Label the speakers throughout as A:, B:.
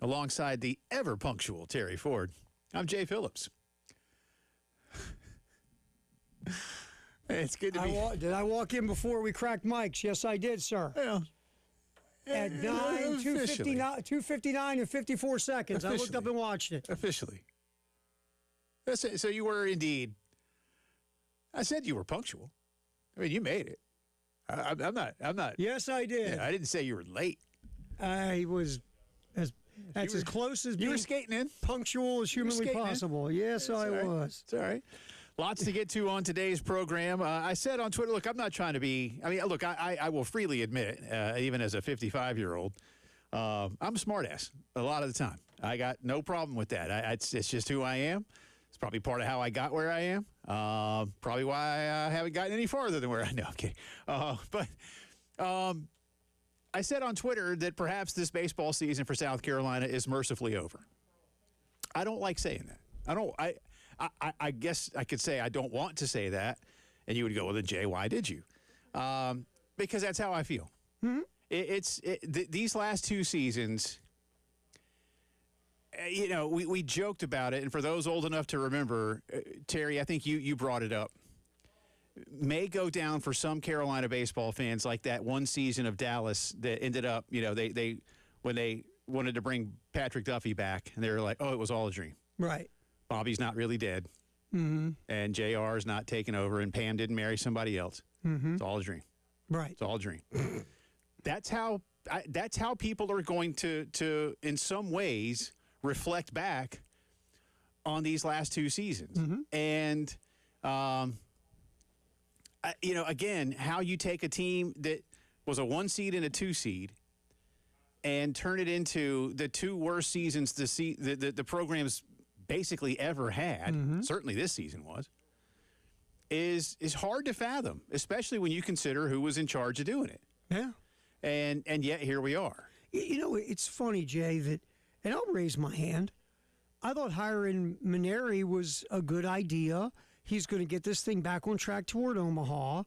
A: alongside the ever-punctual Terry Ford. I'm Jay Phillips. It's good to be...
B: Did I walk in before we cracked mics? Yes, I did, sir.
A: Well,
B: at 2:59 and 54 seconds. I looked up and watched it.
A: Officially. So you were indeed... I said you were punctual. I mean, you made it. I'm not...
B: Yes, I did.
A: Yeah, I didn't say you were late.
B: I was... That's as close as being
A: you were skating in.
B: Punctual as humanly possible. Yes, I was.
A: It's all right. Lots to get to on today's program. I said on Twitter, look, I'm not trying to be... I mean, look, I will freely admit, even as a 55-year-old, I'm a smartass a lot of the time. I got no problem with that. It's just who I am. It's probably part of how I got where I am. Probably why I haven't gotten any farther than where I know. I'm kidding. I said on Twitter that perhaps this baseball season for South Carolina is mercifully over. I don't like saying that. I guess I could say I don't want to say that, and you would go, well, then, Jay, why did you? Because that's how I feel. Mm-hmm. These last two seasons, we joked about it, and for those old enough to remember, Terry, I think you brought it up, may go down for some Carolina baseball fans like that one season of Dallas that ended up, they when they wanted to bring Patrick Duffy back, and they were like, oh, it was all a dream.
B: Right.
A: Bobby's not really dead. Mm-hmm. And JR is not taking over, and Pam didn't marry somebody else. Mm-hmm. It's all a dream.
B: Right.
A: It's all a dream. That's how people are going to in some ways reflect back on these last two seasons. Mm-hmm. And again, how you take a team that was a 1 seed and a 2 seed and turn it into the two worst seasons the program's basically ever had, mm-hmm. certainly this season was, is hard to fathom, especially when you consider who was in charge of doing it.
B: Yeah.
A: And yet here we are.
B: It's funny, Jay, and I'll raise my hand, I thought hiring Maneri was a good idea. He's going to get this thing back on track toward Omaha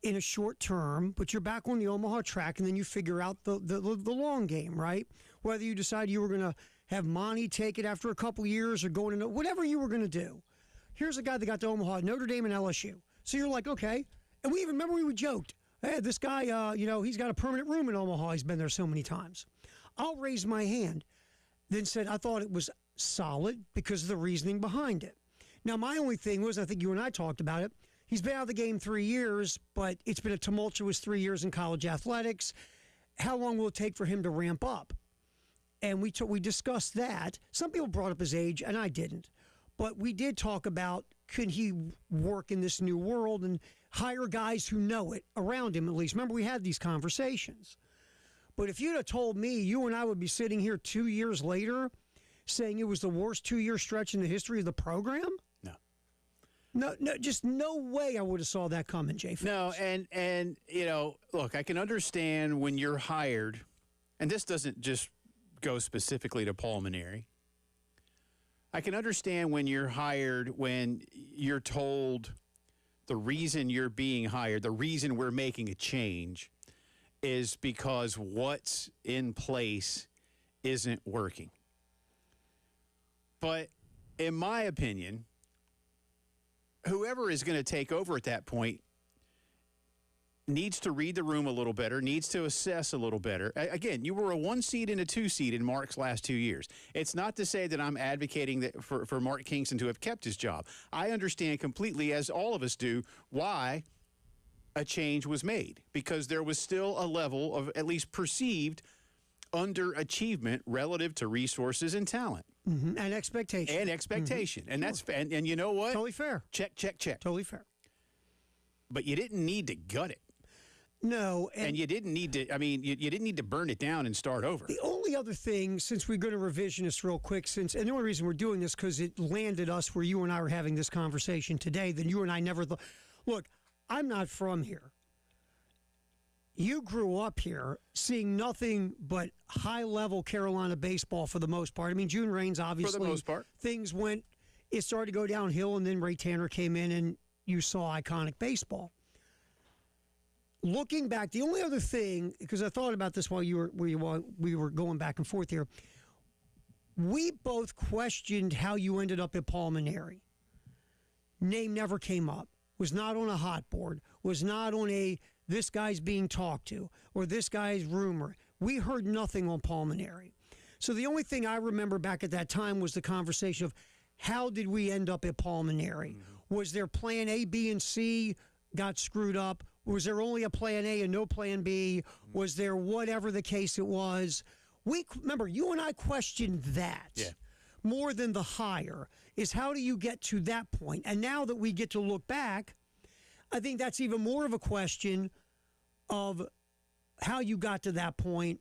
B: in a short term, but you're back on the Omaha track, and then you figure out the long game, right? Whether you decide you were going to have Monty take it after a couple years or going into whatever you were going to do. Here's a guy that got to Omaha, Notre Dame and LSU. So you're like, okay. And we joked, hey, this guy, he's got a permanent room in Omaha. He's been there so many times. I'll raise my hand, then said I thought it was solid because of the reasoning behind it. Now, my only thing was, I think you and I talked about it, he's been out of the game 3 years, but it's been a tumultuous 3 years in college athletics. How long will it take for him to ramp up? And we discussed that. Some people brought up his age, and I didn't. But we did talk about, could he work in this new world and hire guys who know it around him at least? Remember, we had these conversations. But if you'd have told me, you and I would be sitting here 2 years later saying it was the worst 2-year stretch in the history of the program? No, just no way I would have saw that coming, Jay.
A: No, and look, I can understand when you're hired, and this doesn't just go specifically to Paul Maneri. I can understand when you're hired, when you're told the reason you're being hired, the reason we're making a change is because what's in place isn't working. But in my opinion, whoever is going to take over at that point needs to read the room a little better, needs to assess a little better. Again, you were a 1 seed and a 2 seed in Mark's last 2 years. It's not to say that I'm advocating that for Mark Kingston to have kept his job. I understand completely, as all of us do, why a change was made, because there was still a level of at least perceived underachievement relative to resources and talent.
B: Mm-hmm. And expectation.
A: Mm-hmm. And
B: sure.
A: that's and you know what?
B: Totally fair.
A: Check.
B: Totally fair.
A: But you didn't need to gut it.
B: No.
A: And you didn't need to, you didn't need to burn it down and start over.
B: The only other thing, since we're going to revisionist real quick, and the only reason we're doing this because it landed us where you and I were having this conversation today, then you and I never thought. Look, I'm not from here. You grew up here seeing nothing but high-level Carolina baseball for the most part. I mean, June Raines, obviously.
A: For the most part.
B: It started to go downhill, and then Ray Tanner came in, and you saw iconic baseball. Looking back, the only other thing, because I thought about this while we were going back and forth here, we both questioned how you ended up at Pulmonary. Name never came up, was not on a hot board, was not on a this guy's being talked to or this guy's rumor. We heard nothing on Pulmonary. So the only thing I remember back at that time was the conversation of how did we end up at Pulmonary? Was there plan A, B, and C got screwed up? Was there only a plan A and no plan B? Was there whatever the case it was? Remember, you and I questioned that more than the hire, is how do you get to that point? And now that we get to look back, I think that's even more of a question of how you got to that point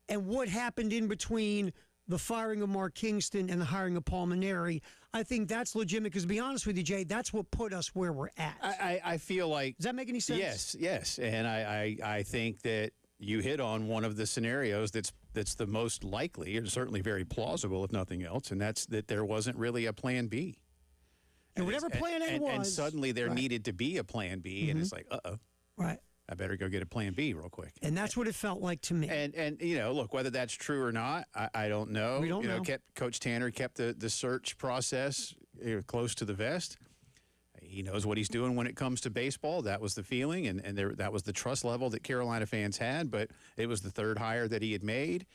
B: and what happened in between the firing of Mark Kingston and the hiring of Pulmonary. I think that's legitimate because, to be honest with you, Jay, that's what put us where we're at.
A: I feel like...
B: Does that make any sense?
A: Yes. And I think that you hit on one of the scenarios that's the most likely, and certainly very plausible, if nothing else, and that's that there wasn't really a plan B.
B: And whatever plan A was...
A: And suddenly there needed to be a plan B, and it's like, uh-oh.
B: Right.
A: I better go get a plan B real quick.
B: And that's what it felt like to me.
A: And look, whether that's true or not, I don't know.
B: We don't know.
A: Coach Tanner kept the search process close to the vest. He knows what he's doing when it comes to baseball. That was the feeling, and that was the trust level that Carolina fans had. But it was the third hire that he had made,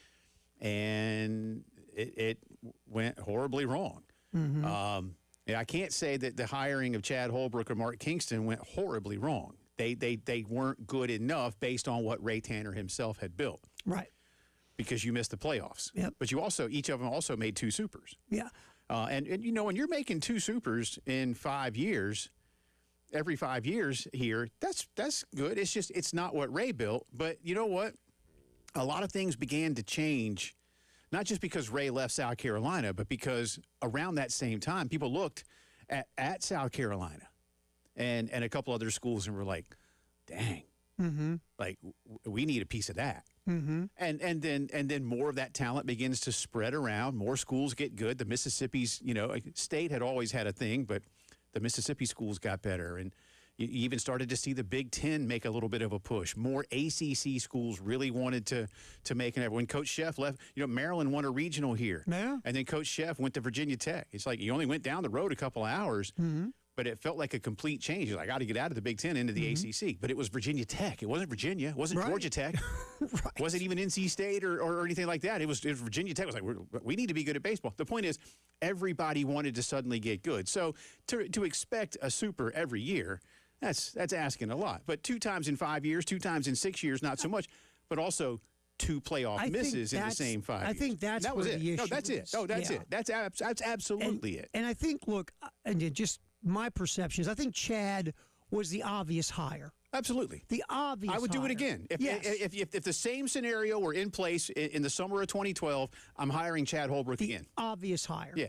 A: and it went horribly wrong. I can't say that the hiring of Chad Holbrook or Mark Kingston went horribly wrong. They weren't good enough based on what Ray Tanner himself had built.
B: Right.
A: Because you missed the playoffs.
B: Yep.
A: But each of them also made two supers.
B: Yeah.
A: And when you're making two supers in 5 years, every 5 years here, that's good. It's just, it's not what Ray built. But you know what? A lot of things began to change, not just because Ray left South Carolina, but because around that same time, people looked at South Carolina and a couple other schools and were like, dang, like we need a piece of that. And then more of that talent begins to spread around. More schools get good. The Mississippi's, state had always had a thing, but the Mississippi schools got better. And you even started to see the Big Ten make a little bit of a push. More ACC schools really wanted to make an effort. When Coach Sheff left, Maryland won a regional here.
B: Yeah.
A: And then Coach Sheff went to Virginia Tech. It's like you only went down the road a couple of hours. But it felt like a complete change. Like, I got to get out of the Big Ten into the ACC. But it was Virginia Tech. It wasn't Virginia. It wasn't Georgia Tech. It wasn't even NC State or anything like that. It was Virginia Tech. It was like, we need to be good at baseball. The point is, everybody wanted to suddenly get good. So to expect a super every year, that's asking a lot. But 2 times in 5 years, 2 times in 6 years, not so much. But also 2 playoff misses in the same 5 years.
B: I think that's
A: that was
B: where
A: it.
B: the issue
A: No, that's it. Oh, that's it. That's absolutely it.
B: And I think, look, and just my perception is I think Chad was the obvious hire.
A: Absolutely.
B: The obvious
A: I would do
B: hire.
A: it again. If the same scenario were in place in the summer of 2012, I'm hiring Chad Holbrook again.
B: Obvious hire.
A: Yeah.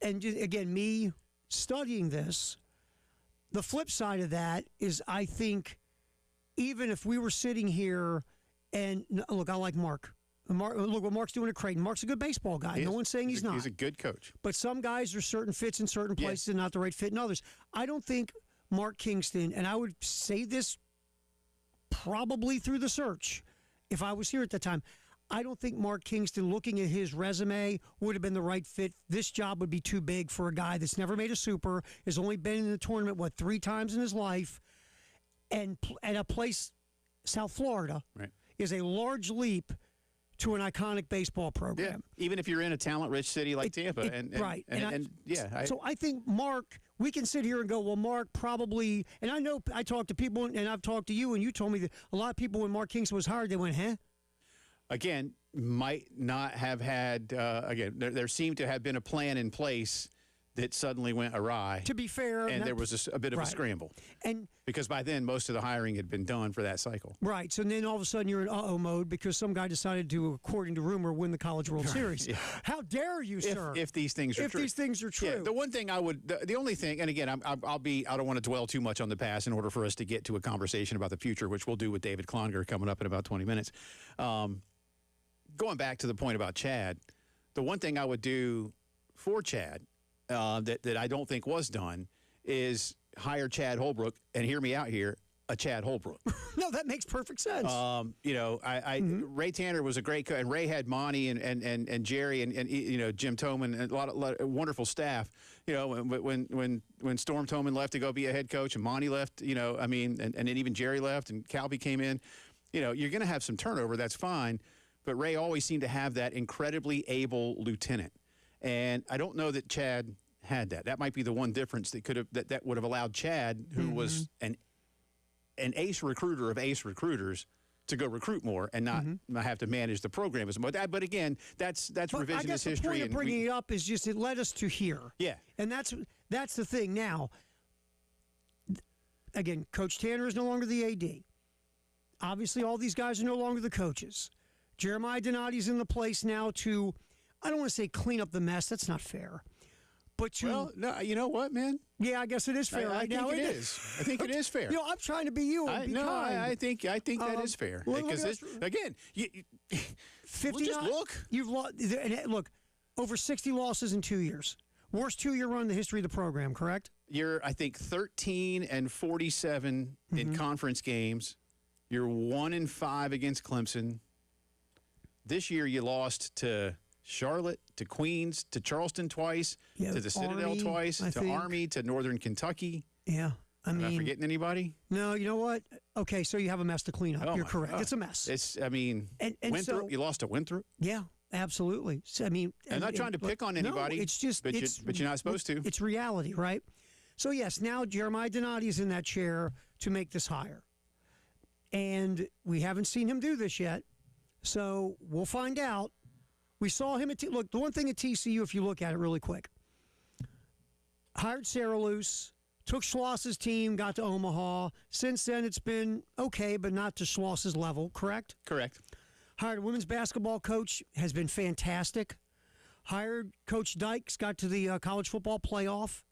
B: And again, me studying this, the flip side of that is I think even if we were sitting here and look, I like Mark. Look what Mark's doing at Creighton. Mark's a good baseball guy. No one's saying he's not.
A: He's a good coach.
B: But some guys are certain fits in certain places and not the right fit in others. I don't think Mark Kingston, and I would say this probably through the search, if I was here at the time, I don't think Mark Kingston, looking at his resume, would have been the right fit. This job would be too big for a guy that's never made a super, has only been in the tournament, 3 times in his life, and at a place, South Florida, is a large leap to an iconic baseball program.
A: Yeah. Even if you're in a talent-rich city like Tampa.
B: So I think Mark, we can sit here and go, well, Mark probably, and I know I talked to people, and I've talked to you, and you told me that a lot of people, when Mark Kingston was hired, they went, huh?
A: Again, might not have had, there seemed to have been a plan in place that suddenly went awry.
B: To be fair.
A: And there was a bit of a scramble. Because by then, most of the hiring had been done for that cycle.
B: Right. So then all of a sudden you're in uh-oh mode because some guy decided to, according to rumor, win the College World Series. Yeah. How dare you, sir?
A: If these things are true.
B: If these things are true.
A: Yeah, the one thing the only thing, and again, I don't want to dwell too much on the past in order for us to get to a conversation about the future, which we'll do with David Klonger coming up in about 20 minutes. Going back to the point about Chad, the one thing I would do for Chad that I don't think was done is hire Chad Holbrook, and hear me out here, a Chad Holbrook.
B: No, that makes perfect sense.
A: Ray Tanner was a great coach, and Ray had Monty and Jerry and Jim Toman and a lot of wonderful staff. When Storm Toman left to go be a head coach and Monty left, and then even Jerry left and Calby came in. You're going to have some turnover. That's fine, but Ray always seemed to have that incredibly able lieutenant, and I don't know that Chad had that. That might be the one difference that would have allowed Chad, who was an ace recruiter of ace recruiters, to go recruit more and not have to manage the program as much. But again, that's revisionist
B: I guess
A: history.
B: The point of bringing it up is just it led us to here.
A: Yeah,
B: and that's the thing. Now, again, Coach Tanner is no longer the AD. Obviously, all these guys are no longer the coaches. Jeremiah Donati's in the place now to, I don't want to say clean up the mess. That's not fair. But
A: no, you know what, man?
B: Yeah, I guess it is fair right now.
A: I think it is fair.
B: I'm trying to be you. And be kind.
A: I think that is fair. Because again,
B: 59.
A: Just look.
B: You've look over 60 losses in 2 years. Worst 2-year run in the history of the program. Correct?
A: You're, I think, 13-47 in conference games. You're 1-5 against Clemson. This year, you lost to Charlotte, to Queens, to Charleston twice, to the Citadel
B: Army,
A: twice, to Army, to Northern Kentucky.
B: Yeah.
A: Am I forgetting anybody?
B: No, you know what? Okay, so you have a mess to clean up. You're correct.
A: God.
B: It's a mess.
A: Winthrop, you lost to Winthrop.
B: Yeah, absolutely. So, I'm
A: not trying to pick on anybody.
B: No, it's just,
A: but you're not supposed to.
B: It's reality, right? So yes, now Jeremiah Donati is in that chair to make this hire, and we haven't seen him do this yet. So we'll find out. We saw him at look. The one thing at TCU, if you look at it really quick, hired Sarah Luce, took Schloss's team, got to Omaha. Since then, it's been okay, but not to Schloss's level. Correct?
A: Correct.
B: Hired a women's basketball coach, has been fantastic. Hired Coach Dykes, got to the college football playoff.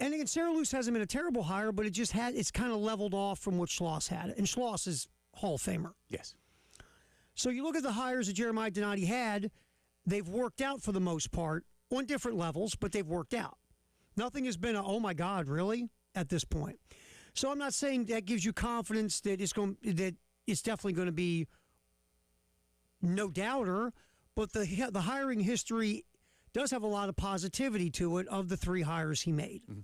B: And again, Sarah Luce hasn't been a terrible hire, but it's kind of leveled off from what Schloss had. And Schloss is Hall of Famer.
A: Yes.
B: So you look at the hires that Jeremiah Donati had, they've worked out for the most part on different levels, but they've worked out. Nothing has been oh my God, really, at this point. So I'm not saying that gives you confidence that it's definitely going to be no doubter, but the hiring history does have a lot of positivity to it of the 3 hires he made. Mm-hmm.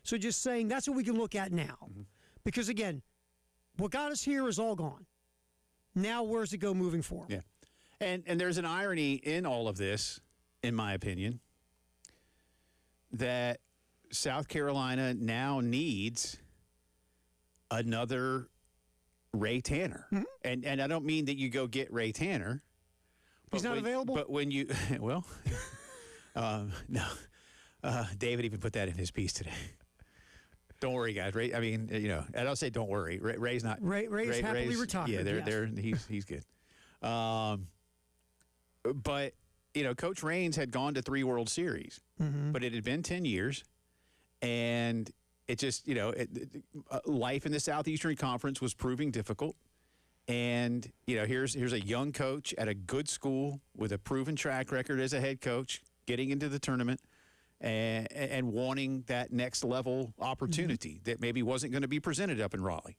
B: So just saying that's what we can look at now. Mm-hmm. Because again, what got us here is all gone. Now, where's it go moving forward?
A: Yeah. And there's an irony in all of this, in my opinion, that South Carolina now needs another Ray Tanner. Mm-hmm. And I don't mean that you go get Ray Tanner.
B: He's not available?
A: But when you, well, no. David even put that in his piece today. Don't worry, guys. Ray, I mean, I don't say don't worry. Ray's not.
B: Ray's happily retired.
A: Yeah, he's good. But, Coach Raines had gone to 3 World Series, but it had been 10 years. And it just, life in the Southeastern Conference was proving difficult. And, here's a young coach at a good school with a proven track record as a head coach, getting into the tournament. And wanting that next level opportunity that maybe wasn't going to be presented up in Raleigh.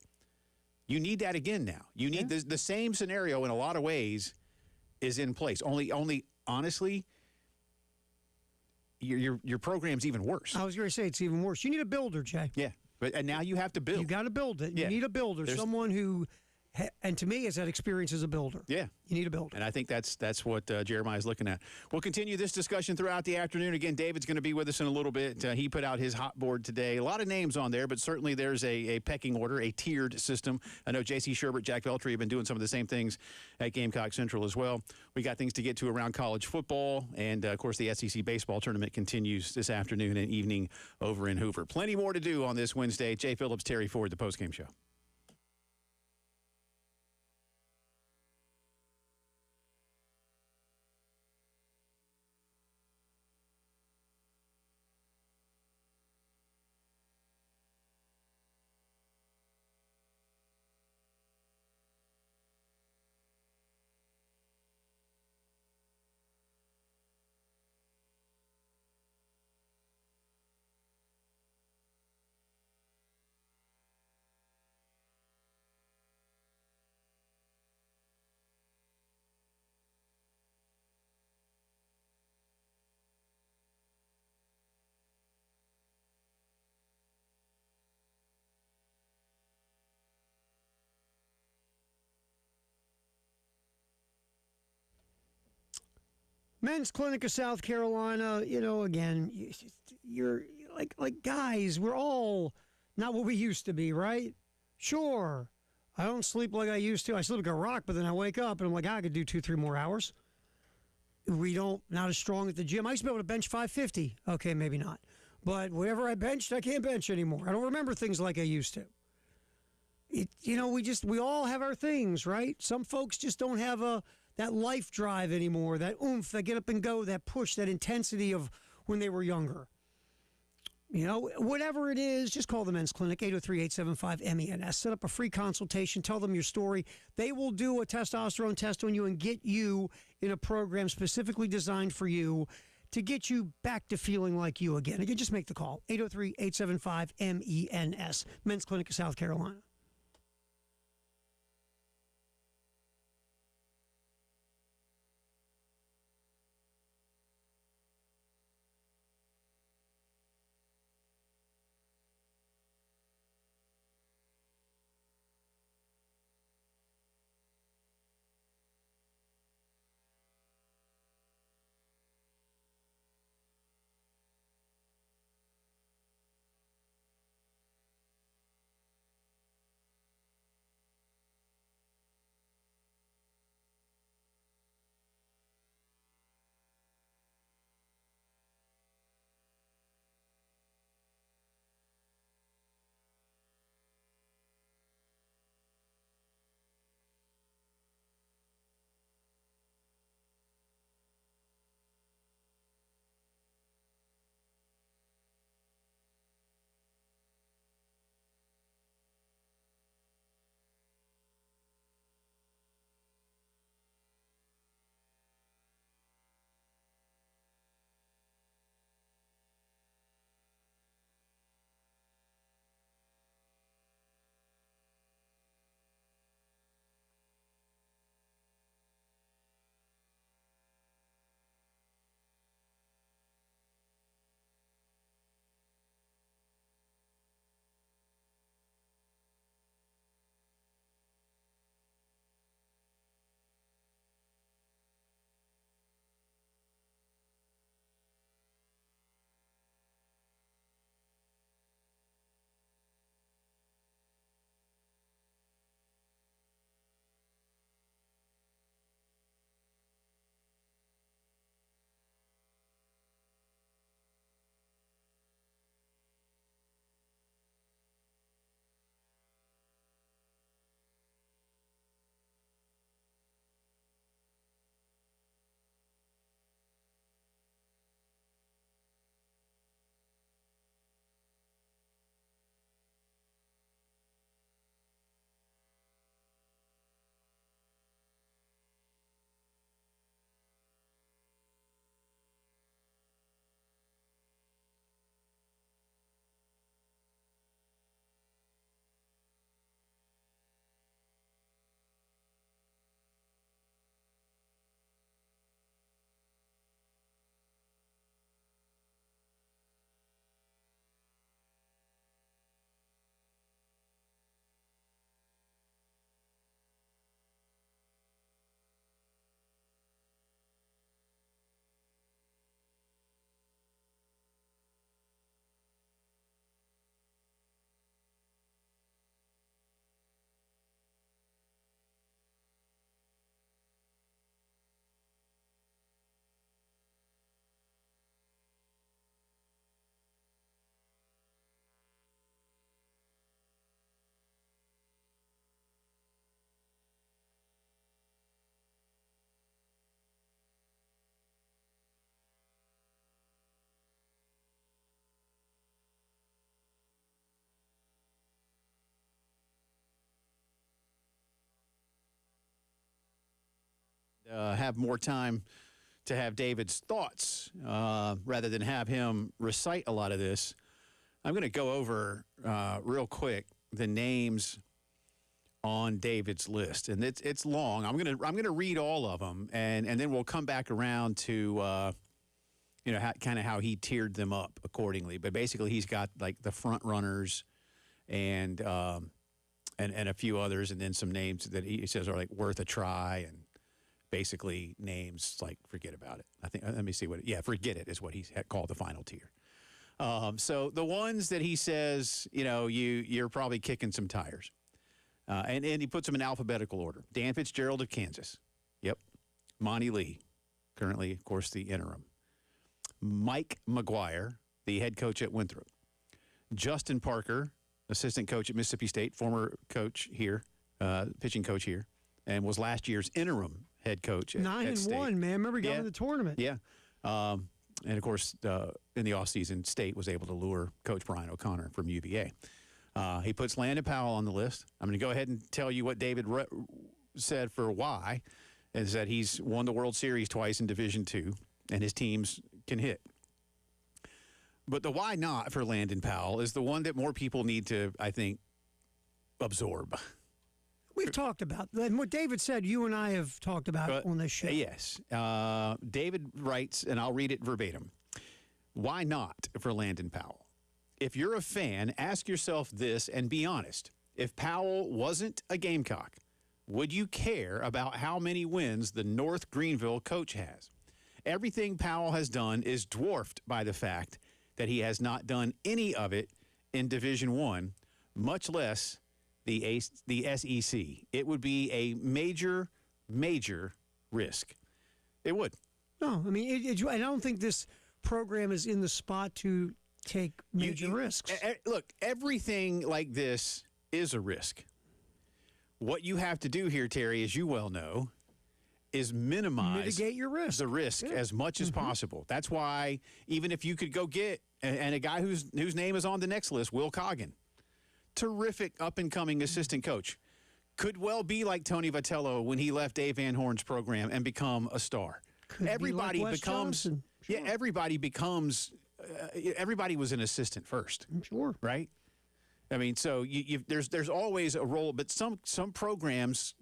A: You need that again now. You need the same scenario in a lot of ways is in place. Only honestly, your program's even worse.
B: I was going to say it's even worse. You need a builder, Jay.
A: Yeah, and now you have to build.
B: You got to build it. You need a builder, someone who. And to me, is that experience as a builder. Yeah. You need a builder.
A: And I think that's what Jeremiah is looking at. We'll continue this discussion throughout the afternoon. Again, David's going to be with us in a little bit. He put out his hot board today. A lot of names on there, but certainly there's a pecking order, a tiered system. I know J.C. Sherbert, Jack Veltri have been doing some of the same things at Gamecock Central as well. We got things to get to around college football. And, of course, the SEC baseball tournament continues this afternoon and evening over in Hoover. Plenty more to do on this Wednesday. Jay Phillips, Terry Ford, the postgame show.
B: Men's Clinic of South Carolina, again, you're like guys, we're all not what we used to be, right? Sure. I don't sleep like I used to. I sleep like a rock, but then I wake up and I'm like, I could do 2-3 more hours. Not as strong at the gym. I used to be able to bench 550. Okay, maybe not. But whatever I benched, I can't bench anymore. I don't remember things like I used to. We all have our things, right? Some folks just don't have that life drive anymore, that oomph, that get up and go, that push, that intensity of when they were younger. Whatever it is, just call the Men's Clinic, 803-875-MENS. Set up a free consultation. Tell them your story. They will do a testosterone test on you and get you in a program specifically designed for you to get you back to feeling like you again. Again, just make the call, 803-875-MENS. Men's Clinic of South Carolina.
A: Have more time to have David's thoughts rather than have him recite a lot of this. I'm going to go over real quick the names on David's list, and it's long. I'm gonna read all of them, and then we'll come back around to kind of how he tiered them up accordingly. But basically, he's got like the front runners and a few others, and then some names that he says are like worth a try and basically names like forget about it. I think, let me see forget it is what he called the final tier. So the ones that he says, you're probably kicking some tires. And he puts them in alphabetical order. Dan Fitzgerald of Kansas. Yep. Monty Lee, currently, of course, the interim. Mike McGuire, the head coach at Winthrop. Justin Parker, assistant coach at Mississippi State, former coach here, pitching coach here, and was last year's interim head coach at
B: 9-1, man. Remember he got in the tournament.
A: Yeah. And, of course, in the offseason, State was able to lure Coach Brian O'Connor from UVA. He puts Landon Powell on the list. I'm going to go ahead and tell you what David said for why, is that he's won the World Series twice in Division II, and his teams can hit. But the why not for Landon Powell is the one that more people need to, I think, absorb.
B: We've talked about that. And what David said, you and I have talked about on this show.
A: Yes. David writes, and I'll read it verbatim. Why not for Landon Powell? If you're a fan, ask yourself this and be honest. If Powell wasn't a Gamecock, would you care about how many wins the North Greenville coach has? Everything Powell has done is dwarfed by the fact that he has not done any of it in Division I, much less the SEC. It would be a major, major risk. It would.
B: No, I mean, I don't think this program is in the spot to take major risks.
A: Look, everything like this is a risk. What you have to do here, Terry, as you well know, is
B: mitigate your risk.
A: The risk as much as possible. That's why even if you could go get and a guy whose name is on the next list, Will Coggin, terrific up-and-coming assistant coach, could well be like Tony Vitello when he left Dave Van Horn's program and become a star. Everybody becomes everybody becomes everybody was an assistant first.
B: I'm sure.
A: Right? I mean, so there's always a role, but some programs,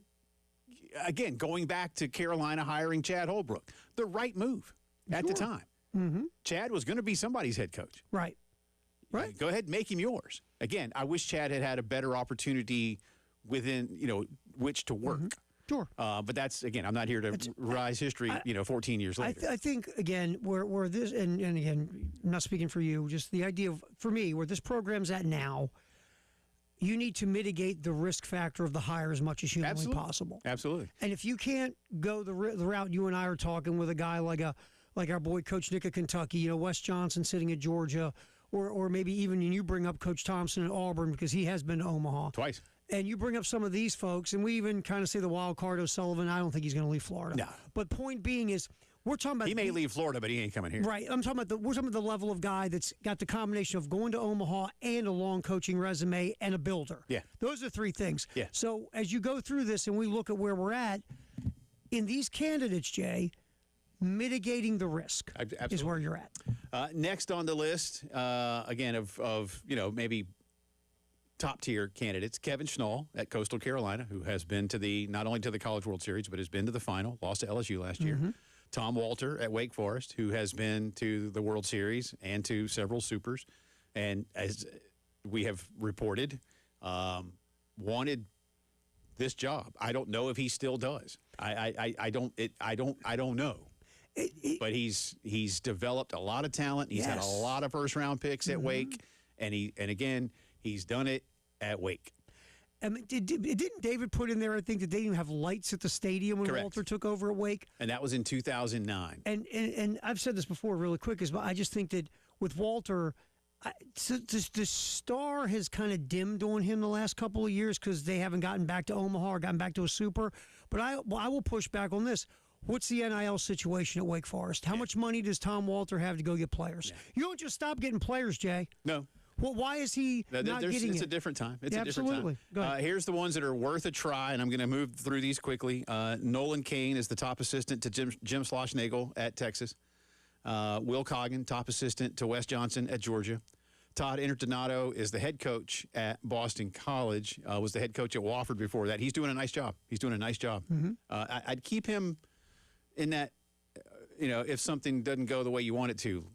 A: again, going back to Carolina hiring Chad Holbrook, the right move at the time.
B: Mm-hmm.
A: Chad was going to be somebody's head coach.
B: Right. Right.
A: Go ahead and make him yours. Again, I wish Chad had a better opportunity within, which to work.
B: Mm-hmm. Sure.
A: But that's, again, I'm not here to rise history, 14 years later.
B: I think, again, where this, and again, I'm not speaking for you, just the idea of, for me, where this program's at now, you need to mitigate the risk factor of the hire as much as humanly possible.
A: Absolutely.
B: And if you can't go the route you and I are talking with a guy like our boy Coach Nick of Kentucky, Wes Johnson sitting at Georgia, or maybe even you bring up Coach Thompson at Auburn because he has been to Omaha.
A: Twice.
B: And you bring up some of these folks, and we even kind of say the wild card O'Sullivan. I don't think he's going to leave Florida.
A: No.
B: But point being is, we're talking about...
A: He may leave Florida, but he ain't coming here.
B: Right. We're talking about the level of guy that's got the combination of going to Omaha and a long coaching resume and a builder.
A: Yeah.
B: Those are three things.
A: Yeah.
B: So as you go through this and we look at where we're at, in these candidates, Jay, mitigating the risk is where you're at.
A: Next on the list, again, of maybe top-tier candidates, Kevin Schnall at Coastal Carolina, who has been to not only to the College World Series, but has been to the final, lost to LSU last year. Tom Walter at Wake Forest, who has been to the World Series and to several Supers, and as we have reported, wanted this job. I don't know if he still does. I don't know. But he's developed a lot of talent. He's had a lot of first-round picks at Wake, and again, he's done it at Wake.
B: I mean, didn't David put in there, I think, that they didn't even have lights at the stadium when Walter took over at Wake?
A: And that was in 2009.
B: And I've said this before really quick, but I just think that with Walter, the star has kind of dimmed on him the last couple of years because they haven't gotten back to Omaha or gotten back to a Super. But I will push back on this. What's the NIL situation at Wake Forest? How much money does Tom Walter have to go get players? Yeah. You don't just stop getting players, Jay.
A: No.
B: Well, why is he not getting it?
A: It's a different time. It's
B: Absolutely.
A: a different time.
B: Go ahead.
A: Here's the ones that are worth a try, and I'm going to move through these quickly. Nolan Kane is the top assistant to Jim Schlossnagle at Texas. Will Coggin, top assistant to Wes Johnson at Georgia. Todd Interdonato is the head coach at Boston College, was the head coach at Wofford before that. He's doing a nice job.
B: Mm-hmm.
A: I'd keep him in that, if something doesn't go the way you want it to,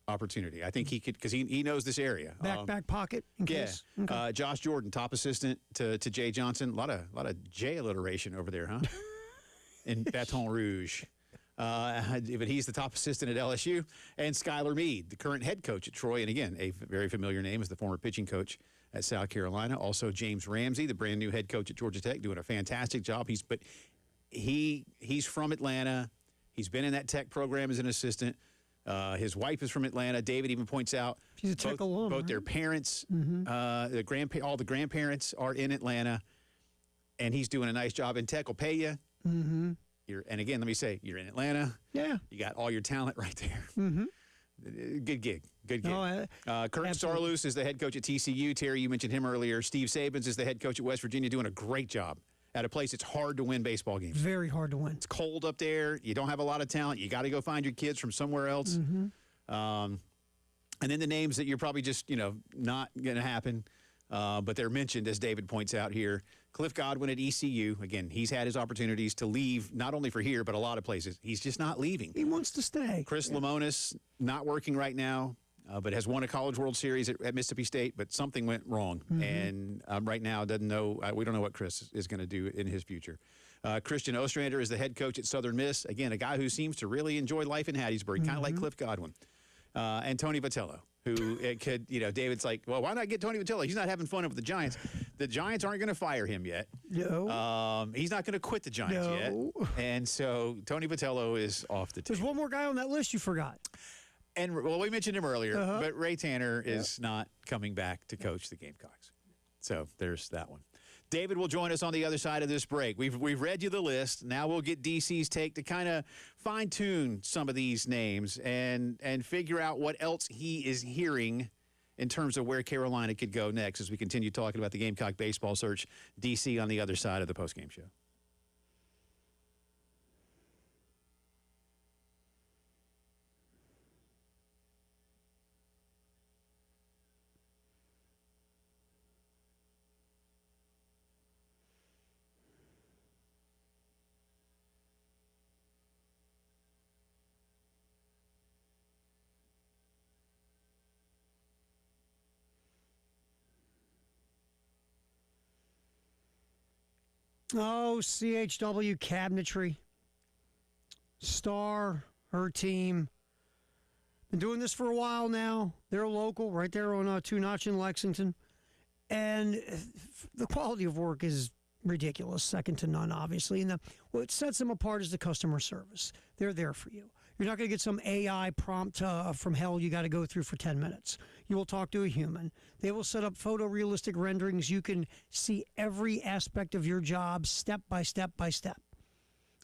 A: opportunity. I think he could, because he knows this area.
B: Back pocket in case. Okay.
A: Josh Jordan, top assistant to Jay Johnson. A lot of J alliteration over there, huh? in Baton Rouge. But he's the top assistant at LSU. And Skylar Meade, the current head coach at Troy. And again, a very familiar name as the former pitching coach at South Carolina. Also, James Ramsey, the brand new head coach at Georgia Tech, doing a fantastic job. He's from Atlanta. He's been in that Tech program as an assistant. His wife is from Atlanta. David even points out
B: He's a Tech alum,
A: both
B: right?
A: their parents, all the grandparents are in Atlanta, and he's doing a nice job. And Tech will pay you.
B: Mm-hmm.
A: And again, let me say, you're in Atlanta.
B: Yeah.
A: You got all your talent right there.
B: Mm-hmm.
A: Good gig. Good gig.
B: Oh,
A: Kurt
B: absolutely.
A: Sarloos is the head coach at TCU. Terry, you mentioned him earlier. Steve Sabins is the head coach at West Virginia, doing a great job at a place it's hard to win baseball games.
B: Very hard to win.
A: It's cold up there. You don't have a lot of talent. You got to go find your kids from somewhere else.
B: Mm-hmm.
A: And then the names that you're probably just, not going to happen, but they're mentioned, as David points out here. Cliff Godwin at ECU. Again, he's had his opportunities to leave, not only for here, but a lot of places. He's just not leaving.
B: He wants to stay.
A: Chris Lemonis, not working right now, but has won a College World Series at Mississippi State, but something went wrong.
B: Mm-hmm.
A: And right now doesn't know, we don't know what Chris is going to do in his future. Christian Ostrander is the head coach at Southern Miss. Again, a guy who seems to really enjoy life in Hattiesburg, kind of like Cliff Godwin. And Tony Vitello, who it could, David's like, well, why not get Tony Vitello? He's not having fun with the Giants. The Giants aren't going to fire him yet.
B: No.
A: He's not going to quit the Giants yet. And so Tony Vitello is off the team.
B: There's one more guy on that list you forgot.
A: And, we mentioned him earlier, but Ray Tanner is not coming back to coach the Gamecocks. So there's that one. David will join us on the other side of this break. We've read you the list. Now we'll get DC's take to kind of fine-tune some of these names and figure out what else he is hearing in terms of where Carolina could go next as we continue talking about the Gamecock baseball search. DC on the other side of the postgame show.
B: Oh, CHW cabinetry. Star, her team. Been doing this for a while now. They're local, right there on Two Notch in Lexington. And the quality of work is ridiculous, second to none, obviously. And what sets them apart is the customer service. They're there for you. You're not going to get some AI prompt from hell you got to go through for 10 minutes. You will talk to a human. They will set up photorealistic renderings. You can see every aspect of your job step by step by step.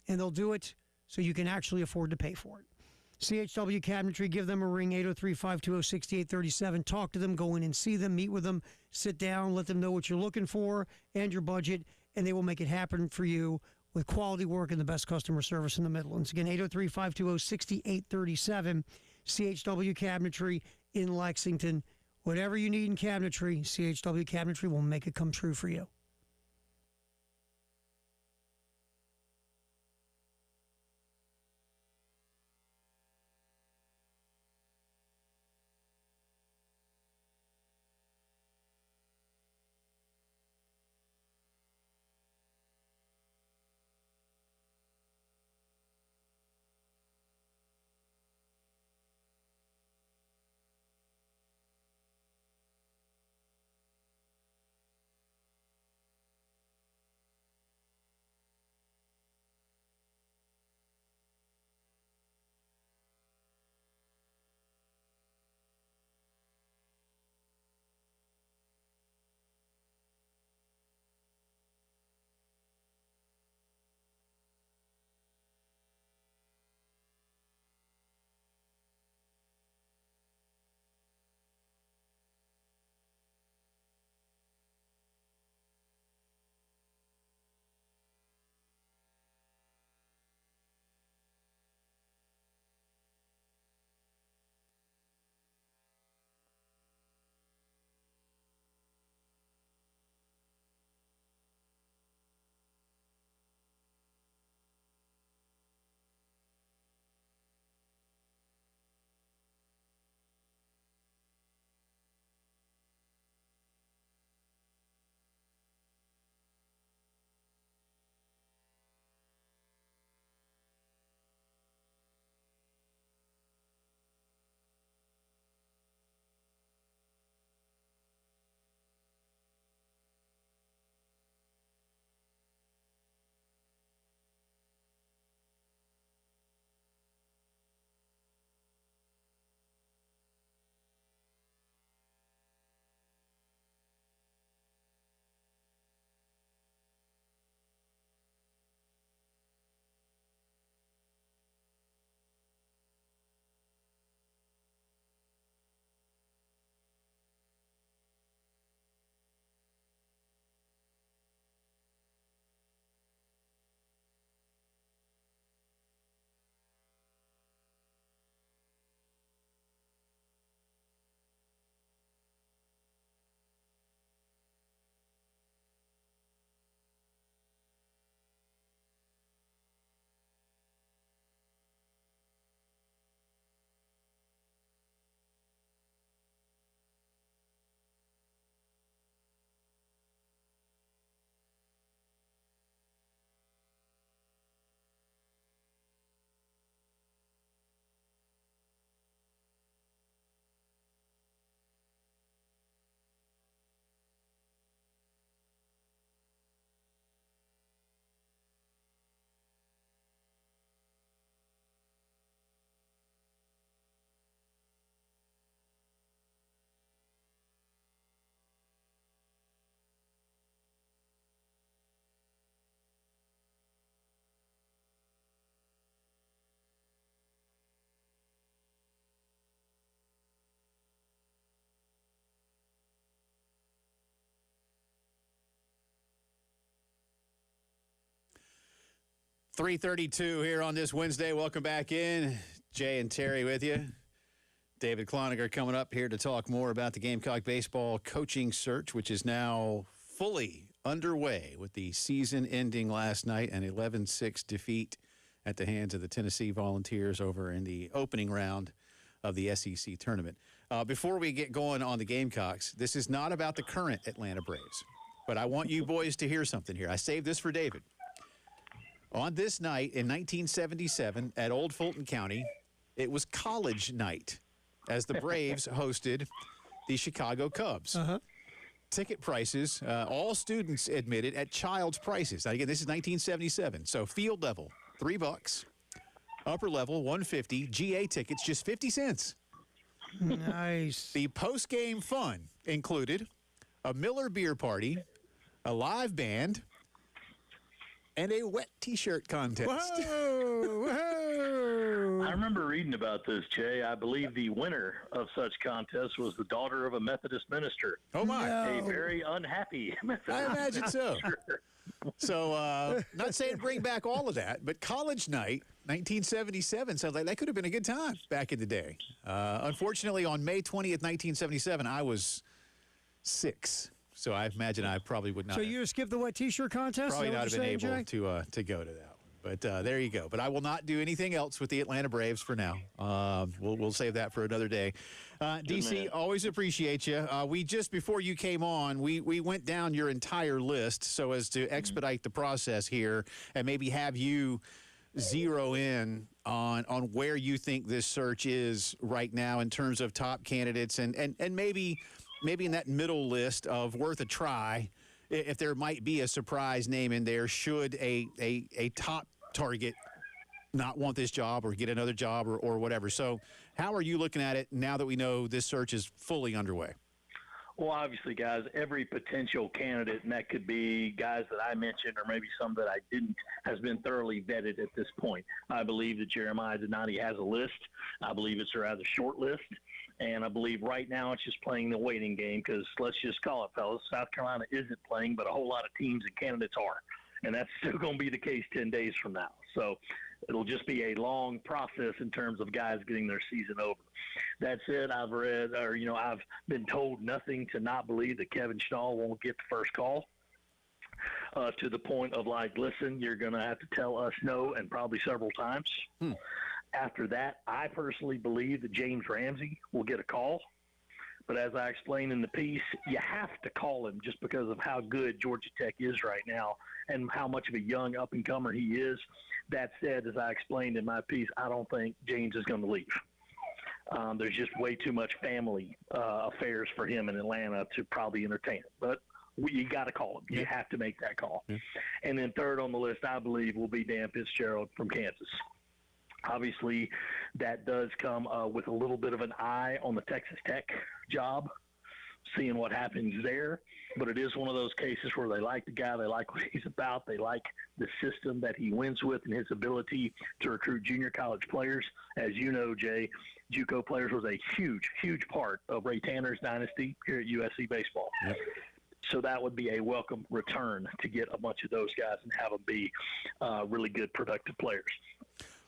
B: And they'll do it so you can actually afford to pay for it. CHW Cabinetry, give them a ring, 803-520-6837. Talk to them, go in and see them, meet with them, sit down, let them know what you're looking for and your budget, and they will make it happen for you with quality work and the best customer service in the Midlands. Again, 803-520-6837, CHW Cabinetry in Lexington. Whatever you need in cabinetry, CHW Cabinetry will make it come true for you.
A: 3:32 here on this Wednesday. Welcome back in. Jay and Terry with you. David Cloninger coming up here to talk more about the Gamecock baseball coaching search, which is now fully underway with the season ending last night, an 11-6 defeat at the hands of the Tennessee Volunteers over in the opening round of the SEC tournament. Before we get going on the Gamecocks, this is not about the current Atlanta Braves, but I want you boys to hear something here. I saved this for David. On this night in 1977 at Old Fulton County, it was college night as the Braves hosted the Chicago Cubs. Ticket prices, all students admitted at child's prices. Now, again, this is 1977. So field level, $3. Upper level, $1.50. GA tickets, just 50 cents.
B: Nice.
A: The post-game fun included a Miller beer party, a live band, and a wet T-shirt contest.
B: Whoa!
C: I remember reading about this, Jay. I believe the winner of such contests was the daughter of a Methodist minister.
A: Oh, my.
B: No.
C: A very unhappy Methodist
A: I imagine so.
C: minister.
A: So, not saying bring back all of that, but college night, 1977, sounds like that could have been a good time back in the day. Unfortunately, on May 20th, 1977, I was 6. So I imagine I probably would not.
B: So you skipped the wet T-shirt contest?
A: probably
B: Is that
A: not
B: what
A: have been
B: you're
A: able
B: saying,
A: to go to that one. But there you go. But I will not do anything else with the Atlanta Braves for now. We'll save that for another day. DC,
C: man.
A: always appreciate you. We just before you came on, we went down your entire list so as to expedite the process here and maybe have you zero in on where you think this search is right now in terms of top candidates and maybe in that middle list of worth a try, if there might be a surprise name in there, should a top target not want this job or get another job or whatever. So how are you looking at it now that we know this search is fully underway?
C: Well, obviously, guys, every potential candidate, and that could be guys that I mentioned or maybe some that I didn't, has been thoroughly vetted at this point. I believe that Jeremiah Donati has a list. I believe it's a rather short list. And I believe right now it's just playing the waiting game because let's just call it, fellas, South Carolina isn't playing, but a whole lot of teams and candidates are. And that's still going to be the case 10 days from now. So it'll just be a long process in terms of guys getting their season over. That said, I've been told nothing to not believe that Kevin Schnall won't get the first call. To the point of like, listen, you're going to have to tell us no, and probably several times. After that, I personally believe that James Ramsey will get a call. But as I explained in the piece, you have to call him just because of how good Georgia Tech is right now and how much of a young up-and-comer he is. That said, as I explained in my piece, I don't think James is going to leave. There's just way too much family affairs for him in Atlanta to probably entertain it. But you got to call him. You have to make that call. And then third on the list, I believe, will be Dan Fitzgerald from Kansas. Obviously, that does come with a little bit of an eye on the Texas Tech job, seeing what happens there. But it is one of those cases where they like the guy, they like what he's about, they like the system that he wins with and his ability to recruit junior college players. As you know, Jay, JUCO players was a huge, huge part of Ray Tanner's dynasty here at USC baseball. So that would be a welcome return to get a bunch of those guys and have them be really good, productive players.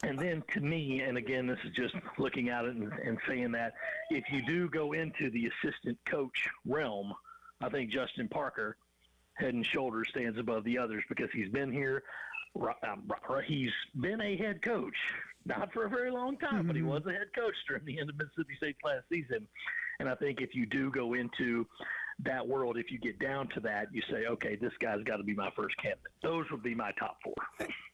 C: And then to me, and again, this is just looking at it and saying that if you do go into the assistant coach realm, I think Justin Parker, head and shoulders, stands above the others because he's been here. He's been a head coach, not for a very long time, but he was a head coach during the end of Mississippi State's last season. And I think if you do go into that world, if you get down to that, you say, okay, this guy's got to be my first candidate. Those would be my top four.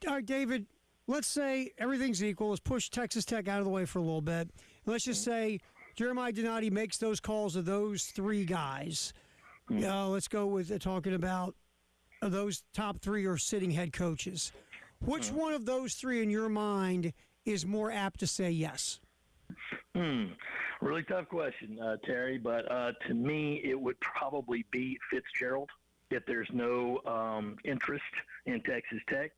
B: All right, David, let's say everything's equal. Let's push Texas Tech out of the way for a little bit. Let's just say Jeremiah Donati makes those calls to those three guys. Let's go with talking about those top three are sitting head coaches. Which one of those three in your mind is more apt to say yes?
C: Really tough question, Terry, but to me it would probably be Fitzgerald if there's no interest in Texas Tech.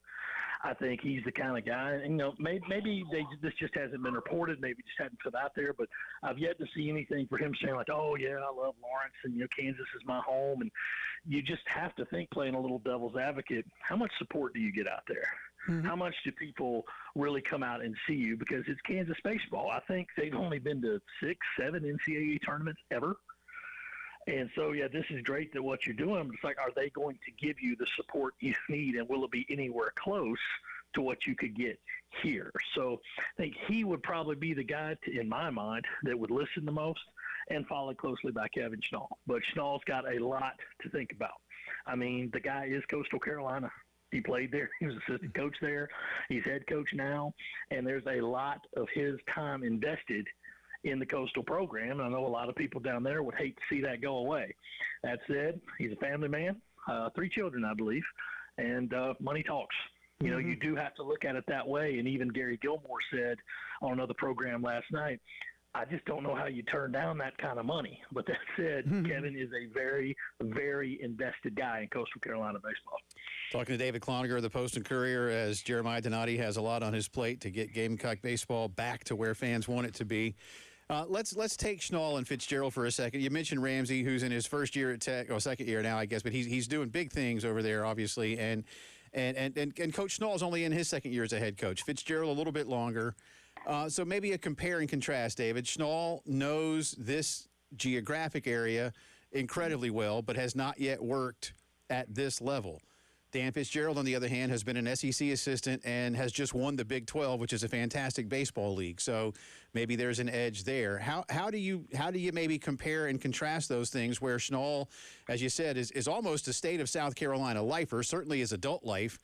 C: I think he's the kind of guy, and, maybe this just hasn't been reported, maybe just hadn't put out there, but I've yet to see anything for him saying like, oh yeah, I love Lawrence and, Kansas is my home. And you just have to think, playing a little devil's advocate, how much support do you get out there? How much do people really come out and see you? Because it's Kansas baseball. I think they've only been to 6, 7 NCAA tournaments ever. And so, yeah, this is great that what you're doing. It's like, are they going to give you the support you need, and will it be anywhere close to what you could get here? So I think he would probably be the guy, in my mind, that would listen the most, and followed closely by Kevin Schnall. But Schnall's got a lot to think about. I mean, the guy is Coastal Carolina. He played there. He was assistant coach there. He's head coach now, and there's a lot of his time invested in the Coastal program. I know a lot of people down there would hate to see that go away. That said, he's a family man, 3 children, I believe, and money talks. You know, you do have to look at it that way. And even Gary Gilmore said on another program last night, I just don't know how you turn down that kind of money. But that said, Kevin is a very, very invested guy in Coastal Carolina baseball.
A: Talking to David Cloninger of the Post and Courier, as Jeremiah Donati has a lot on his plate to get Gamecock baseball back to where fans want it to be. Let's take Schnall and Fitzgerald for a second. You mentioned Ramsey, who's in his first year at Tech, or second year now, I guess, but he's doing big things over there, obviously. And Coach Schnall's only in his second year as a head coach. Fitzgerald a little bit longer. So maybe a compare and contrast, David. Schnall knows this geographic area incredibly well, but has not yet worked at this level. Dan Fitzgerald, on the other hand, has been an SEC assistant and has just won the Big 12, which is a fantastic baseball league. So maybe there's an edge there. How do you maybe compare and contrast those things where Schnall, as you said, is almost a state of South Carolina lifer, certainly his adult life,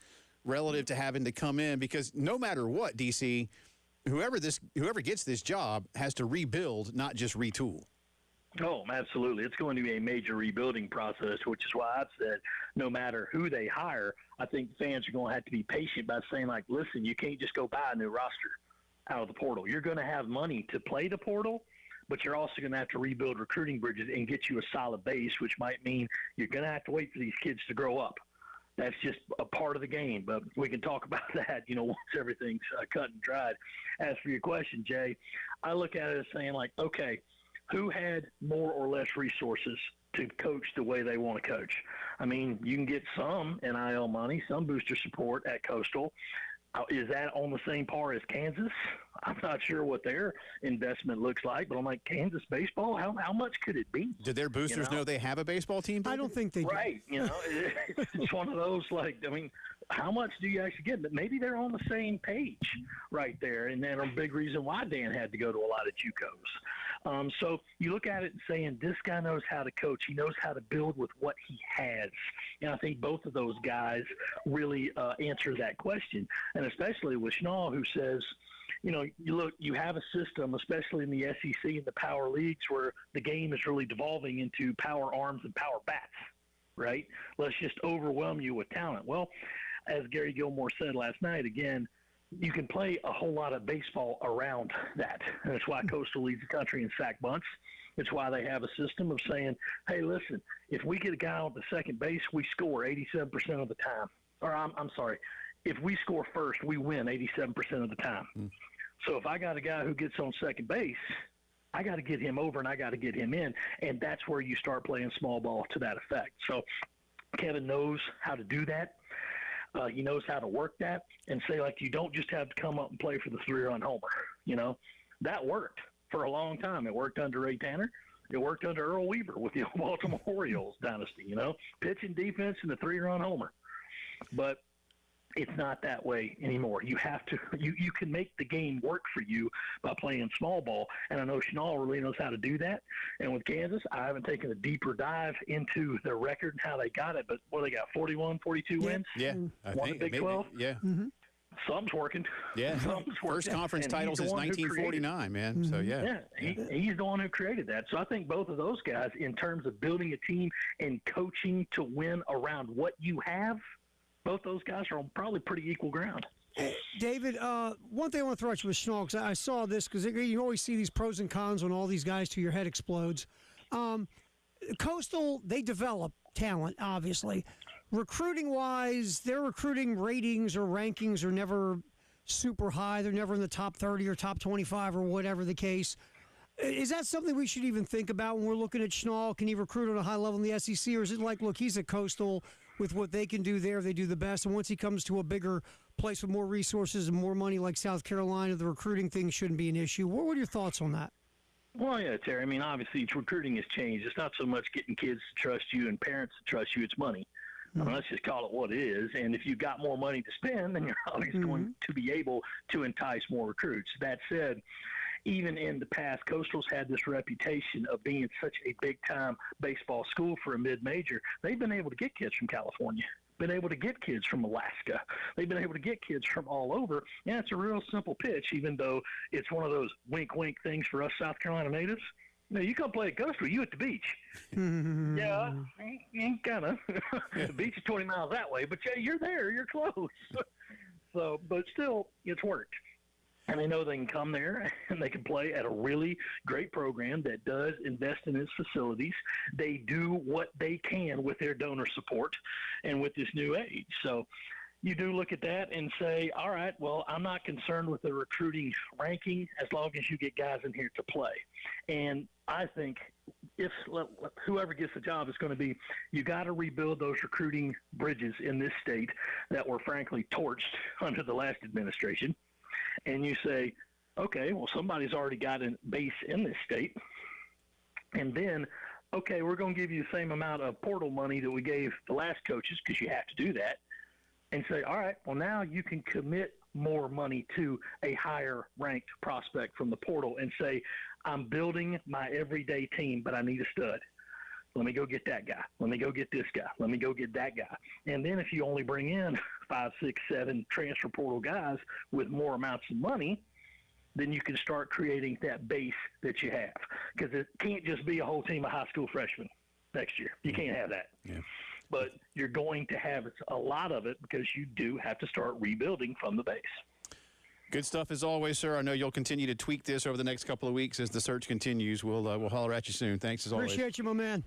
A: relative to having to come in? Because no matter what, DC, whoever gets this job has to rebuild, not just retool.
C: Oh, absolutely. It's going to be a major rebuilding process, which is why I've said no matter who they hire, I think fans are going to have to be patient by saying, like, listen, you can't just go buy a new roster out of the portal. You're going to have money to play the portal, but you're also going to have to rebuild recruiting bridges and get you a solid base, which might mean you're going to have to wait for these kids to grow up. That's just a part of the game, but we can talk about that, once everything's cut and dried. As for your question, Jay, I look at it as saying, like, okay, who had more or less resources to coach the way they want to coach? I mean, you can get some NIL money, some booster support at Coastal. Is that on the same par as Kansas? I'm not sure what their investment looks like, but I'm like, Kansas baseball, how much could it be?
A: Did their boosters know they have a baseball team?
B: I don't think they do.
C: Right. It's one of those, like, I mean, how much do you actually get? But maybe they're on the same page right there, and then a big reason why Dan had to go to a lot of JUCOs. So you look at it and saying, this guy knows how to coach. He knows how to build with what he has. And I think both of those guys really answer that question. And especially with Schnall, who says, you have a system, especially in the SEC and the power leagues, where the game is really devolving into power arms and power bats, right? Let's just overwhelm you with talent. Well, as Gary Gilmore said last night, again, you can play a whole lot of baseball around that. And that's why Coastal leads the country in sack bunts. It's why they have a system of saying, hey, listen, if we get a guy on the second base, we score 87% of the time. Or I'm sorry, if we score first, we win 87% of the time. So if I got a guy who gets on second base, I got to get him over and I got to get him in. And that's where you start playing small ball to that effect. So Kevin knows how to do that. He knows how to work that and say, like, you don't just have to come up and play for the 3-run homer. That worked for a long time. It worked under Ray Tanner. It worked under Earl Weaver with the Baltimore Orioles dynasty, pitching, defense, and the 3-run homer. But it's not that way anymore. You have to you can make the game work for you by playing small ball, and I know Schnall really knows how to do that. And with Kansas, I haven't taken a deeper dive into their record and how they got it, but they got 41, 42 wins?
A: Yeah.
C: Won the Big 12?
A: Yeah.
B: Mm-hmm.
C: Something's working.
A: Yeah. First conference title since 1949, man.
B: Mm-hmm.
A: So, yeah.
C: He's the one who created that. So I think both of those guys, in terms of building a team and coaching to win around what you have, both those guys are on probably pretty equal ground.
B: David, one thing I want to throw at you with Schnall, because I saw this, because you always see these pros and cons on all these guys till your head explodes. Coastal, they develop talent, obviously. Recruiting-wise, their recruiting ratings or rankings are never super high. They're never in the top 30 or top 25 or whatever the case. Is that something we should even think about when we're looking at Schnall? Can he recruit at a high level in the SEC, or is it like, look, he's a Coastal, with what they can do there, they do the best. And once he comes to a bigger place with more resources and more money like South Carolina, the recruiting thing shouldn't be an issue. What were your thoughts on that?
C: Well, yeah, Terry. I mean, obviously, recruiting has changed. It's not so much getting kids to trust you and parents to trust you. It's money. Let's just call it what it is. And if you've got more money to spend, then you're always going to be able to entice more recruits. That said, even in the past, Coastal's had this reputation of being such a big-time baseball school for a mid-major. They've been able to get kids from California, been able to get kids from Alaska. They've been able to get kids from all over. And it's a real simple pitch, even though it's one of those wink-wink things for us South Carolina natives. No, you come play at Coastal, you at the beach. Yeah, kind of. The beach is 20 miles that way, but yeah, you're there, you're close. So, but still, it's worked. And they know they can come there and they can play at a really great program that does invest in its facilities. They do what they can with their donor support and with this new age. So you do look at that and say, all right, well, I'm not concerned with the recruiting ranking as long as you get guys in here to play. And I think if whoever gets the job is going to be, you got to rebuild those recruiting bridges in this state that were frankly torched under the last administration. And you say, okay, well, somebody's already got a base in this state. And then, okay, we're going to give you the same amount of portal money that we gave the last coaches because you have to do that. And say, all right, well, now you can commit more money to a higher ranked prospect from the portal and say, I'm building my everyday team, but I need a stud. Let me go get that guy. Let me go get this guy. Let me go get that guy. And then if you only bring in 5, 6, 7 transfer portal guys with more amounts of money, then you can start creating that base that you have. Because it can't just be a whole team of high school freshmen next year. You can't have that.
A: Yeah.
C: But you're going to have a lot of it because you do have to start rebuilding from the base.
A: Good stuff as always, sir. I know you'll continue to tweak this over the next couple of weeks as the search continues. We'll holler at you soon. Thanks as always.
B: Appreciate you, my man.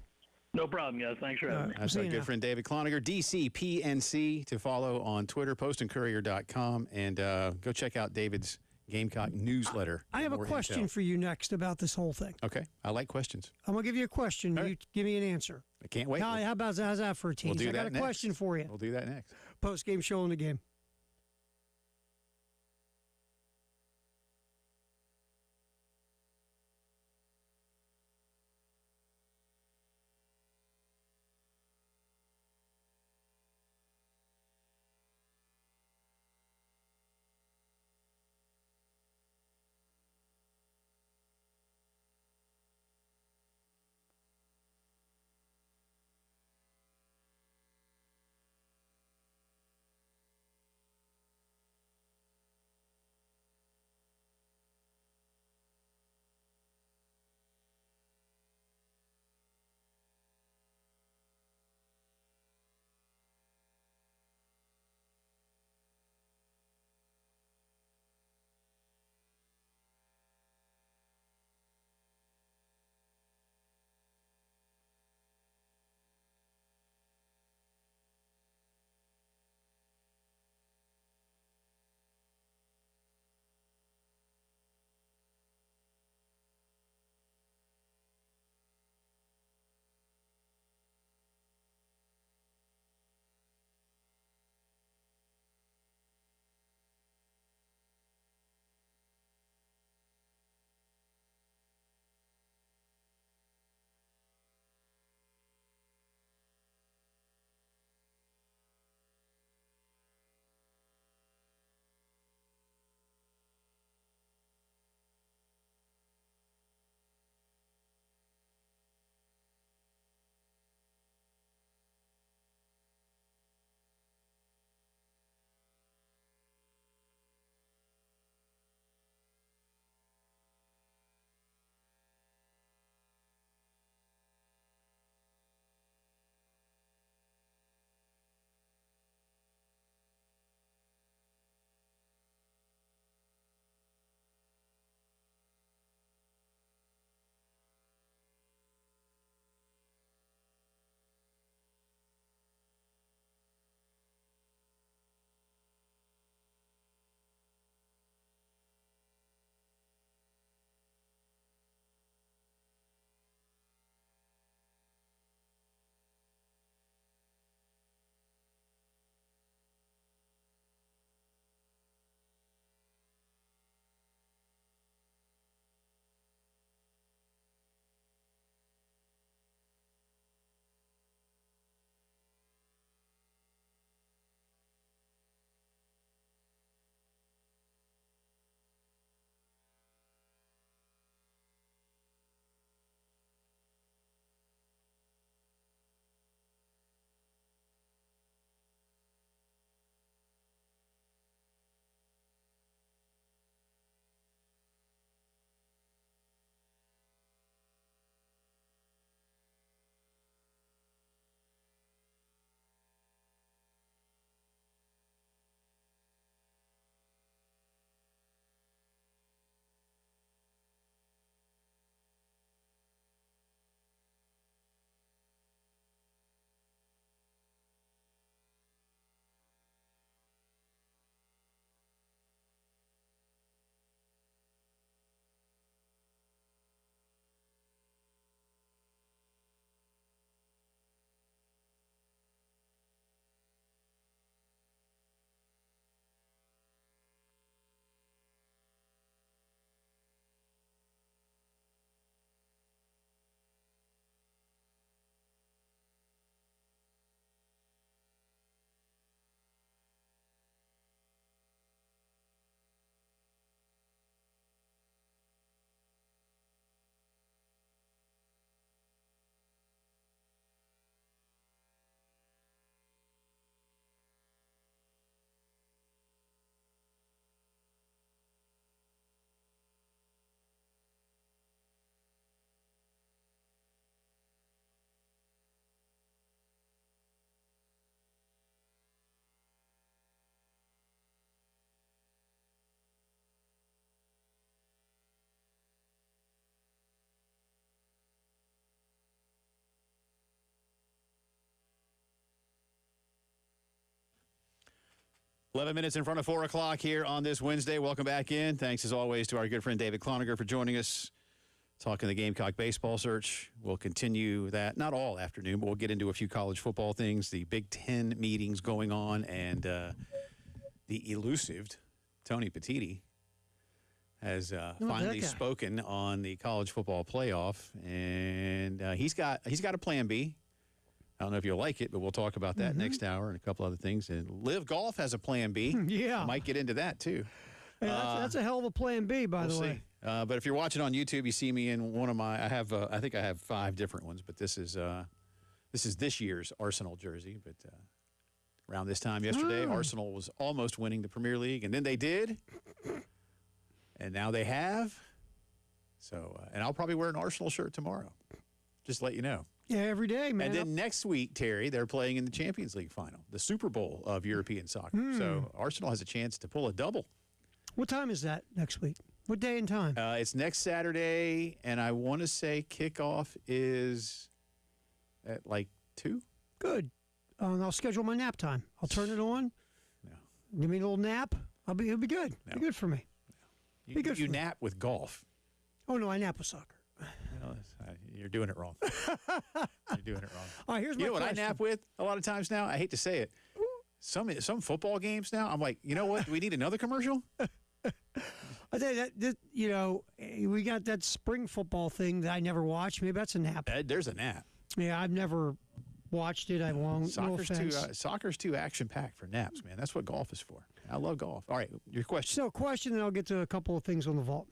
C: No problem, guys. Thanks for having me.
A: That's our good friend David Cloninger, DCPNC, to follow on Twitter, postandcourier.com, and go check out David's Gamecock newsletter.
B: I have a question for you next about this whole thing.
A: Okay. I like questions.
B: I'm going to give you a question.
A: All right.
B: You give me an answer.
A: I can't wait.
B: How's that for a tease?
A: We'll do
B: I got a
A: next.
B: question for you.
A: We'll do that next.
B: Post-game show in the game.
A: 11 minutes in front of 4 o'clock here on this Wednesday. Welcome back in. Thanks, as always, to our good friend David Cloninger for joining us. Talking the Gamecock baseball search. We'll continue that, not all afternoon, but we'll get into a few college football things, the Big Ten meetings going on, and the elusive Tony Petitti has finally spoken on the college football playoff, and he's got a plan B. I don't know if you'll like it, but we'll talk about that next hour and a couple other things. And Live Golf has a plan B.
B: Yeah.
A: Might get into that, too.
B: Hey, that's a hell of a plan B, by the way.
A: But if you're watching on YouTube, you see me in one of my. I think I have 5 different ones, but this is this year's Arsenal jersey. But around this time yesterday, Arsenal was almost winning the Premier League, and then they did, and now they have. So, and I'll probably wear an Arsenal shirt tomorrow. Just to let you know.
B: Yeah, every day, man.
A: And then next week, Terry, they're playing in the Champions League final, the Super Bowl of European soccer. So Arsenal has a chance to pull a double.
B: What time is that next week? What day and time?
A: It's next Saturday, and I want to say kickoff is at like 2.
B: Good. I'll schedule my nap time. I'll turn it on.
A: No.
B: Give me a little nap. It'll be good.
A: No.
B: Be good for me.
A: No.
B: Be good
A: You
B: for me.
A: nap with golf.
B: Oh, no, I nap with soccer.
A: No, you're doing it wrong. You're doing it wrong.
B: All right, here's my
A: You know what I
B: question.
A: nap with a lot of times now? I hate to say it. Some football games now, I'm like, you know what? Do we need another commercial?
B: I tell you that we got that spring football thing that I never watched. Maybe that's a nap.
A: There's a nap.
B: Yeah, I've never watched it. I won't.
A: Soccer's too action-packed for naps, man. That's what golf is for. I love golf. All right, your question.
B: So, question, and I'll get to a couple of things on the vault.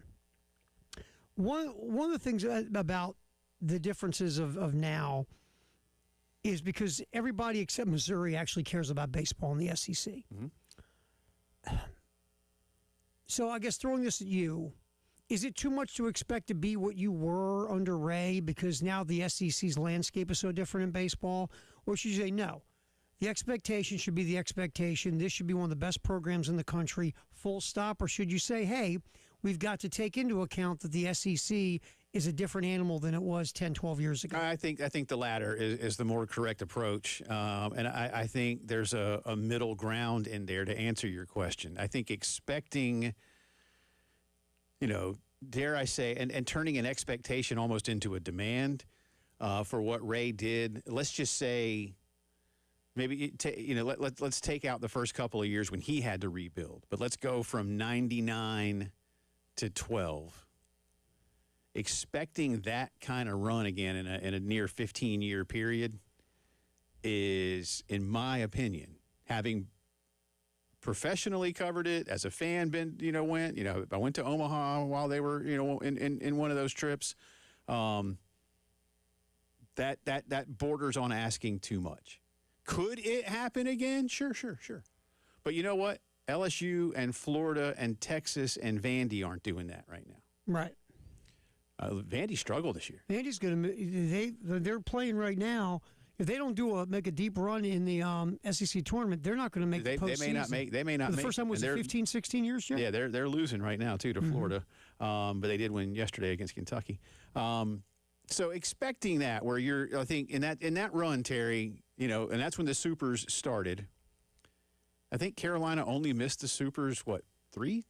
B: One of the things about the differences of now is because everybody except Missouri actually cares about baseball in the SEC.
A: Mm-hmm.
B: So I guess throwing this at you, is it too much to expect to be what you were under Ray because now the SEC's landscape is so different in baseball? Or should you say, no, the expectation should be the expectation. This should be one of the best programs in the country, full stop? Or should you say, hey, we've got to take into account that the SEC is a different animal than it was 10, 12 years ago?
A: I think the latter is the more correct approach. And I think there's a middle ground in there to answer your question. I think expecting, dare I say, and turning an expectation almost into a demand for what Ray did. Let's just say maybe, let's take out the first couple of years when he had to rebuild. But let's go from 99 to 12. Expecting that kind of run again in a near 15-year period is, in my opinion, having professionally covered it as a fan, I went to Omaha while they were, in one of those trips. That borders on asking too much. Could it happen again? Sure. But you know what? LSU and Florida and Texas and Vandy aren't doing that right now.
B: Right.
A: Vandy struggled this year.
B: Vandy's going to. They're playing right now. If they don't make a deep run in the SEC tournament, they're not going to make the postseason.
A: They may not.
B: The first time was 15, 16 years.
A: Yeah, they're losing right now too to Florida, but they did win yesterday against Kentucky. So expecting that, where I think in that run, Terry, and that's when the Supers started. I think Carolina only missed the Supers 3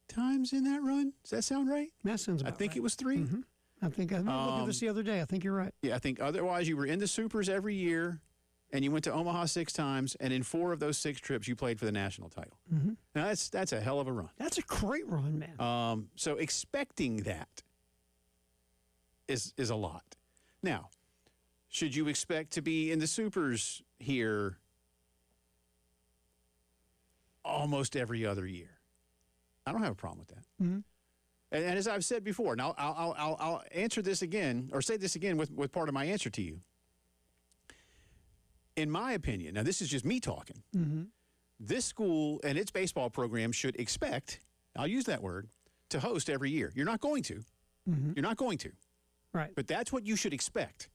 A: times in that run. Does that sound right?
B: That sounds about
A: I think
B: right.
A: it was 3.
B: Mm-hmm. I looked at this the other day. I think you're right.
A: Yeah, I think otherwise you were in the Supers every year, and you went to Omaha 6 times, and in 4 of those 6 trips you played for the national title.
B: Mm-hmm.
A: Now that's a hell of a run.
B: That's a great run, man.
A: So expecting that is a lot. Now, should you expect to be in the Supers here almost every other year? I don't have a problem with that.
B: Mm-hmm.
A: And as I've said before, and I'll answer this again, or say this again with part of my answer to you. In my opinion, now this is just me talking, this school and its baseball program should expect, I'll use that word, to host every year. You're not going to.
B: Mm-hmm.
A: You're not going to.
B: Right.
A: But that's what you should expect.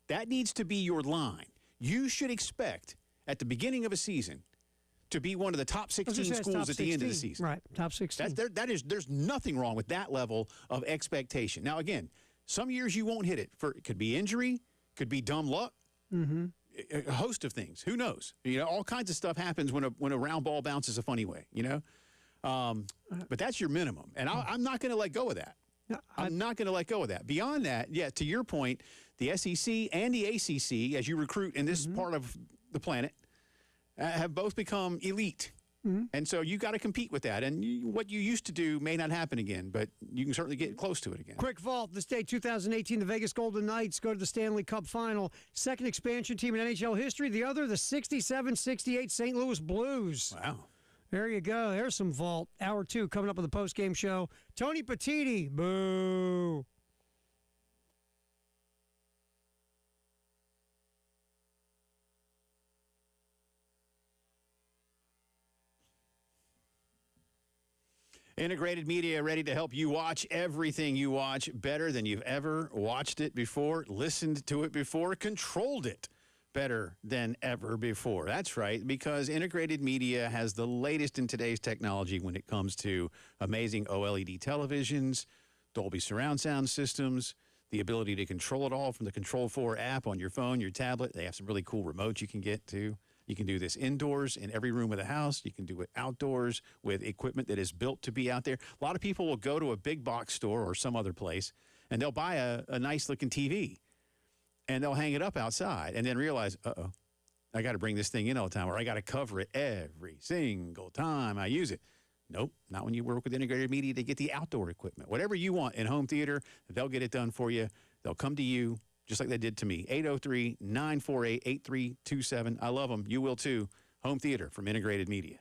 A: That needs to be your line. You should expect at the beginning of a season to be one of the top 16 schools at the end of the season.
B: Right, top 16.
A: There's nothing wrong with that level of expectation. Now, again, some years you won't hit it. It could be injury, could be dumb luck.
B: Mm-hmm.
A: a host of things. Who knows? All kinds of stuff happens when a round ball bounces a funny way. But that's your minimum, and I'm not going to let go of that. I'm not going to let go of that. Beyond that, yeah, to your point, the SEC and the ACC, as you recruit in this part of the planet, have both become elite. And so you got to compete with that. And what you used to do may not happen again, but you can certainly get close to it again.
B: Quick vault. This day, 2018, the Vegas Golden Knights go to the Stanley Cup Final. Second expansion team in NHL history. The other, the 67-68 St. Louis Blues.
A: Wow.
B: There you go. There's some vault. Hour 2 coming up on the postgame show. Tony Petiti. Boo.
A: Integrated Media ready to help you watch everything you watch better than you've ever watched it before, listened to it before, controlled it better than ever before. That's right, because Integrated Media has the latest in today's technology when it comes to amazing OLED televisions, Dolby surround sound systems, the ability to control it all from the Control4 app on your phone, your tablet. They have some really cool remotes you can get too. You can do this indoors in every room of the house. You can do it outdoors with equipment that is built to be out there. A lot of people will go to a big box store or some other place, and they'll buy a nice-looking TV, and they'll hang it up outside and then realize, uh-oh, I got to bring this thing in all the time, or I got to cover it every single time I use it. Nope, not when you work with Integrated Media to get the outdoor equipment. Whatever you want in home theater, they'll get it done for you. They'll come to you, just like they did to me. 803-948-8327. I love them. You will too. Home theater from Integrated Media.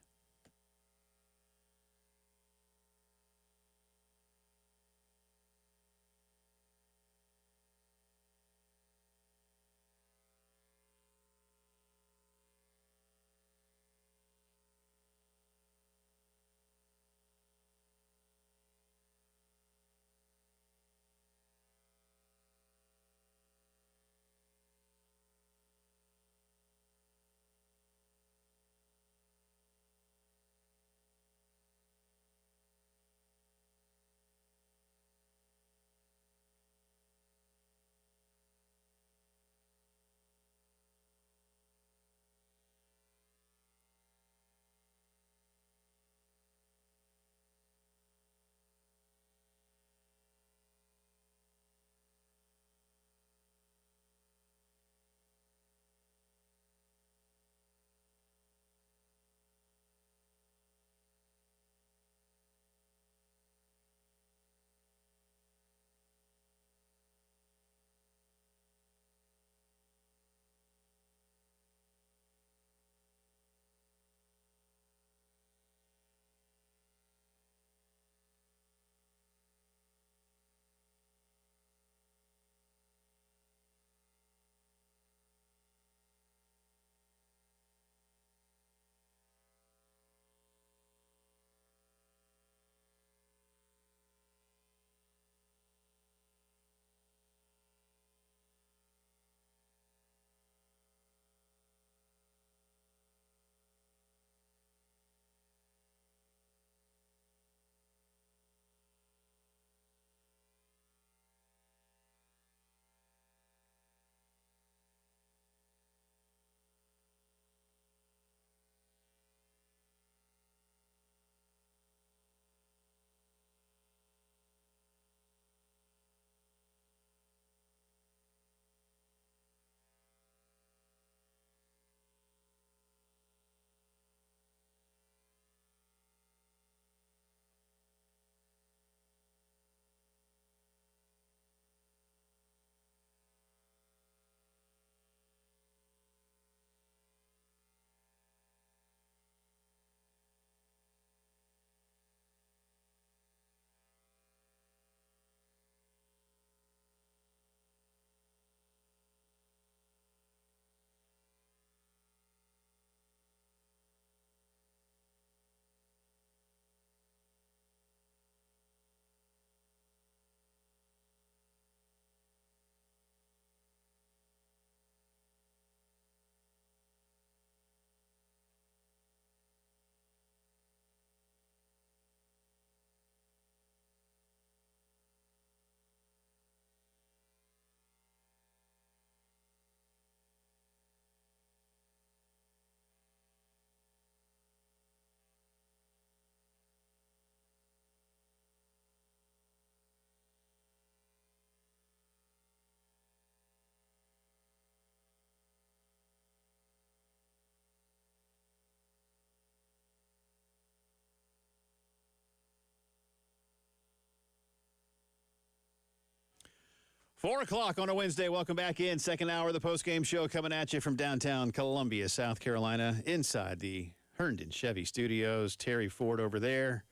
A: 4 o'clock on a Wednesday. Welcome back in. Second hour of the postgame show coming at you from downtown Columbia, South Carolina, inside the Herndon Chevy Studios. Terry Ford over there,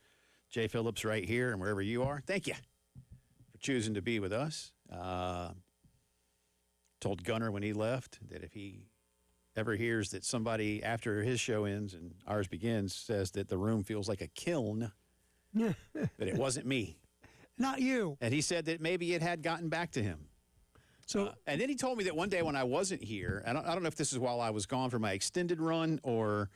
A: Jay Phillips right here, and wherever you are. Thank you for choosing to be with us. Told Gunner when he left that if he ever hears that somebody after his show ends and ours begins says that the room feels like a kiln, that it wasn't me.
B: Not you.
A: And he said that maybe it had gotten back to him.
B: So,
A: and then he told me that one day when I wasn't here, I don't know if this is while I was gone for my extended run or,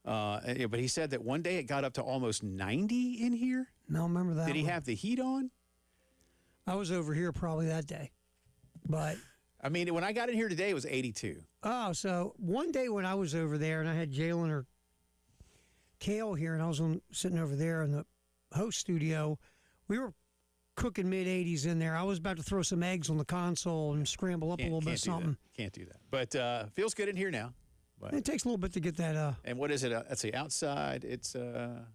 A: but he said that one day it got up to almost 90 in here.
B: no, remember that.
A: Did he
B: one.
A: have the heat on?
B: I was over here probably that day. But,
A: I mean, when I got in here today, it was 82.
B: so one day when I was over there and I had Jalen or Kale here and I was sitting over there in the host studio, we were cooking mid-80s in there. I was about to throw some eggs on the console and scramble up a little bit of something.
A: Can't do that. But feels good in here now. But,
B: It takes a little bit to get that.
A: and what is it? Let's see. Outside, it's a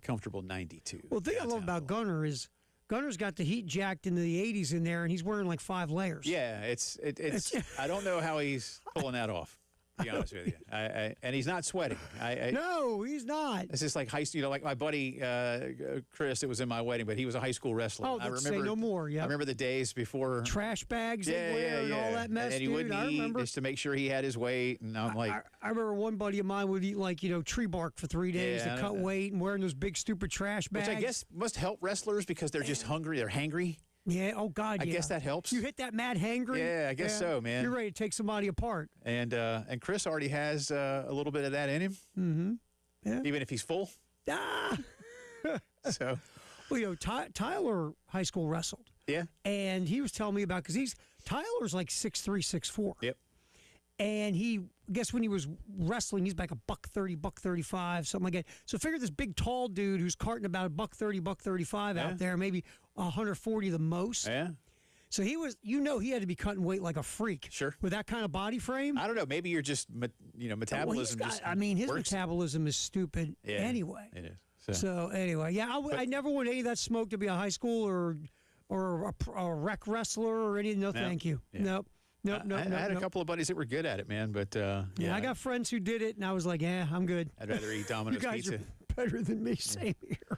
A: comfortable 92.
B: Well, the thing I love about Gunner is Gunner's got the heat jacked into the 80s in there, and he's wearing like 5 layers.
A: Yeah, it's I don't know how he's pulling that off, to be honest with you. And he's not sweating.
B: No, he's not.
A: It's just like high school, like my buddy Chris, it was in my wedding, but he was a high school wrestler.
B: Oh,
A: I
B: let's
A: remember,
B: say no more, yeah.
A: I remember the days before.
B: Trash bags they wear and all that mess,
A: and he
B: dude.
A: wouldn't
B: I
A: eat
B: remember.
A: just to make sure he had his weight. And I'm like,
B: I remember one buddy of mine would eat tree bark for 3 days
A: Yeah,
B: to cut weight and wearing those big stupid trash bags.
A: which I guess must help wrestlers because they're just hungry. They're hangry.
B: Yeah. Oh God.
A: I
B: yeah.
A: guess that helps.
B: You hit that mad hangry.
A: Yeah, I guess so, man.
B: You're ready to take somebody apart.
A: And Chris already has a little bit of that in him.
B: Mm-hmm. Yeah.
A: Even if he's full.
B: Ah.
A: So.
B: Well, Tyler high school wrestled.
A: Yeah.
B: And he was telling me about because Tyler's like 6'3", 6'4".
A: Yep.
B: And guess when he was wrestling, he's like a $130, $135, something like that. So figure this big tall dude who's carting about $130, $135 out there, maybe 140 the most.
A: Yeah.
B: So he was, he had to be cutting weight like a freak.
A: Sure.
B: With that kind of body frame.
A: I don't know. Maybe you're just, metabolism.
B: His
A: works.
B: metabolism is stupid anyway.
A: It is.
B: So anyway, I never want any of that smoke to be a high school or a rec wrestler or anything. No, thank you.
A: Yeah.
B: Nope. Nope.
A: I had a couple of buddies that were good at it, man. But
B: I got friends who did it, and I was like, I'm good.
A: I'd rather eat Domino's
B: you guys
A: pizza.
B: are better than me. Same here.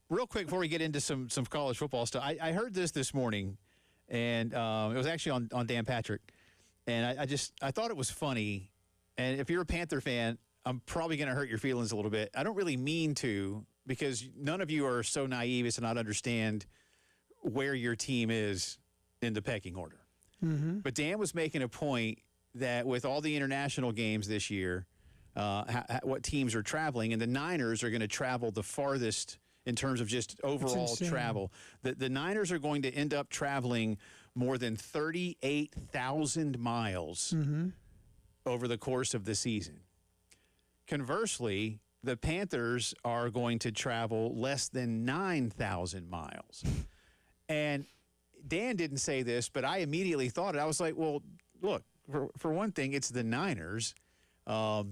A: Real quick before we get into some college football stuff, I heard this morning, and it was actually on Dan Patrick, and I thought it was funny. And if you're a Panther fan, I'm probably going to hurt your feelings a little bit. I don't really mean to, because none of you are so naive as to not understand where your team is in the pecking order.
B: Mm-hmm.
A: But Dan was making a point that with all the international games this year, what teams are traveling, and the Niners are going to travel the farthest in terms of just overall travel. The Niners are going to end up traveling more than 38,000 miles over the course of the season. Conversely, the Panthers are going to travel less than 9,000 miles. And Dan didn't say this, but I immediately thought it. I was like, well, look, for one thing, it's the Niners. They're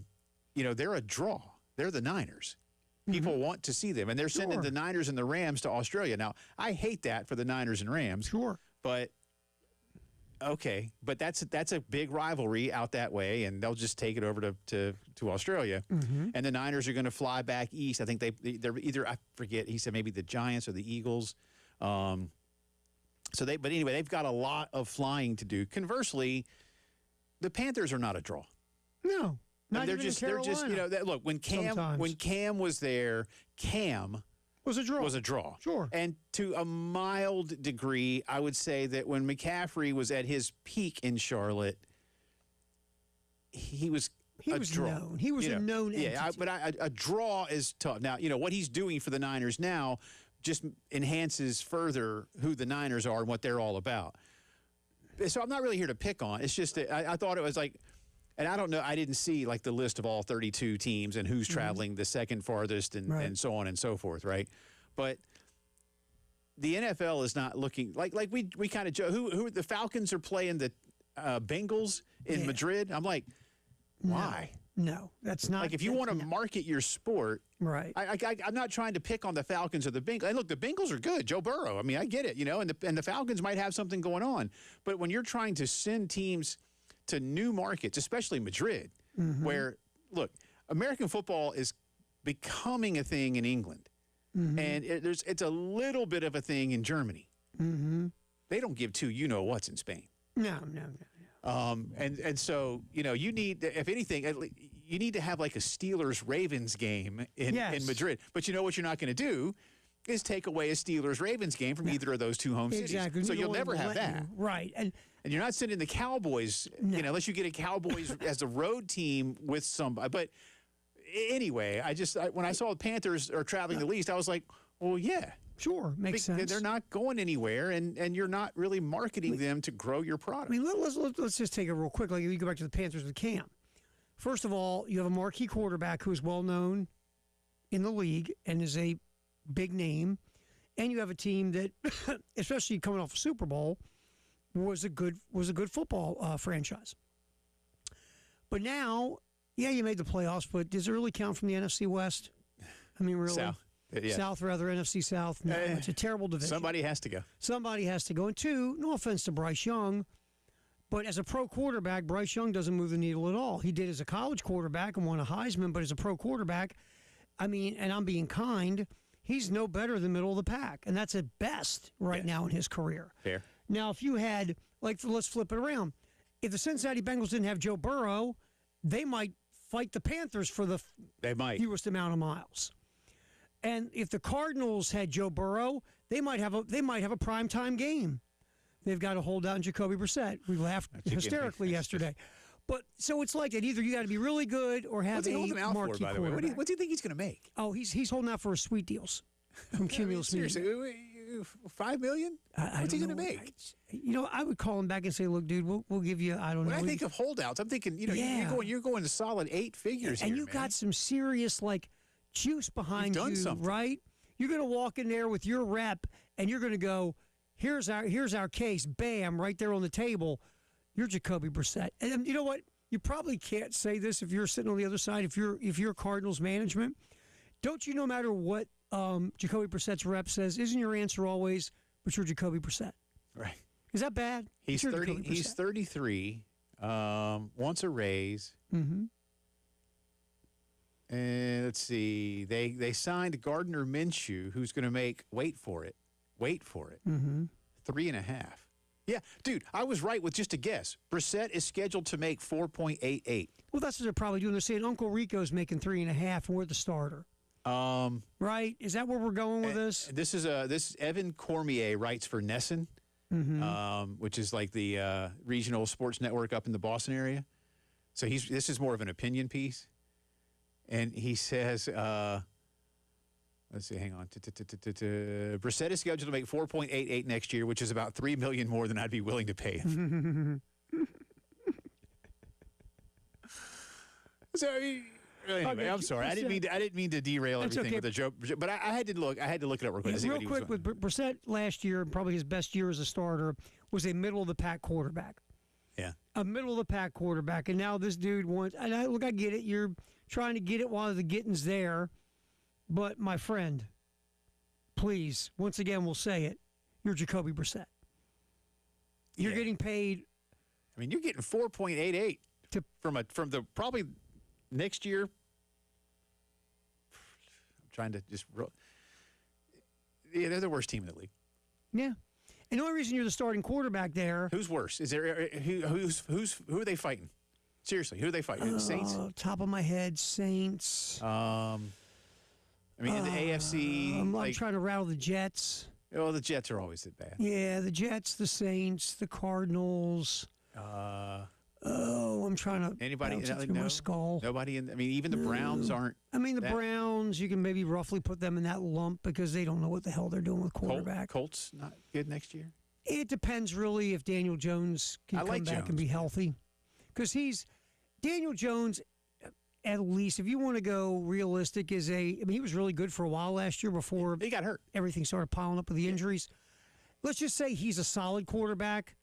A: a draw. They're the Niners. People want to see them, and they're sending the Niners and the Rams to Australia. Now, I hate that for the Niners and Rams.
B: Sure.
A: But, okay. But that's a big rivalry out that way, and they'll just take it over to Australia.
B: Mm-hmm.
A: And the Niners are going to fly back east. I think they're either, I forget, he said maybe the Giants or the Eagles. But anyway, they've got a lot of flying to do. Conversely, the Panthers are not a draw.
B: No, not
A: they're
B: even
A: just
B: in Carolina.
A: look, when Cam was there, Cam
B: was a draw.
A: Sure. And to a mild degree, I would say that when McCaffrey was at his peak in Charlotte, he was a draw.
B: Known. He was a known entity.
A: Yeah, but a draw is tough. Now, what he's doing for the Niners now just enhances further who the Niners are and what they're all about. So I'm not really here to pick on. It's just that I thought it was like, and I don't know, I didn't see like the list of all 32 teams and who's traveling the second farthest and so on and so forth, right? But the NFL is not looking like we kind of joke. Who the Falcons are playing the Bengals in Madrid. I'm like, why?
B: No, that's not.
A: Like if you want to market your sport,
B: right?
A: I'm not trying to pick on the Falcons or the Bengals. And look, the Bengals are good. Joe Burrow. I mean, I get it, and the Falcons might have something going on. But when you're trying to send teams to new markets, especially Madrid, where look, American football is becoming a thing in England, and it's a little bit of a thing in Germany. They don't give two what's in Spain.
B: No.
A: And so, you need, if anything, you need to have like a Steelers-Ravens game in Madrid. But you know what you're not going to do is take away a Steelers-Ravens game from either of those two home cities.
B: Exactly.
A: So you'll never have that.
B: Right. And
A: you're not sending the Cowboys, unless you get a Cowboys as a road team with somebody. But anyway, when I saw the Panthers are traveling the least, I was like, well, yeah.
B: Sure, makes sense.
A: They're not going anywhere, and you're not really marketing them to grow your product.
B: I mean, let's just take it real quick. Like, you go back to the Panthers with Cam. First of all, you have a marquee quarterback who is well known in the league and is a big name, and you have a team that, especially coming off a Super Bowl, was a good football franchise. But now, you made the playoffs, but does it really count from the NFC West? I mean, really? South, rather, NFC South. No, it's a terrible division.
A: Somebody has to go.
B: Somebody has to go. And two, no offense to Bryce Young, but as a pro quarterback, Bryce Young doesn't move the needle at all. He did as a college quarterback and won a Heisman, but as a pro quarterback, I mean, and I'm being kind, he's no better than middle of the pack. And that's at best now in his career.
A: Fair.
B: Now, if you had, let's flip it around. If the Cincinnati Bengals didn't have Joe Burrow, they might fight the Panthers for the fewest amount of miles. And if the Cardinals had Joe Burrow, they might have a primetime game. They've got to hold out Jacoby Brissett. We laughed hysterically yesterday. But so it's like that. Either you got to be really good or have a marquee quarterback.
A: What do you think he's going to make?
B: Oh, he's holding out for sweet deals from Cumulus Media.
A: Seriously, $5 million? What's he going to make?
B: I would call him back and say, "Look, dude, we'll give you. I don't know."
A: When I think of holdouts, I'm thinking, you're going to solid 8 figures,
B: and you got some serious juice behind you, right? You're going to walk in there with your rep, and you're going to go, here's our case, bam, right there on the table. You're Jacoby Brissett. And you know what? You probably can't say this if you're sitting on the other side, if you're Cardinals management. Don't you, no matter what Jacoby Brissett's rep says, isn't your answer always, but you're Jacoby Brissett?
A: Right.
B: Is that bad?
A: He's 30. He's 33, wants a raise. Mm-hmm. And let's see, they signed Gardner Minshew, who's going to make, wait for it, 3.5. Yeah, dude, I was right with just a guess. Brissett is scheduled to make 4.88.
B: Well, that's what they're probably doing. They're saying Uncle Rico's making 3.5, and we're the starter. Right? Is that where we're going with this?
A: This is Evan Cormier writes for Nesson, which is like the regional sports network up in the Boston area. So this is more of an opinion piece. And he says, let's see, hang on. Brissett is scheduled to make 4.88 next year, which is about $3 million more than I'd be willing to pay him. So anyway, I'm sorry. I didn't mean to derail everything with a joke, but I had to look. I had to look it up real quick.
B: Real quick, with Brissett last year, probably his best year as a starter was a middle of the pack quarterback.
A: Yeah,
B: a middle of the pack quarterback, and now this dude wants. And I get it. You're trying to get it while the getting's there. But, my friend, please, once again, we'll say it, you're Jacoby Brissett. You're getting paid.
A: I mean, you're getting 4.88 from the probably next year. I'm trying to just. They're the worst team in the league.
B: Yeah. And the only reason you're the starting quarterback there.
A: Who's worse? Is there who are they fighting? Seriously, who are they fighting? Saints?
B: Top of my head, Saints.
A: I mean, in the AFC.
B: I'm trying to rattle the Jets.
A: Oh, the Jets are always that bad.
B: Yeah, the Jets, the Saints, the Cardinals. I'm trying to.
A: Anybody?
B: My skull.
A: Nobody. Even the Browns aren't.
B: Browns, you can maybe roughly put them in that lump because they don't know what the hell they're doing with quarterback.
A: Colts not good next year.
B: It depends really if Daniel Jones can come back and be healthy, because Daniel Jones. At least, if you want to go realistic, he was really good for a while last year before
A: he got hurt.
B: Everything started piling up with the injuries. Let's just say he's a solid quarterback.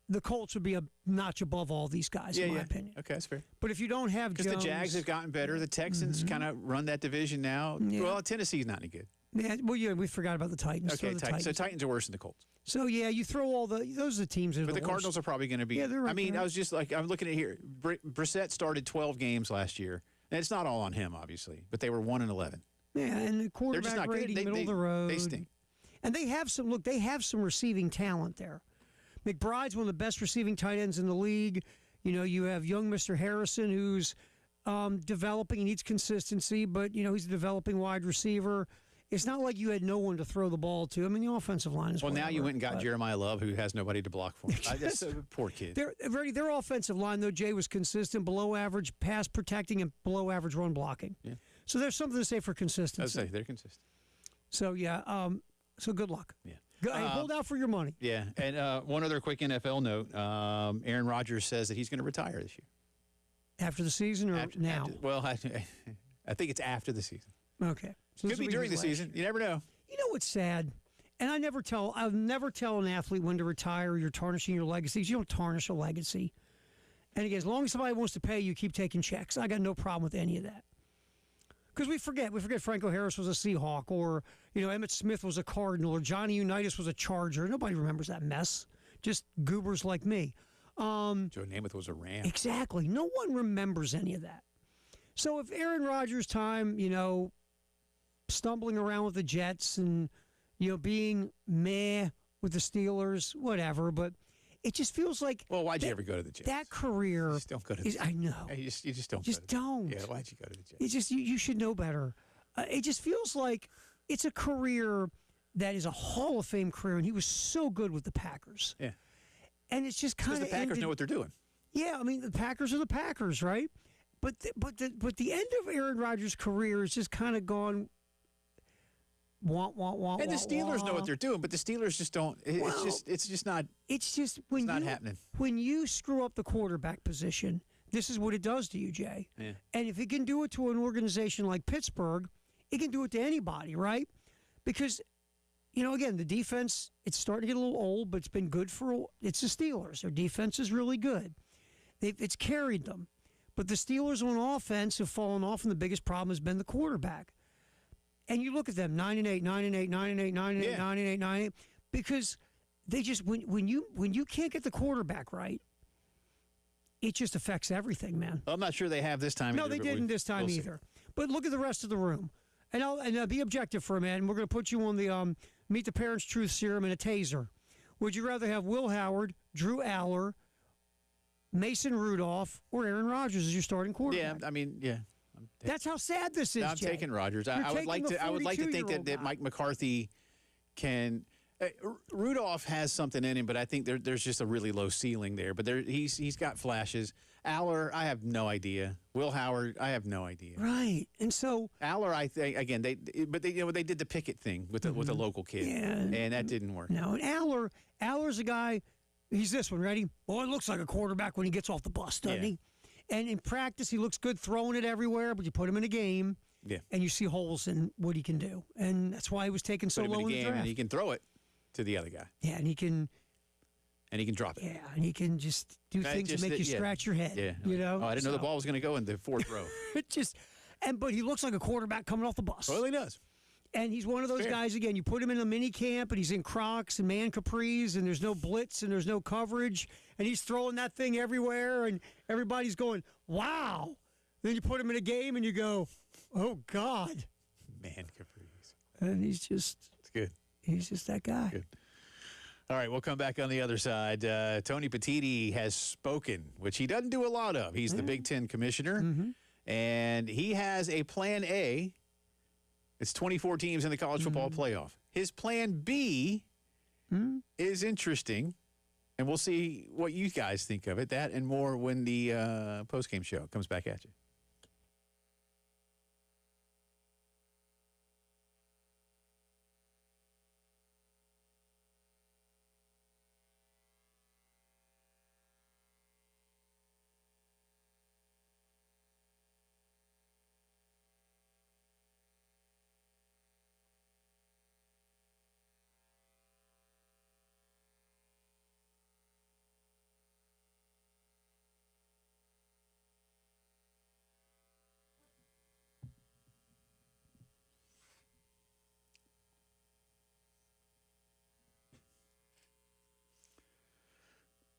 B: the Colts would be a notch above all these guys, in my opinion.
A: Okay, that's fair.
B: But if you don't have Jones...
A: Because the Jags have gotten better. The Texans kind of run that division now.
B: Yeah.
A: Well, Tennessee's not any good.
B: Yeah, well, we forgot about the Titans.
A: Okay,
B: the
A: Titans. So Titans are worse than the Colts.
B: So, yeah, you throw all those are the teams that are
A: But the
B: worst.
A: Cardinals are probably going to be.
B: Yeah, they're right.
A: I mean, I was just like, I'm looking at here. Brissett started 12 games last year. And it's not all on him, obviously, but they were 1-11.
B: Yeah, and the quarterback
A: not good.
B: rating,
A: They-
B: middle of the road.
A: They stink.
B: And they have some receiving talent there. McBride's one of the best receiving tight ends in the league. You know, you have young Mr. Harrison, who's developing. He needs consistency, but, you know, he's a developing wide receiver. It's not like you had no one to throw the ball to. I mean, the offensive line is
A: Well, now
B: whatever,
A: you went and got
B: but-
A: Jeremiah Love, who has nobody to block for him. Poor kid.
B: Their offensive line, though, Jay, was consistent, below average pass protecting and below average run blocking.
A: Yeah.
B: So there's something to say for
A: I would
B: consistency.
A: say they're consistent.
B: So, yeah, so good luck.
A: Yeah.
B: Hey, hold out for your money.
A: Yeah. And one other quick NFL note. Aaron Rodgers says that he's going to retire this year.
B: After the season or now?
A: I think it's after the season.
B: Okay. So
A: Could be during the season. You never know.
B: You know what's sad? And I'll never tell an athlete when to retire. You're tarnishing your legacy. You don't tarnish a legacy. And again, as long as somebody wants to pay you, keep taking checks. I got no problem with any of that. Because we forget Franco Harris was a Seahawk, or Emmitt Smith was a Cardinal, or Johnny Unitas was a Charger. Nobody remembers that mess. Just goobers like me.
A: Joe Namath was a Ram.
B: Exactly. No one remembers any of that. So if Aaron Rodgers' time, stumbling around with the Jets and, being meh with the Steelers, whatever, but it just feels like...
A: Well, why'd you ever go to the Jets?
B: That career...
A: Just don't go to the Jets.
B: I know.
A: You just don't
B: Just
A: go to
B: don't.
A: Yeah, why'd you go to the Jets?
B: It's just, you should know better. It just feels like it's a career that is a Hall of Fame career, and he was so good with the Packers.
A: Yeah.
B: And it's just kind of...
A: Because the Packers know what they're doing.
B: Yeah, I mean, the Packers are the Packers, right? But the end of Aaron Rodgers' career is just kind of gone...
A: And the Steelers know what they're doing, but the Steelers just don't. It's just not.
B: It's just when
A: not happening.
B: When you screw up the quarterback position, this is what it does to you, Jay.
A: Yeah.
B: And if it can do it to an organization like Pittsburgh, it can do it to anybody, right? Because, again, the defense, it's starting to get a little old, but it's been good it's the Steelers. Their defense is really good. It's carried them. But the Steelers on offense have fallen off, and the biggest problem has been the quarterback. And you look at them, 9-8, 9-8, 9-8, 9-8, 9-8, 9-8, because they just when you can't get the quarterback right, it just affects everything, man.
A: I'm not sure they have this time.
B: No,
A: either,
B: they didn't this time either. But look at the rest of the room, and I'll be objective for a minute. And we're going to put you on the Meet the Parents Truth Serum and a taser. Would you rather have Will Howard, Drew Aller, Mason Rudolph, or Aaron Rodgers as your starting quarterback?
A: Yeah, I mean, yeah.
B: That's how sad this is.
A: No, I'm
B: Jay.
A: taking Rodgers. I would like to think that Mike McCarthy can. Rudolph has something in him, but I think there's just a really low ceiling there. But he's got flashes. Aller, I have no idea. Will Howard, I have no idea.
B: Right, and so
A: Aller, I think again they did the Pickett thing with the local kid, and that didn't work.
B: No, and Aller's a guy. He's this one, ready? Boy, it looks like a quarterback when he gets off the bus, doesn't he? And in practice, he looks good throwing it everywhere, but you put him in a game, and you see holes in what he can do. And that's why he was taken so low in the draft.
A: And he can throw it to the other guy.
B: Yeah, and he can
A: drop it.
B: Yeah, and he can just do things to make you scratch your head.
A: Yeah.
B: Oh,
A: I didn't know the ball was going to go in the fourth row.
B: But he looks like a quarterback coming off the bus.
A: Well, he does.
B: And he's one of those guys, again, you put him in a mini camp, and he's in Crocs and man capris, and there's no blitz, and there's no coverage, and he's throwing that thing everywhere, and everybody's going, wow. Then you put him in a game, and you go, oh, God.
A: Man capris.
B: And he's just...
A: It's good.
B: He's just that guy.
A: Good. All right, we'll come back on the other side. Tony Petitti has spoken, which he doesn't do a lot of. He's the Big Ten commissioner, and he has a plan A. It's 24 teams in the college football playoff. His plan B is interesting, and we'll see what you guys think of it. That and more when the postgame show comes back at you.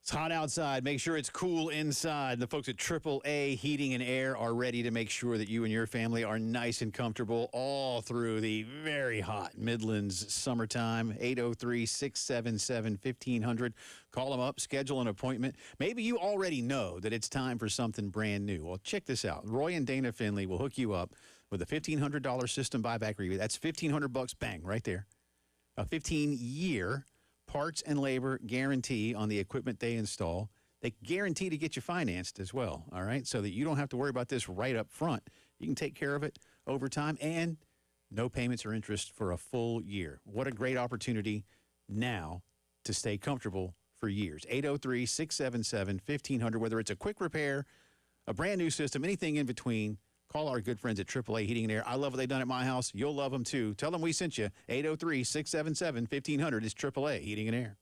A: It's hot outside. Make sure it's cool inside. The folks at AAA Heating and Air are ready to make sure that you and your family are nice and comfortable all through the very hot Midlands summertime. 803-677-1500. Call them up, schedule an appointment. Maybe you already know that it's time for something brand new. Well, check this out. Roy and Dana Finley will hook you up with a $1,500 system buyback rebate. That's $1,500, bang, right there. A 15-year parts and labor guarantee on the equipment they install. They guarantee to get you financed as well, all right, so that you don't have to worry about this right up front. You can take care of it over time, and no payments or interest for a full year. What a great opportunity now to stay comfortable for years. 803-677-1500, whether it's a quick repair, a brand new system, anything in between. Call our good friends at AAA Heating and Air. I love what they've done at my house. You'll love them, too. Tell them we sent you. 803-677-1500 is AAA Heating and Air.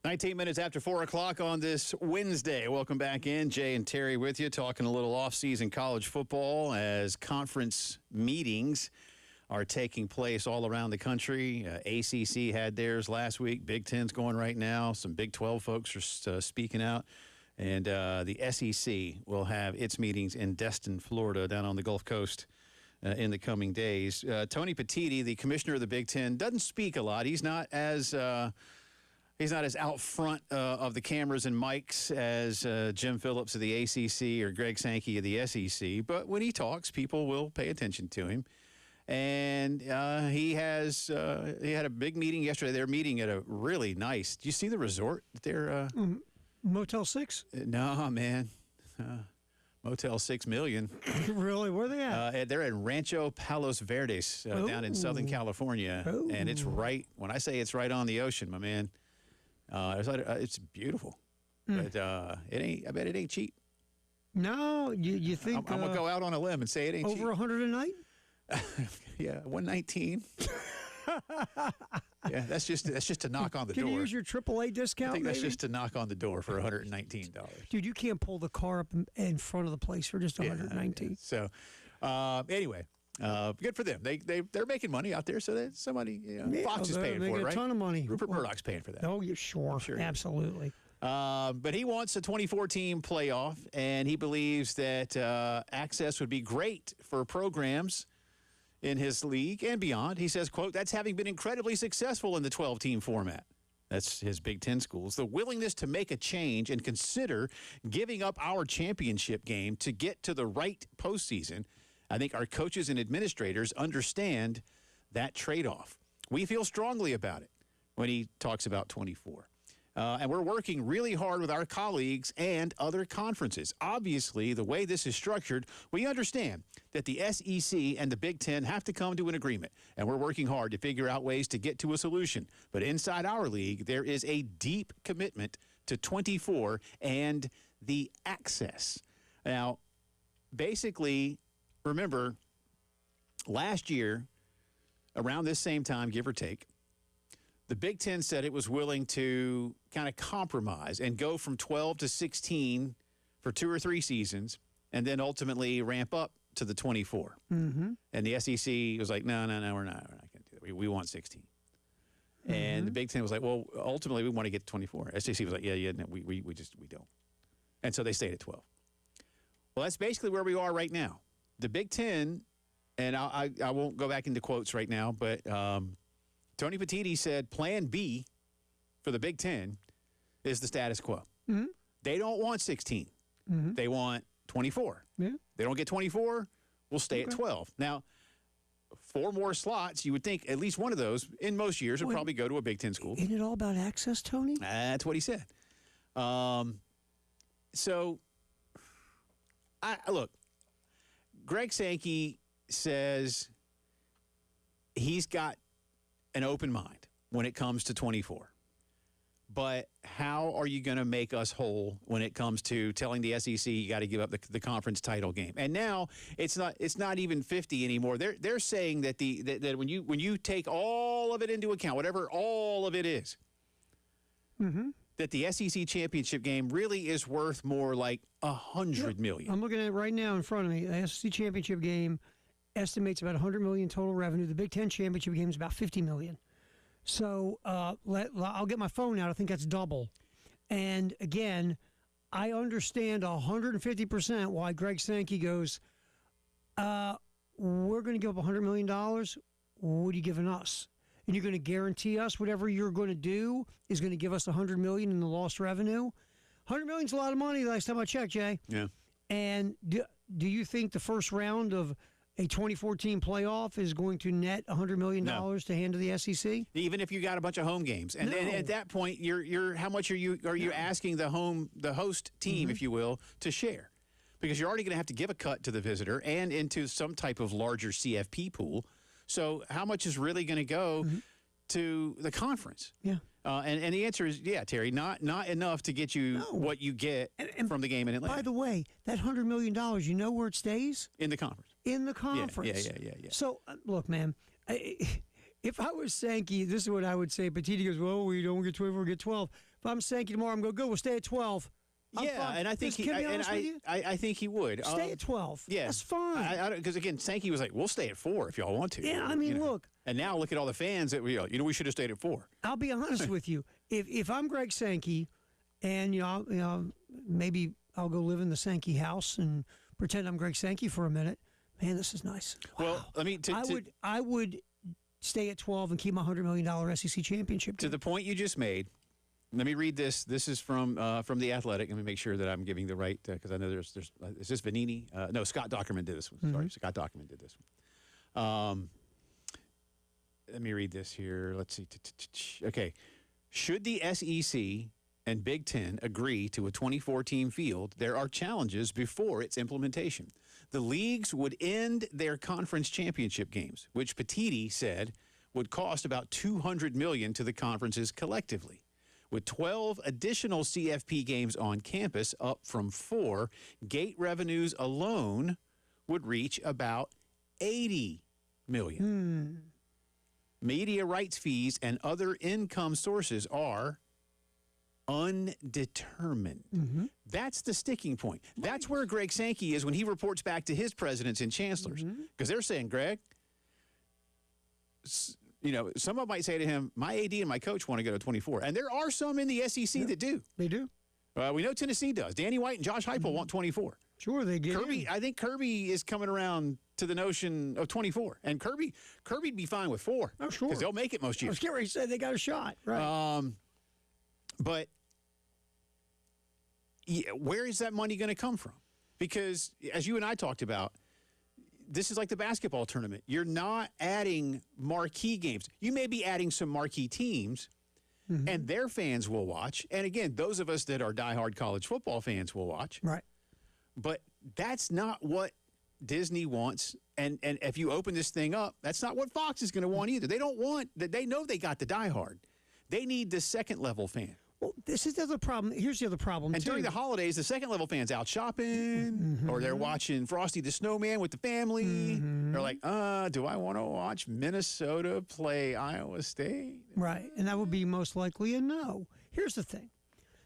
A: Nineteen minutes after 4 o'clock on this Wednesday. Welcome back in. Jay and Terry with you, talking a little off-season college football as conference meetings are taking place all around the country. ACC had theirs last week. Big Ten's going right now. Some Big 12 folks are speaking out. And the SEC will have its meetings in Destin, Florida, down on the Gulf Coast in the coming days. Tony Petitti, the commissioner of the Big Ten, doesn't speak a lot. He's not as out front of the cameras and mics as Jim Phillips of the ACC or Greg Sankey of the SEC. But when he talks, people will pay attention to him. And he had a big meeting yesterday. They're meeting at a really nice. Do you see the resort? They're
B: Motel 6?
A: no, man. Motel 6 Million.
B: Really? Where are they at?
A: They're in Rancho Palos Verdes down in Southern California, and it's right. When I say it's right on the ocean, my man, it's beautiful. But it ain't. I bet it ain't cheap.
B: No, you think
A: I'm gonna go out on a limb and say it ain't
B: over
A: cheap.
B: 100 a night?
A: Yeah, 119. Yeah, that's just to knock on the door.
B: Can you use your AAA discount?
A: I think that's
B: maybe?
A: just to knock on the door for $119.
B: Dude, you can't pull the car up in front of the place for just 119.
A: Yeah. So, anyway, good for them. They're making money out there. So that somebody, Fox is paying for it, right?
B: A ton of money.
A: Rupert Murdoch's paying for that.
B: Oh, yeah, sure, absolutely.
A: But he wants a 24-team playoff, and he believes that access would be great for programs in his league and beyond. He says, quote, that's having been incredibly successful in the 12-team format. That's his Big Ten schools. The willingness to make a change and consider giving up our championship game to get to the right postseason. I think our coaches and administrators understand that trade-off. We feel strongly about it when he talks about 24. And we're working really hard with our colleagues and other conferences. Obviously, the way this is structured, we understand that the SEC and the Big Ten have to come to an agreement. And we're working hard to figure out ways to get to a solution. But inside our league, there is a deep commitment to 24 and the access. Now, basically, remember, last year, around this same time, give or take, the Big Ten said it was willing to kind of compromise and go from 12 to 16 for 2 or 3 seasons and then ultimately ramp up to the 24. Mm-hmm. And the SEC was like, no, we're not going to do that. We want 16. Mm-hmm. And the Big Ten was like, well, ultimately we want to get to 24. SEC was like, no, we don't. And so they stayed at 12. Well, that's basically where we are right now. The Big Ten, and I won't go back into quotes right now, but Tony Petitti said Plan B for the Big Ten is the status quo. Mm-hmm. They don't want 16. Mm-hmm. They want 24. Yeah. They don't get 24, we'll stay at 12. Now, 4 more slots, you would think at least one of those in most years would probably go to a Big Ten school.
B: Isn't it all about access, Tony?
A: That's what he said. So, look, Greg Sankey says he's got an open mind when it comes to 24. But how are you going to make us whole when it comes to telling the SEC you got to give up the conference title game? And now it's not even 50 anymore. They're saying that that when you take all of it into account, whatever all of it is, mm-hmm. that the SEC championship game really is worth more like $100 million.
B: I'm looking at it right now in front of me. The SEC championship game estimates about $100 million total revenue. The Big Ten championship game is about $50 million. So I'll get my phone out. I think that's double. And again, I understand 150% why Greg Sankey goes, we're going to give up $100 million. What are you giving us? And you're going to guarantee us whatever you're going to do is going to give us $100 million in the lost revenue? $100 million's a lot of money last time I checked, Jay.
A: Yeah.
B: And do you think the first round of a 2014 playoff is going to net $100 million to hand to the SEC?
A: Even if you got a bunch of home games, and then at that point, you're how much are you asking the host team, mm-hmm. if you will, to share? Because you're already going to have to give a cut to the visitor and into some type of larger CFP pool. So how much is really going to go mm-hmm. to the conference?
B: Yeah.
A: And the answer is, Terry, not enough to get you what you get from the game in Atlanta.
B: By the way, that $100 million, you know where it stays?
A: In the conference.
B: In the conference.
A: Yeah.
B: So, look, man, if I was Sankey, this is what I would say. Petitti goes, well, we don't get 12, we get 12. If I'm Sankey tomorrow, I'm going to go, we'll stay at 12.
A: And I think I think he would.
B: Stay at 12.
A: Yeah.
B: That's fine.
A: Because, again, Sankey was like, we'll stay at 4 if y'all want to.
B: Yeah, I mean, look.
A: And now look at all the fans that we should have stayed at 4.
B: I'll be honest with you. If I'm Greg Sankey and, maybe I'll go live in the Sankey house and pretend I'm Greg Sankey for a minute. Man, this is nice. Wow.
A: Well, I mean,
B: I would stay at 12 and keep my $100 million SEC championship game.
A: To the point you just made, let me read this. This is from The Athletic. Let me make sure that I'm giving the right, because I know there's is this Vanini? No, Scott Dockerman did this one. Mm-hmm. Sorry, Scott Dockerman did this one. let me read this here. Let's see. Okay. Should the SEC and Big Ten agree to a 24-team field, there are challenges before its implementation. The leagues would end their conference championship games, which Petitti said would cost about $200 million to the conferences collectively. With 12 additional CFP games on campus, up from 4, gate revenues alone would reach about $80 million. Media rights fees and other income sources are undetermined. That's the sticking point. That's where Greg Sankey is when he reports back to his presidents and chancellors. Because they're saying, Greg, someone might say to him, my AD and my coach want to go to 24. And there are some in the SEC that do.
B: They do.
A: We know Tennessee does. Danny White and Josh Heupel want 24.
B: Sure, they get
A: Kirby. I think Kirby is coming around to the notion of 24. And Kirby'd be fine with 4.
B: Oh, sure.
A: Because they'll make it most
B: I
A: years.
B: was getting ready to say they got a shot. Right.
A: But where is that money going to come from? Because as you and I talked about, this is like the basketball tournament. You're not adding marquee games. You may be adding some marquee teams, and their fans will watch. And again, those of us that are diehard college football fans will watch.
B: Right.
A: But that's not what Disney wants. And if you open this thing up, that's not what Fox is going to want either. They don't want that. They know they got the diehard. They need the second level fan.
B: Well, this is the other problem. Here's the other problem,
A: And
B: too.
A: during the holidays, the second-level fans out shopping, or they're watching Frosty the Snowman with the family. They're like, do I want to watch Minnesota play Iowa State?
B: Right, and that would be most likely a no. Here's the thing.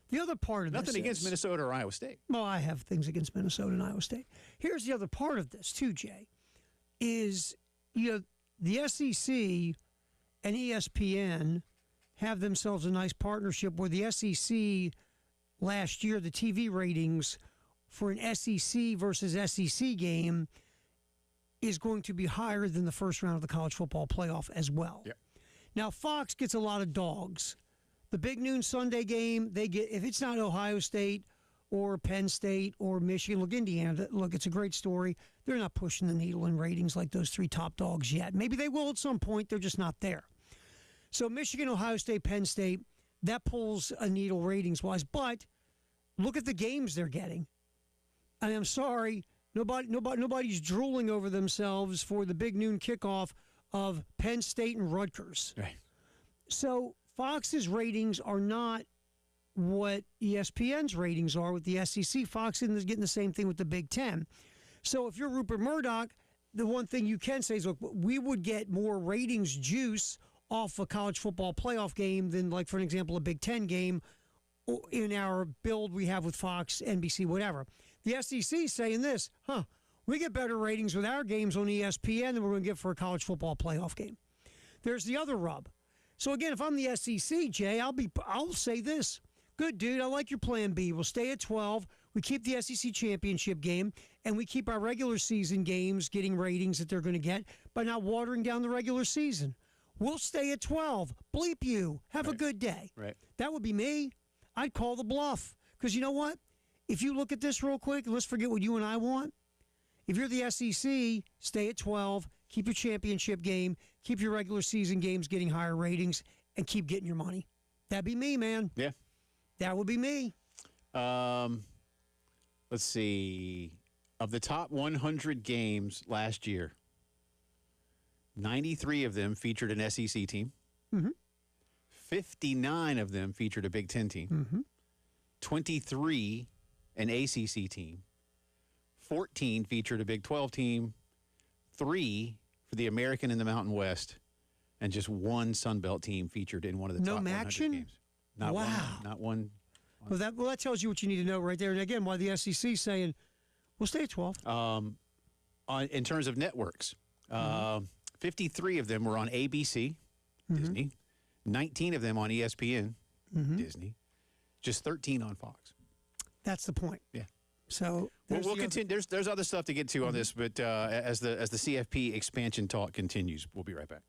B: The other part of
A: Nothing
B: this
A: against Minnesota or Iowa State.
B: Well, I have things against Minnesota and Iowa State. Here's the other part of this, too, Jay, is the SEC and ESPN have themselves a nice partnership where the SEC last year, the TV ratings for an SEC versus SEC game is going to be higher than the first round of the college football playoff as well.
A: Yep.
B: Now, Fox gets a lot of dogs. The big noon Sunday game, they get, if it's not Ohio State or Penn State or Michigan, look, Indiana, look, it's a great story. They're not pushing the needle in ratings like those 3 top dogs yet. Maybe they will at some point. They're just not there. So Michigan, Ohio State, Penn State, that pulls a needle ratings-wise. But look at the games they're getting. And I'm sorry, nobody's drooling over themselves for the big noon kickoff of Penn State and Rutgers.
A: Right.
B: So Fox's ratings are not what ESPN's ratings are with the SEC. Fox is getting the same thing with the Big Ten. So if you're Rupert Murdoch, the one thing you can say is, look, we would get more ratings juice off a college football playoff game than, like, for an example, a Big Ten game in our build we have with Fox, NBC, whatever. The SEC saying this, we get better ratings with our games on ESPN than we're going to get for a college football playoff game. There's the other rub. So, again, if I'm the SEC, Jay, I'll say this. Good, dude, I like your plan B. We'll stay at 12. We keep the SEC championship game, and we keep our regular season games getting ratings that they're going to get by not watering down the regular season. We'll stay at 12. Bleep you. Have a good day.
A: Right.
B: That would be me. I'd call the bluff. Because you know what? If you look at this real quick, and let's forget what you and I want. If you're the SEC, stay at 12. Keep your championship game. Keep your regular season games getting higher ratings. And keep getting your money. That'd be me, man.
A: Yeah.
B: That would be me.
A: Let's see. Of the top 100 games last year, 93 of them featured an SEC team. 59 of them featured a Big Ten team. 23 an ACC team. 14 featured a Big 12 team. 3 for the American and the Mountain West. And just 1 Sun Belt team featured in one of the top 100
B: action?
A: games. Not
B: Wow.
A: one. Not one.
B: Well, that tells you what you need to know right there. And again, why the SEC is saying, we'll stay at 12.
A: In terms of networks, 53 of them were on ABC, Disney. 19 of them on ESPN, Disney. Just 13 on Fox.
B: That's the point.
A: Yeah.
B: So
A: We'll continue. There's other stuff to get to on this, but as the CFP expansion talk continues, we'll be right back.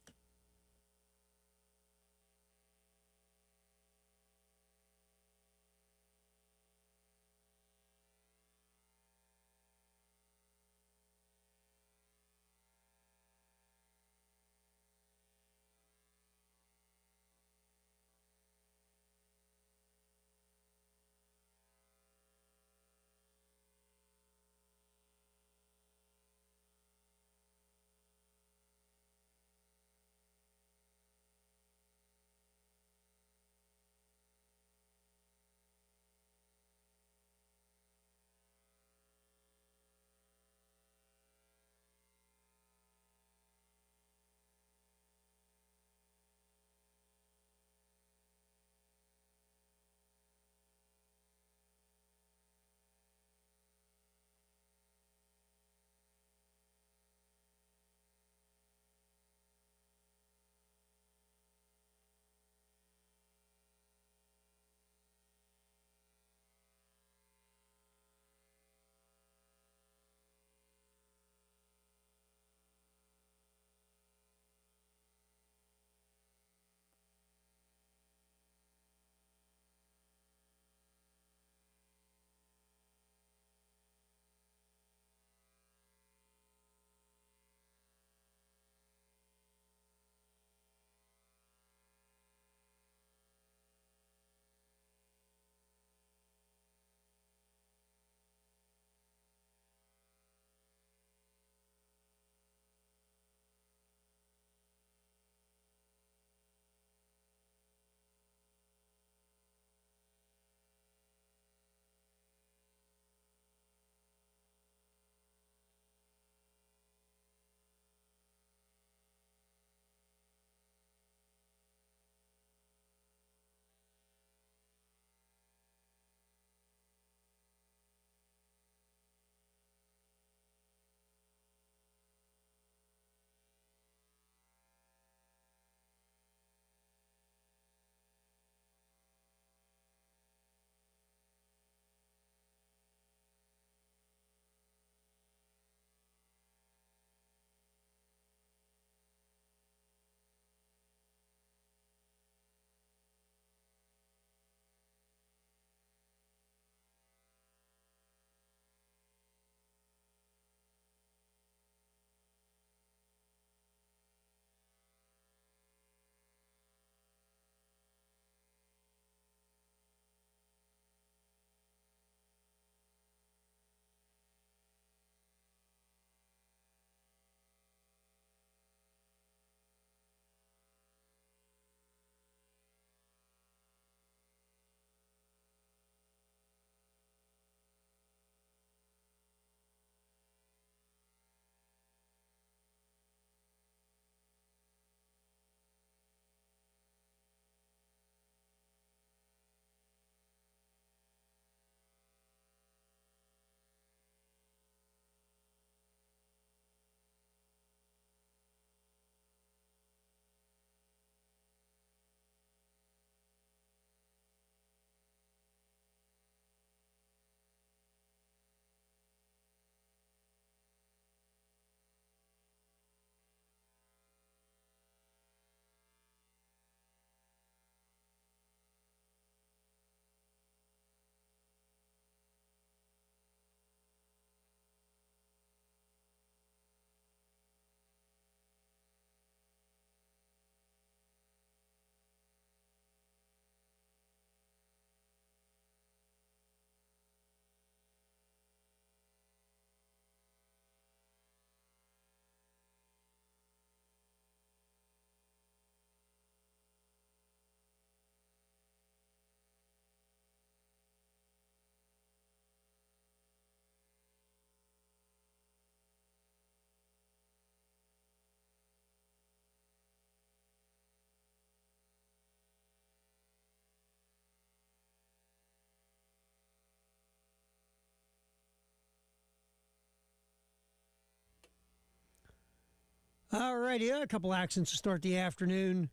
B: All righty, a couple accidents to start the afternoon.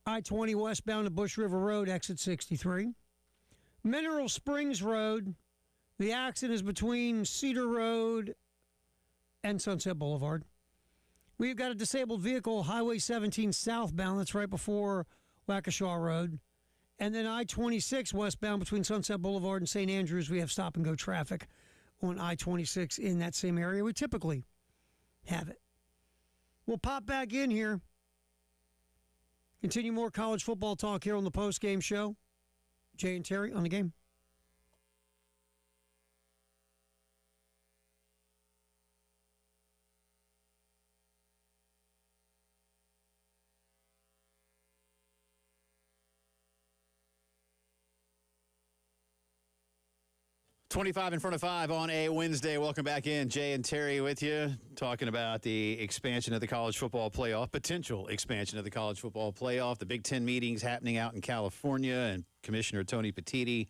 B: I-20 westbound to Bush River Road, exit 63. Mineral Springs Road, the accident is between Cedar Road and Sunset Boulevard. We've got a disabled vehicle, Highway 17 southbound, that's right before Waukesha Road. And then I-26 westbound between Sunset Boulevard and St. Andrews, we have stop-and-go traffic on I-26 in that same area. We typically have it. We'll pop back in here. Continue more college football talk here on the post-game show. Jay and Terry on the game.
A: 25 in front of 5 on a Wednesday. Welcome back in. Jay and Terry with you, talking about the expansion of the college football playoff, potential expansion of the college football playoff, the Big Ten meetings happening out in California, and Commissioner Tony Petitti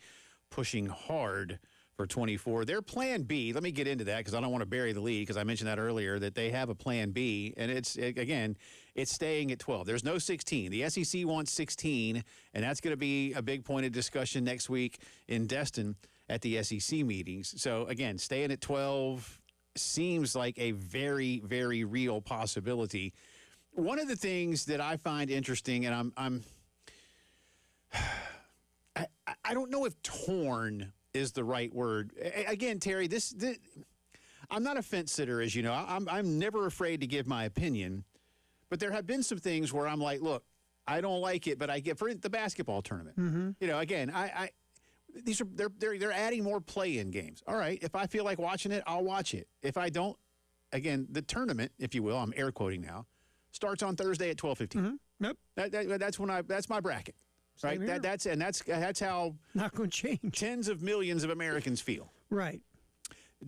A: pushing hard for 24. Their plan B, let me get into that because I don't want to bury the lead because I mentioned that earlier, that they have a plan B, and it's staying at 12. There's no 16. The SEC wants 16, and that's going to be a big point of discussion next week in Destin at the SEC meetings. So, again, staying at 12 seems like a very, very real possibility. One of the things that I find interesting, and I don't know if torn is the right word. Again, Terry, this I'm not a fence sitter, as you know. I'm never afraid to give my opinion, but there have been some things where I'm like, look, I don't like it, but I get for the basketball tournament. Mm-hmm. You know, again, they're adding more play-in games. All right, if I feel like watching it, I'll watch it. If I don't, again, the tournament, if you will, I'm air quoting now, starts on Thursday at 12:15. Mm-hmm.
B: Nope.
A: That's my bracket. Right. That's how
B: not going to change.
A: Tens of millions of Americans feel.
B: Right.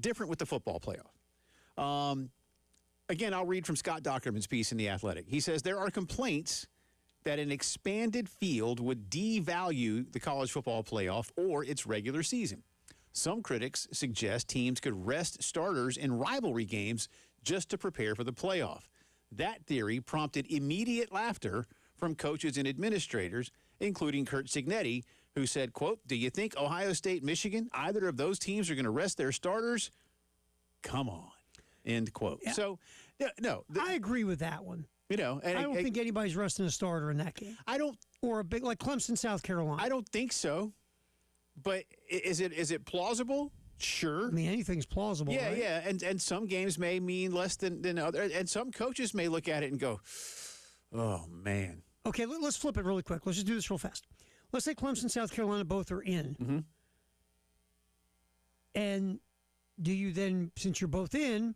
A: Different with the football playoff. Again, I'll read from Scott Dockerman's piece in The Athletic. He says there are complaints that an expanded field would devalue the college football playoff or its regular season. Some critics suggest teams could rest starters in rivalry games just to prepare for the playoff. That theory prompted immediate laughter from coaches and administrators, including Kurt Cignetti, who said, quote, "Do you think Ohio State, Michigan, either of those teams are going to rest their starters? Come on," end quote. Yeah. So, no.
B: I agree with that one.
A: You know, and
B: I don't think anybody's resting a starter in that game. Or a big, like Clemson, South Carolina.
A: I don't think so. But is it plausible? Sure.
B: I mean, anything's plausible,
A: yeah,
B: right?
A: Yeah, and some games may mean less than others. And some coaches may look at it and go, oh, man.
B: Okay, let's flip it really quick. Let's just do this real fast. Let's say Clemson, South Carolina, both are in.
A: Mm-hmm.
B: And do you then, since you're both in,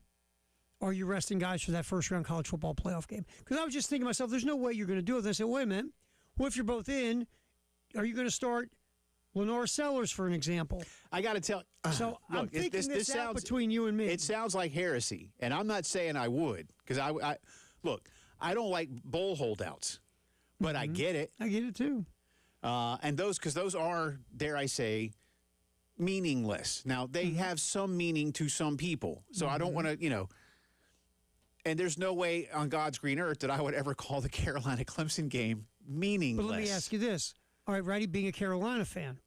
B: are you resting guys for that first-round college football playoff game? Because I was just thinking to myself, there's no way you're going to do it. And I said, wait a minute. What if you're both in? Are you going to start Lenore Sellers, for an example?
A: I got to tell
B: so
A: look,
B: I'm thinking this out
A: sounds,
B: between you and me.
A: It sounds like heresy, and I'm not saying I would. Because I don't like bowl holdouts. But I get it.
B: I get it, too.
A: And those are, dare I say, meaningless. Now, they have some meaning to some people. So I don't want to, and there's no way on God's green earth that I would ever call the Carolina-Clemson game meaningless.
B: But let me ask you this. All right, Righty, being a Carolina fan,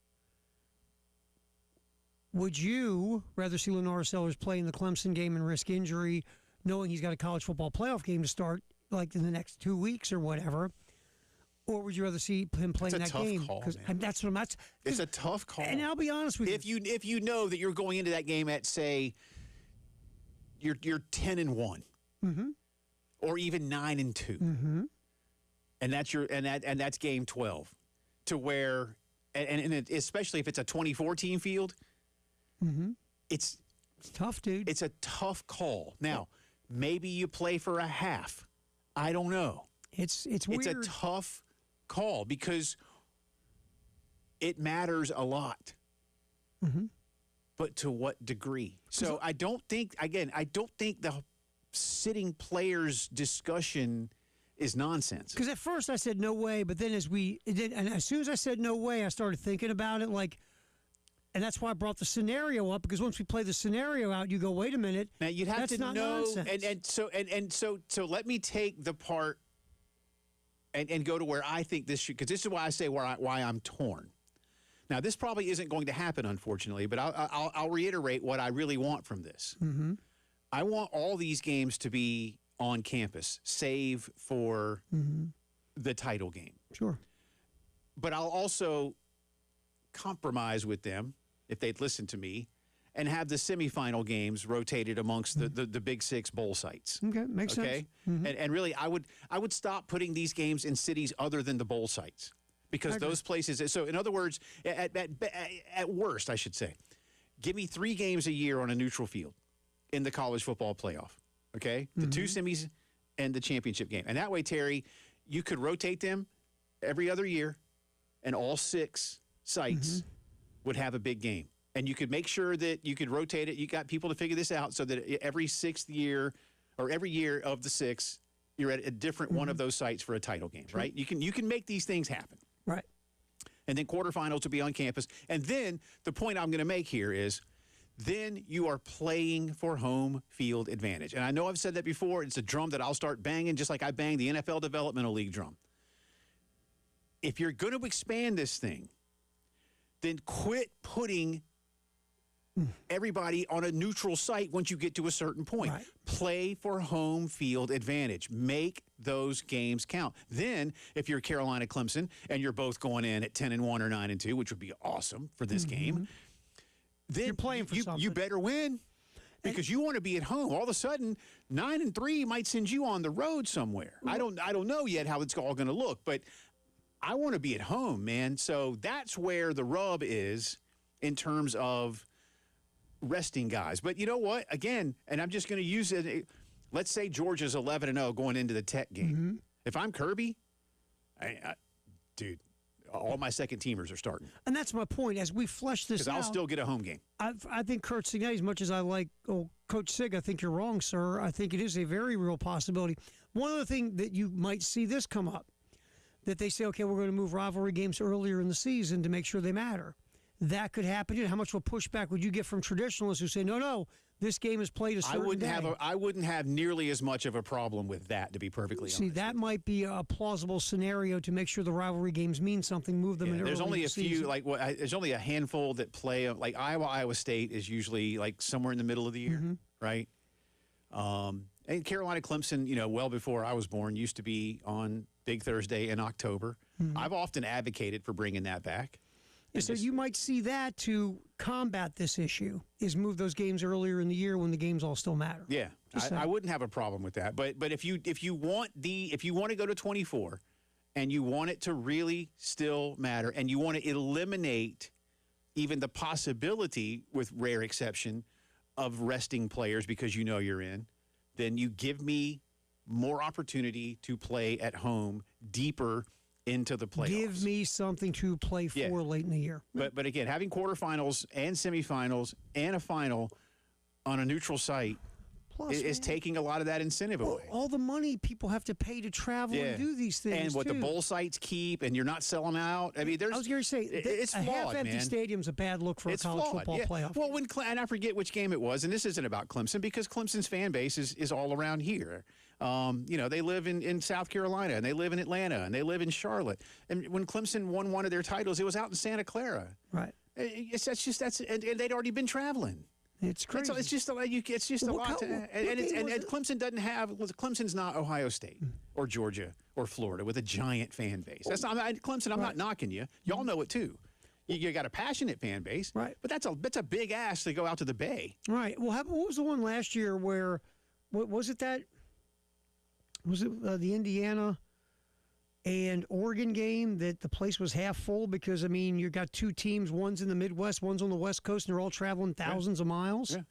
B: would you rather see Lenore Sellers play in the Clemson game and risk injury, knowing he's got a college football playoff game to start, like in the next 2 weeks or whatever? Or would you rather see him playing that game?
A: It's a tough call, man.
B: That's what I'm.
A: It's a tough call.
B: And I'll be honest with
A: you. If you know that you're going into that game at, say, you're 10-1, or even 9-2, and that's game 12, to where and especially if it's a 24-team field, it's
B: tough, dude.
A: It's a tough call. Now, maybe you play for a half. I don't know.
B: It's weird.
A: It's a tough call because it matters a lot. But to what degree? So I don't think the sitting players discussion is nonsense.
B: Because at first I said no way, but then as soon as I said no way, I started thinking about it. Like, And that's why I brought the scenario up, because once we play the scenario out, you go, wait a minute.
A: Now you'd have
B: that's
A: to
B: not
A: know,
B: nonsense.
A: so let me take the part and go to where I think this should, because this is why I say why I'm torn. Now this probably isn't going to happen, unfortunately, but I'll reiterate what I really want from this.
B: Mm-hmm.
A: I want all these games to be on campus, save for the title game.
B: Sure.
A: But I'll also compromise with them, if they'd listen to me, and have the semifinal games rotated amongst the Big Six bowl sites.
B: Okay, makes sense. Mm-hmm.
A: And really, I would stop putting these games in cities other than the bowl sites, because those places. So in other words, at worst, I should say, give me 3 games a year on a neutral field in the college football playoff. Okay, the 2 semis and the championship game, and that way, Terry, you could rotate them every other year, and all 6 sites would have a big game. And you could make sure that you could rotate it. You got people to figure this out, so that every 6th year or every year of the 6, you're at a different one of those sites for a title game, right? You can make these things happen.
B: Right.
A: And then quarterfinals will be on campus. And then the point I'm going to make here is, then you are playing for home field advantage. And I know I've said that before. It's a drum that I'll start banging, just like I bang the NFL Developmental League drum. If you're going to expand this thing, then quit putting everybody on a neutral site once you get to a certain point.
B: Right.
A: Play for home field advantage. Make those games count. Then, if you're Carolina Clemson and you're both going in at 10-1 or 9-2, which would be awesome for this game, then
B: you're playing for something.
A: You better win, because you want to be at home. All of a sudden, 9-3 might send you on the road somewhere. I don't know yet how it's all going to look, but I want to be at home, man. So that's where the rub is in terms of resting guys. But you know what? Again, and I'm just going to use it. Let's say Georgia's 11-0 going into the Tech game. If I'm Kirby, dude, all my second teamers are starting.
B: And that's my point. As we flesh this out,
A: because I'll still get a home game.
B: I think Kurt Signet, as much as I like Coach Sig, I think you're wrong, sir. I think it is a very real possibility. One other thing that you might see this come up, that they say, okay, we're going to move rivalry games earlier in the season to make sure they matter. That could happen. How much of a pushback would you get from traditionalists who say, no, this game is played a certain day?
A: I wouldn't have nearly as much of a problem with that, to be perfectly honest.
B: See, that might be a plausible scenario to make sure the rivalry games mean something, move them in early.
A: There's only a few,
B: season.
A: There's only a handful that play, like Iowa State is usually like somewhere in the middle of the year, right? And Carolina Clemson, well before I was born, used to be on Big Thursday in October. I've often advocated for bringing that back.
B: So you might see that to combat this issue, is move those games earlier in the year when the games all still matter.
A: Yeah, I wouldn't have a problem with that. But if you want to go to 24, and you want it to really still matter, and you want to eliminate even the possibility, with rare exception, of resting players because you're in, then you give me more opportunity to play at home deeper into the playoffs.
B: Give me something to play for late in the year.
A: But again, having quarterfinals and semifinals and a final on a neutral site is taking a lot of that incentive away.
B: All the money people have to pay to travel and do these things,
A: and what the bowl sites keep, and you're not selling out. I mean,
B: I was going to say,
A: it's flawed,
B: half-empty stadium's a bad look for a college football playoff.
A: Well, and I forget which game it was, and this isn't about Clemson, because Clemson's fan base is all around here. They live in South Carolina, and they live in Atlanta, and they live in Charlotte. And when Clemson won one of their titles, it was out in Santa Clara.
B: Right.
A: And they'd already been traveling.
B: It's crazy.
A: It's just a lot. And Clemson doesn't have. Clemson's not Ohio State or Georgia or Florida with a giant fan base. That's not Clemson. I'm not knocking you. Y'all know it too. You got a passionate fan base,
B: right?
A: But that's a big ask to go out to the Bay,
B: right? Well, what was the one last year where? What was it that? Was it the Indiana and Oregon game that the place was half full because, you got two teams, one's in the Midwest, one's on the West Coast, and they're all traveling thousands of miles? Yeah.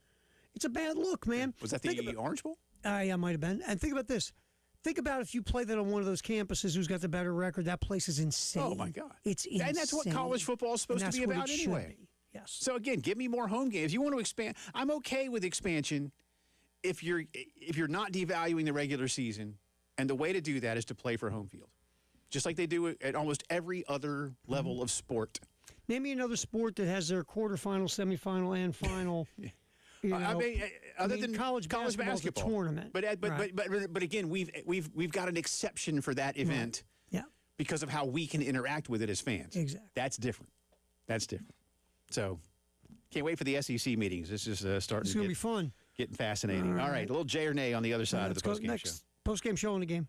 B: It's a bad look, man.
A: Was that the Orange Bowl?
B: Yeah, might have been. And think about this. Think about if you play that on one of those campuses who's got the better record. That place is insane.
A: Oh, my God.
B: It's insane.
A: And that's what college football is supposed to be about anyway.
B: Yes.
A: So, again, give me more home games. You want to expand. I'm okay with expansion if you're not devaluing the regular season. And the way to do that is to play for home field, just like they do at almost every other level of sport.
B: Name me another sport that has their quarterfinal, semifinal, and final.
A: I mean, other than
B: college basketball tournament.
A: But again, we've got an exception for that event.
B: Yeah.
A: Because of how we can interact with it as fans.
B: Exactly.
A: That's different. So, can't wait for the SEC meetings. This is starting.
B: It's going to be fun.
A: Getting fascinating. All right, a little J or nay on the other side of the postgame show.
B: Postgame show in the game.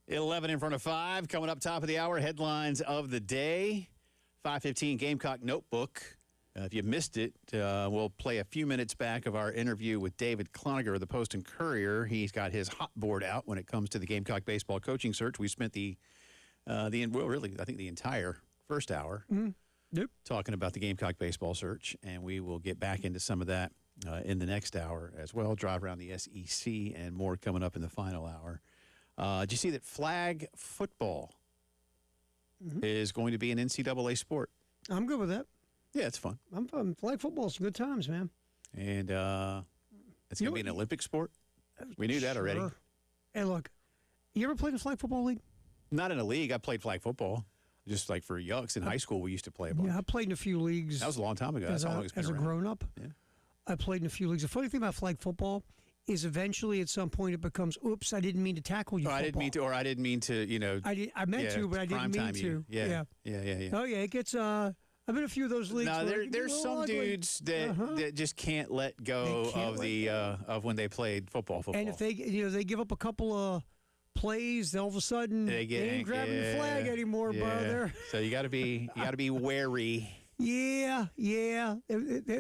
A: 11 in front of 5. Coming up top of the hour, headlines of the day. 5:15 Gamecock Notebook. If you missed it, we'll play a few minutes back of our interview with David Cloninger of the Post and Courier. He's got his hot board out when it comes to the Gamecock baseball coaching search. We spent the entire first hour talking about the Gamecock baseball search, and we will get back into some of that in the next hour as well. Drive around the SEC and more coming up in the final hour. Did you see that flag football is going to be an NCAA sport?
B: I'm good with that.
A: Yeah, it's fun.
B: I'm fun. Flag football's good times, man.
A: And it's going to be an Olympic sport. We knew that already.
B: Hey, look, you ever played in a flag football league?
A: Not in a league. I played flag football. Just like for yucks in high school, we used to play a bunch.
B: Yeah, I played in a few leagues.
A: That was a long time ago. That's how long it's been
B: as
A: around.
B: a grown-up.
A: Yeah.
B: I played in a few leagues. The funny thing about flag football is eventually at some point it becomes, oops, I didn't mean to tackle you.
A: I didn't mean to, or I didn't mean to,
B: I meant to, but I didn't mean to.
A: Yeah.
B: Oh, yeah, it gets, I've been in a few of those leagues.
A: No, there's some dudes that just can't let go of when they played football.
B: And if they give up a couple of plays, all of a sudden they ain't grabbing the flag anymore, brother.
A: So you got to be wary.
B: Yeah.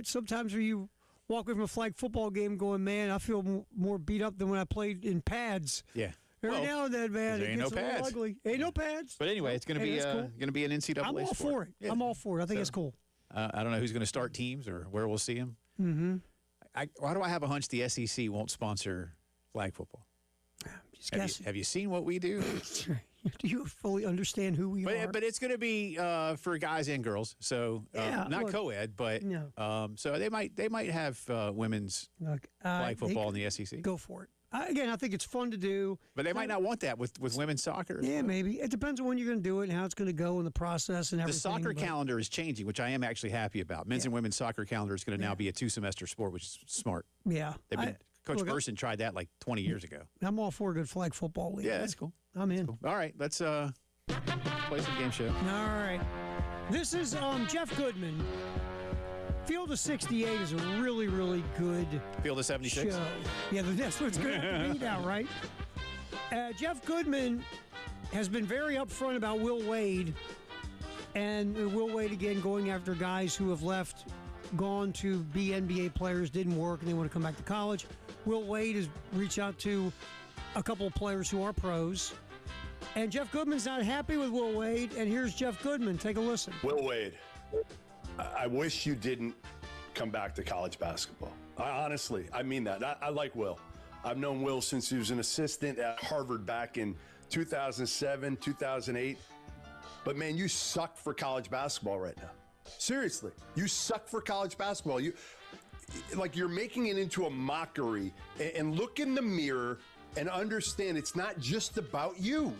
B: Sometimes when you walk away from a flag football game going, man, I feel more beat up than when I played in pads.
A: Yeah.
B: Every now and then, man,
A: there
B: it
A: ain't
B: gets
A: no
B: a little
A: pads.
B: ugly. Ain't no pads.
A: But anyway, it's going to be an NCAA
B: I'm all
A: sport.
B: for it.
A: Yeah.
B: I'm all for it. I think it's cool.
A: I don't know who's going to start teams or where we'll see them. Mm-hmm. Why do I have a hunch the SEC won't sponsor flag football? Have you seen what we do?
B: Do you fully understand who we are?
A: But it's going to be for guys and girls, so not co-ed, but so they might have women's flag football in the SEC.
B: Go for it. Again, I think it's fun to do.
A: But they might not want that with women's soccer.
B: Yeah, maybe. It depends on when you're going to do it and how it's going to go in the process and everything.
A: The soccer calendar is changing, which I am actually happy about. Men's and women's soccer calendar is going to now be a 2-semester sport, which is smart.
B: Yeah.
A: Coach Burson tried that like 20 years ago.
B: I'm all for a good flag football league.
A: Yeah, that's cool.
B: I'm in.
A: Cool. All right, let's play some game show.
B: All right. This is Jeff Goodman. Field of 68 is a really, really good
A: Field of 76?
B: show. Yeah, that's what it's going to have to be now, right? Jeff Goodman has been very upfront about Will Wade. And Will Wade, again, going after guys who have gone to be NBA players, didn't work, and they want to come back to college. Will Wade has reached out to a couple of players who are pros. And Jeff Goodman's not happy with Will Wade, and here's Jeff Goodman. Take a listen.
D: Will Wade, I wish you didn't come back to college basketball. Honestly, I mean that. I like Will. I've known Will since he was an assistant at Harvard back in 2007, 2008. But, man, you suck for college basketball right now. Seriously, you suck for college basketball. You're making it into a mockery. And look in the mirror and understand it's not just about you.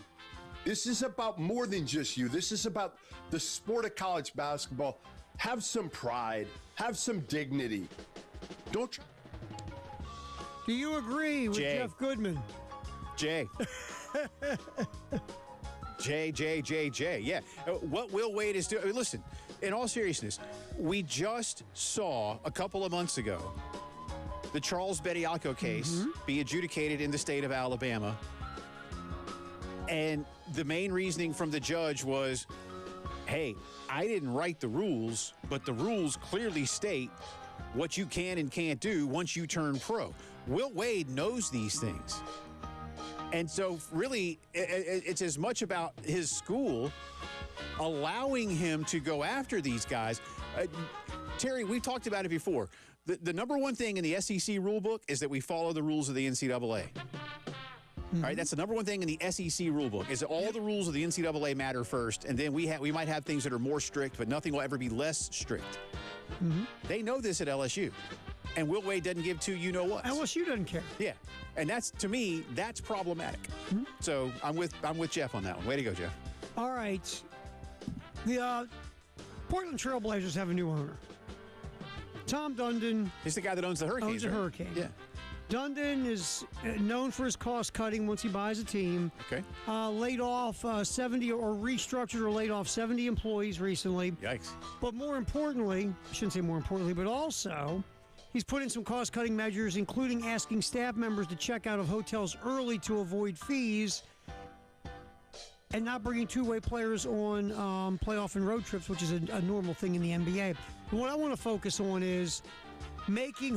D: This is about more than just you. This is about the sport of college basketball. Have some pride. Have some dignity. Don't.
B: Do you agree with Jeff Goodman?
A: Jay. J. Yeah. What Will Wade is doing. Listen, in all seriousness, we just saw a couple of months ago the Charles Bediako case be adjudicated in the state of Alabama. And the main reasoning from the judge was, hey, I didn't write the rules, but the rules clearly state what you can and can't do once you turn pro. Will Wade knows these things. And so really, it's as much about his school allowing him to go after these guys. Terry, we've talked about it before. The number one thing in the SEC rule book is that we follow the rules of the NCAA. All right, that's the number one thing in the SEC rulebook, is that all the rules of the NCAA matter first, and then we might have things that are more strict, but nothing will ever be less strict. They know this at LSU, and Will Wade doesn't give two you-know-what.
B: LSU doesn't care.
A: Yeah, and that's, to me, that's problematic. So I'm with Jeff on that one. Way to go, Jeff.
B: All right. The Portland Trailblazers have a new owner. Tom Dundon.
A: He's the guy that owns the Hurricanes.
B: Owns the Hurricane.
A: Yeah.
B: Dundon is known for his cost cutting once he buys a team.
A: Okay.
B: Laid off 70 or restructured or laid off 70 employees recently.
A: Yikes.
B: But more importantly, I shouldn't say more importantly, but also he's put in some cost cutting measures, including asking staff members to check out of hotels early to avoid fees. and not bringing two-way players on playoff and road trips, which is a normal thing in the NBA. And what I want to focus on is making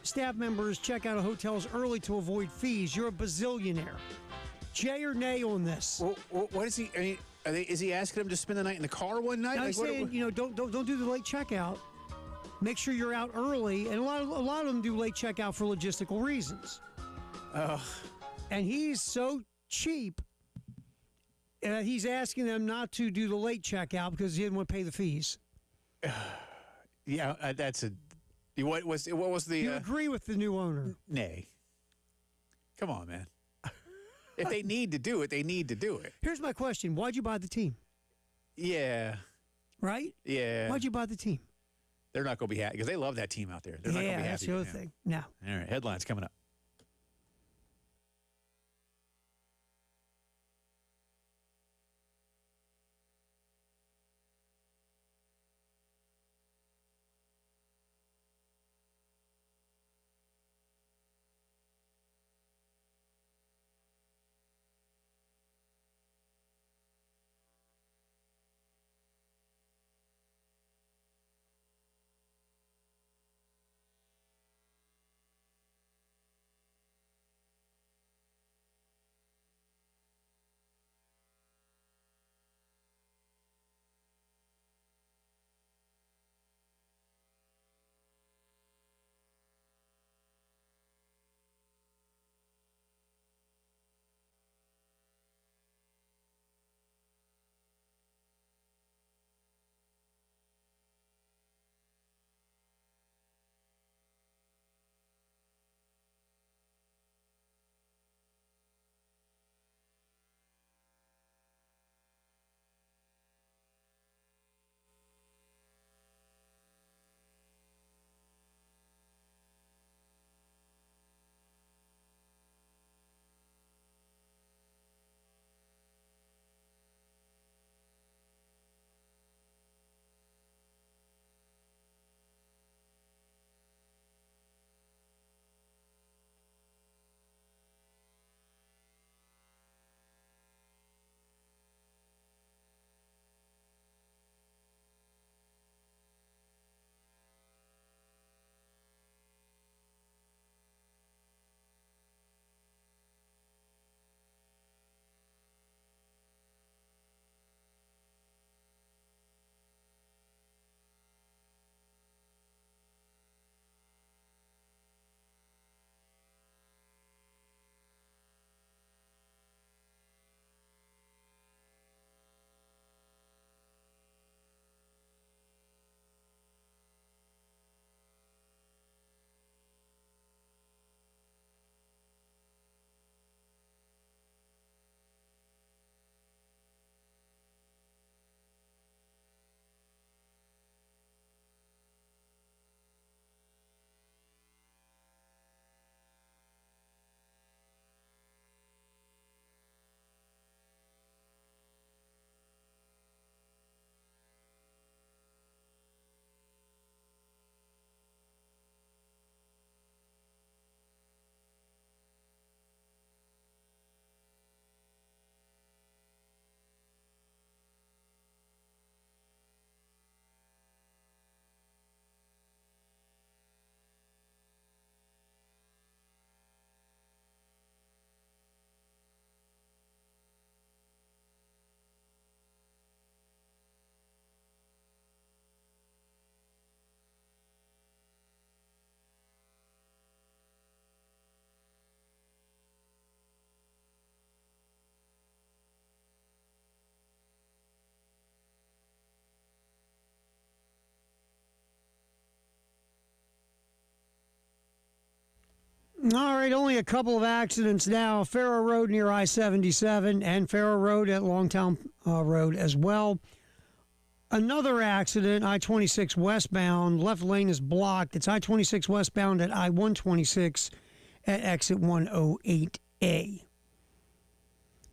B: staff members check out of hotels early to avoid fees. You're a bazillionaire. Jay or nay on this?
A: Well, what is he? I mean, is he asking them to spend the night in the car one night?
B: I'm saying, don't do the late checkout. Make sure you're out early, and a lot of them do late checkout for logistical reasons. And he's so cheap that he's asking them not to do the late checkout because he didn't want to pay the fees.
A: Yeah, that's a. What was the?
B: You agree with the new owner?
A: Nay. Come on, man. If they need to do it, they need to do it.
B: Here's my question: why'd you buy the team?
A: Yeah.
B: Right?
A: Yeah.
B: Why'd you buy the team?
A: They're not going to be happy because they love that team out there. They're not going to be happy.
B: That's the other thing. No.
A: All right, headlines coming up.
B: All right, only a couple of accidents now. Farrow Road near I-77 and Farrow Road at Longtown Road as well. Another accident, I-26 westbound. Left lane is blocked. It's I-26 westbound at I-126 at exit 108A.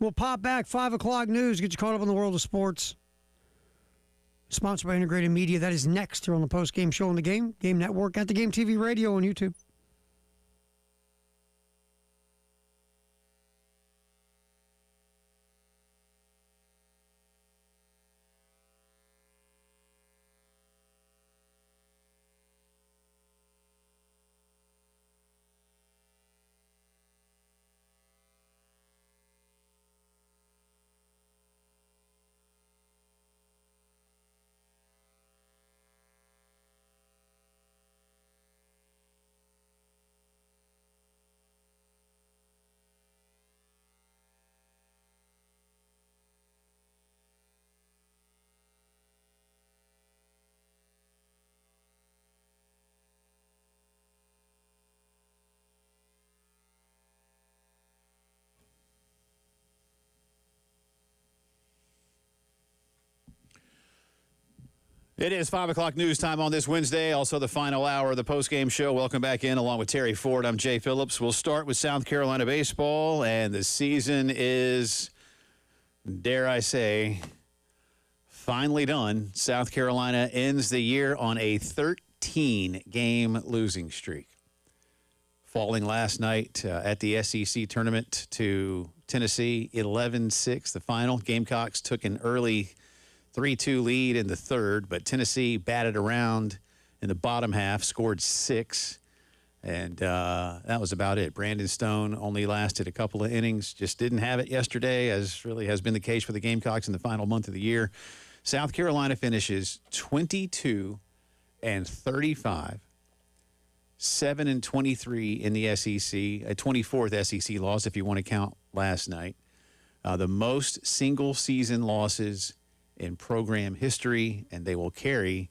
B: We'll pop back. 5 o'clock news. Get you caught up in the world of sports. Sponsored by Integrated Media. That is next here on the Postgame Show on the Game Network, at the Game TV Radio on YouTube.
A: It is 5 o'clock news time on this Wednesday, also the final hour of the postgame show. Welcome back in along with Terry Ford. I'm Jay Phillips. We'll start with South Carolina baseball, and the season is, dare I say, finally done. South Carolina ends the year on a 13-game losing streak, falling last night at the SEC tournament to Tennessee 11-6, the final. Gamecocks took an early 3-2 lead in the third, but Tennessee batted around in the bottom half, scored 6, and that was about it. Brandon Stone only lasted a couple of innings, just didn't have it yesterday, as really has been the case for the Gamecocks in the final month of the year. South Carolina finishes 22-35, 7-23 in the SEC, a 24th SEC loss if you want to count last night. The most single-season losses in program history, and they will carry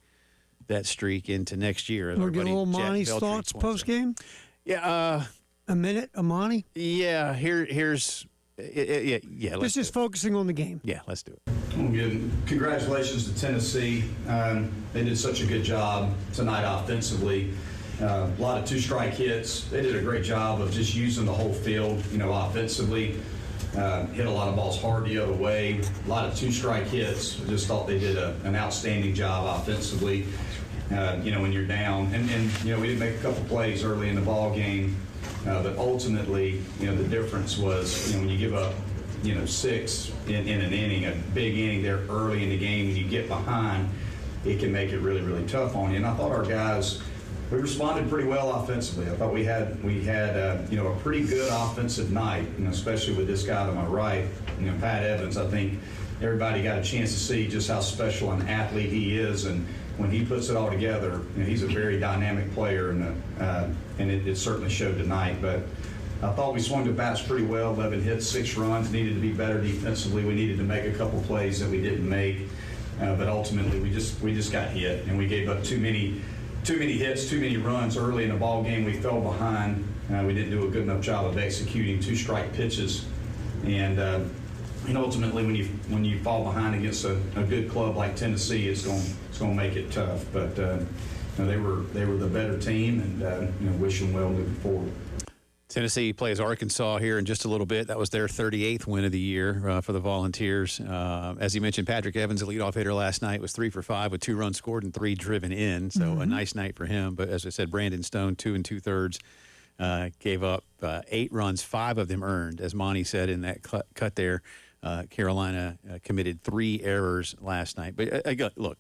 A: that streak into next year.
B: We'll get a little Monty's thoughts post-game?
A: Yeah.
B: A minute, Amani?
A: Yeah, here's... Yeah,
B: This is focusing on the game.
A: Yeah, let's do it.
E: Well, again, congratulations to Tennessee. They did such a good job tonight offensively. A lot of two-strike hits. They did a great job of just using the whole field, offensively. Hit a lot of balls hard the other way. A lot of two-strike hits. I just thought they did an outstanding job offensively, when you're down. And we did make a couple plays early in the ball game. But ultimately, the difference was, when you give up, 6 in an inning, a big inning there early in the game, and you get behind, it can make it really, really tough on you. And I thought our guys, we responded pretty well offensively. I thought we had a pretty good offensive night, especially with this guy to my right, Pat Evans. I think everybody got a chance to see just how special an athlete he is, and when he puts it all together, he's a very dynamic player, and it certainly showed tonight. But I thought we swung the bats pretty well. 11 hits, 6 runs. Needed to be better defensively. We needed to make a couple plays that we didn't make, but ultimately we just got hit, and we gave up too many hits, too many runs early in the ball game. We fell behind. We didn't do a good enough job of executing two-strike pitches, and ultimately when you fall behind against a good club like Tennessee, it's going to make it tough. But they were the better team, and wish them well moving forward.
A: Tennessee plays Arkansas here in just a little bit. That was their 38th win of the year for the Volunteers. As you mentioned, Patrick Evans, the leadoff hitter last night, was 3 for 5 with 2 runs scored and 3 driven in. So a nice night for him. But as I said, Brandon Stone, 2 2/3, gave up 8 runs, 5 of them earned. As Monty said in that cut there, Carolina committed 3 errors last night. But look,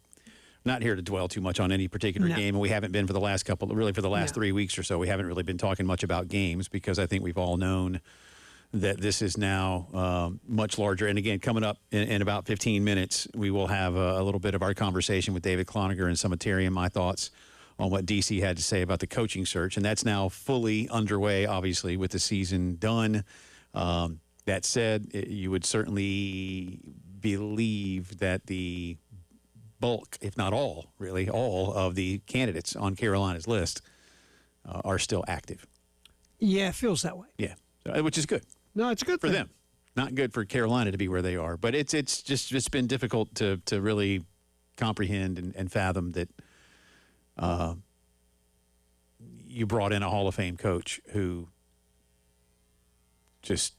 A: not here to dwell too much on any particular game, and we haven't been for the last 3 weeks or so. We haven't really been talking much about games because I think we've all known that this is now much larger. And again, coming up in about 15 minutes, we will have a little bit of our conversation with David Cloninger and some of Terry and my thoughts on what DC had to say about the coaching search. And that's now fully underway, obviously, with the season done. That said, you would certainly believe that the bulk, if not all of the candidates on Carolina's list are still active.
B: Yeah, it feels that way.
A: Yeah, which is good.
B: No, it's good
A: for them. Not good for Carolina to be where they are, but it's been difficult to really comprehend and fathom that you brought in a Hall of Fame coach who just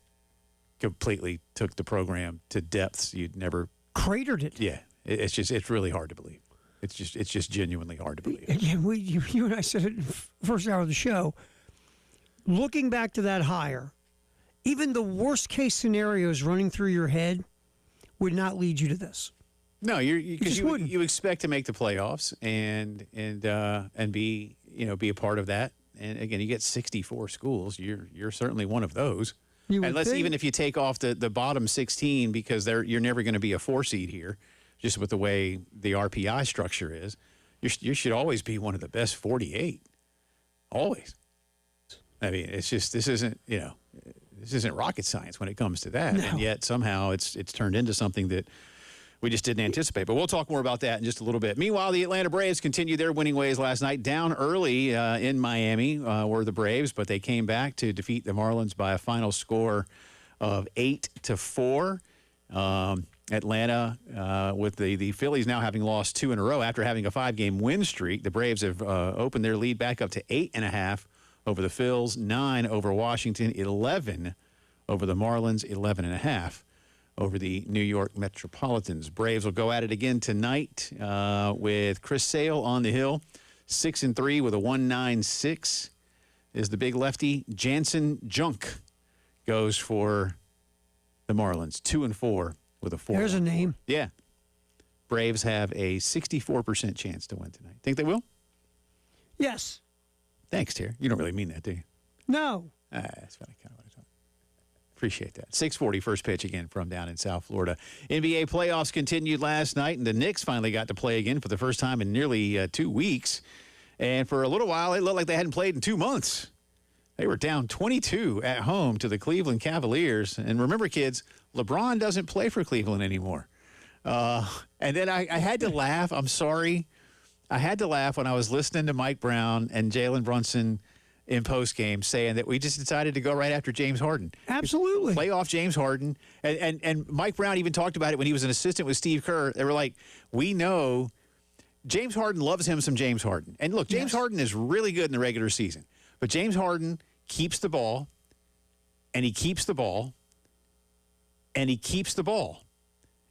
A: completely took the program to depths you'd never
B: cratered it.
A: Yeah. It's really hard to believe. It's just genuinely hard to believe.
B: Again, you and I said it in the first hour of the show. Looking back to that hire, even the worst case scenarios running through your head would not lead you to this.
A: No, you expect to make the playoffs and be be a part of that. And again, you get 64 schools. You're certainly one of those. Unless even if you take off the bottom 16 because you're never going to be a 4 seed here. Just with the way the RPI structure is, you should always be one of the best 48. Always. I mean, it's just this isn't rocket science when it comes to that, and yet somehow it's turned into something that we just didn't anticipate. But we'll talk more about that in just a little bit. Meanwhile, the Atlanta Braves continued their winning ways last night. Down early in Miami were the Braves, but they came back to defeat the Marlins by a final score of 8-4. Atlanta, with the Phillies now having lost 2 in a row after having a 5-game win streak. The Braves have opened their lead back up to 8.5 over the Phils, 9 over Washington, 11 over the Marlins, 11.5 over the New York Metropolitans. Braves will go at it again tonight with Chris Sale on the hill, 6-3 with a 1.96 is the big lefty. Jansen Junk goes for the Marlins, 2-4 with a 4.
B: There's a name.
A: Yeah. Braves have a 64% chance to win tonight. Think they will?
B: Yes.
A: Thanks, Terry. You don't really mean that, do you?
B: No.
A: That's kind of what I thought. Appreciate that. 6:40 first pitch again from down in South Florida. NBA playoffs continued last night, and the Knicks finally got to play again for the first time in nearly 2 weeks. And for a little while, it looked like they hadn't played in 2 months. They were down 22 at home to the Cleveland Cavaliers. And remember, kids, LeBron doesn't play for Cleveland anymore. And then I had to laugh. I'm sorry. I had to laugh when I was listening to Mike Brown and Jalen Brunson in postgame saying that we just decided to go right after James Harden.
B: Absolutely.
A: Play off James Harden. And Mike Brown even talked about it when he was an assistant with Steve Kerr. They were like, we know James Harden loves him some James Harden. And look, James Harden is really good in the regular season. But James Harden keeps the ball, and he keeps the ball, and he keeps the ball.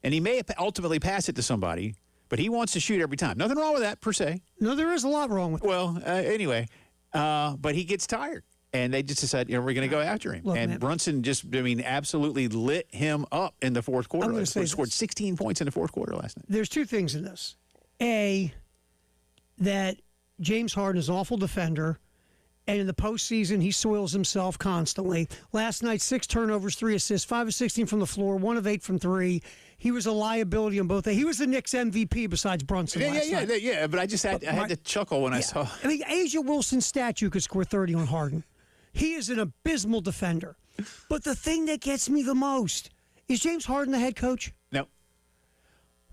A: And he may ultimately pass it to somebody, but he wants to shoot every time. Nothing wrong with that, per se.
B: No, there is a lot wrong with it.
A: Well, anyway, but he gets tired. And they just decided, we're going to go after him.
B: Look,
A: and
B: man,
A: Brunson absolutely lit him up in the fourth quarter.
B: I'm gonna say
A: scored 16 points in the fourth quarter last night.
B: There's 2 things in this. A, that James Harden is an awful defender, and in the postseason, he soils himself constantly. Last night, 6 turnovers, 3 assists, 5 of 16 from the floor, 1 of 8 from 3. He was a liability on both. He was the Knicks MVP besides Brunson last night.
A: Yeah, but I just had to chuckle when I saw.
B: I mean, Asia Wilson's statue could score 30 on Harden. He is an abysmal defender. But the thing that gets me the most is James Harden the head coach?
A: No.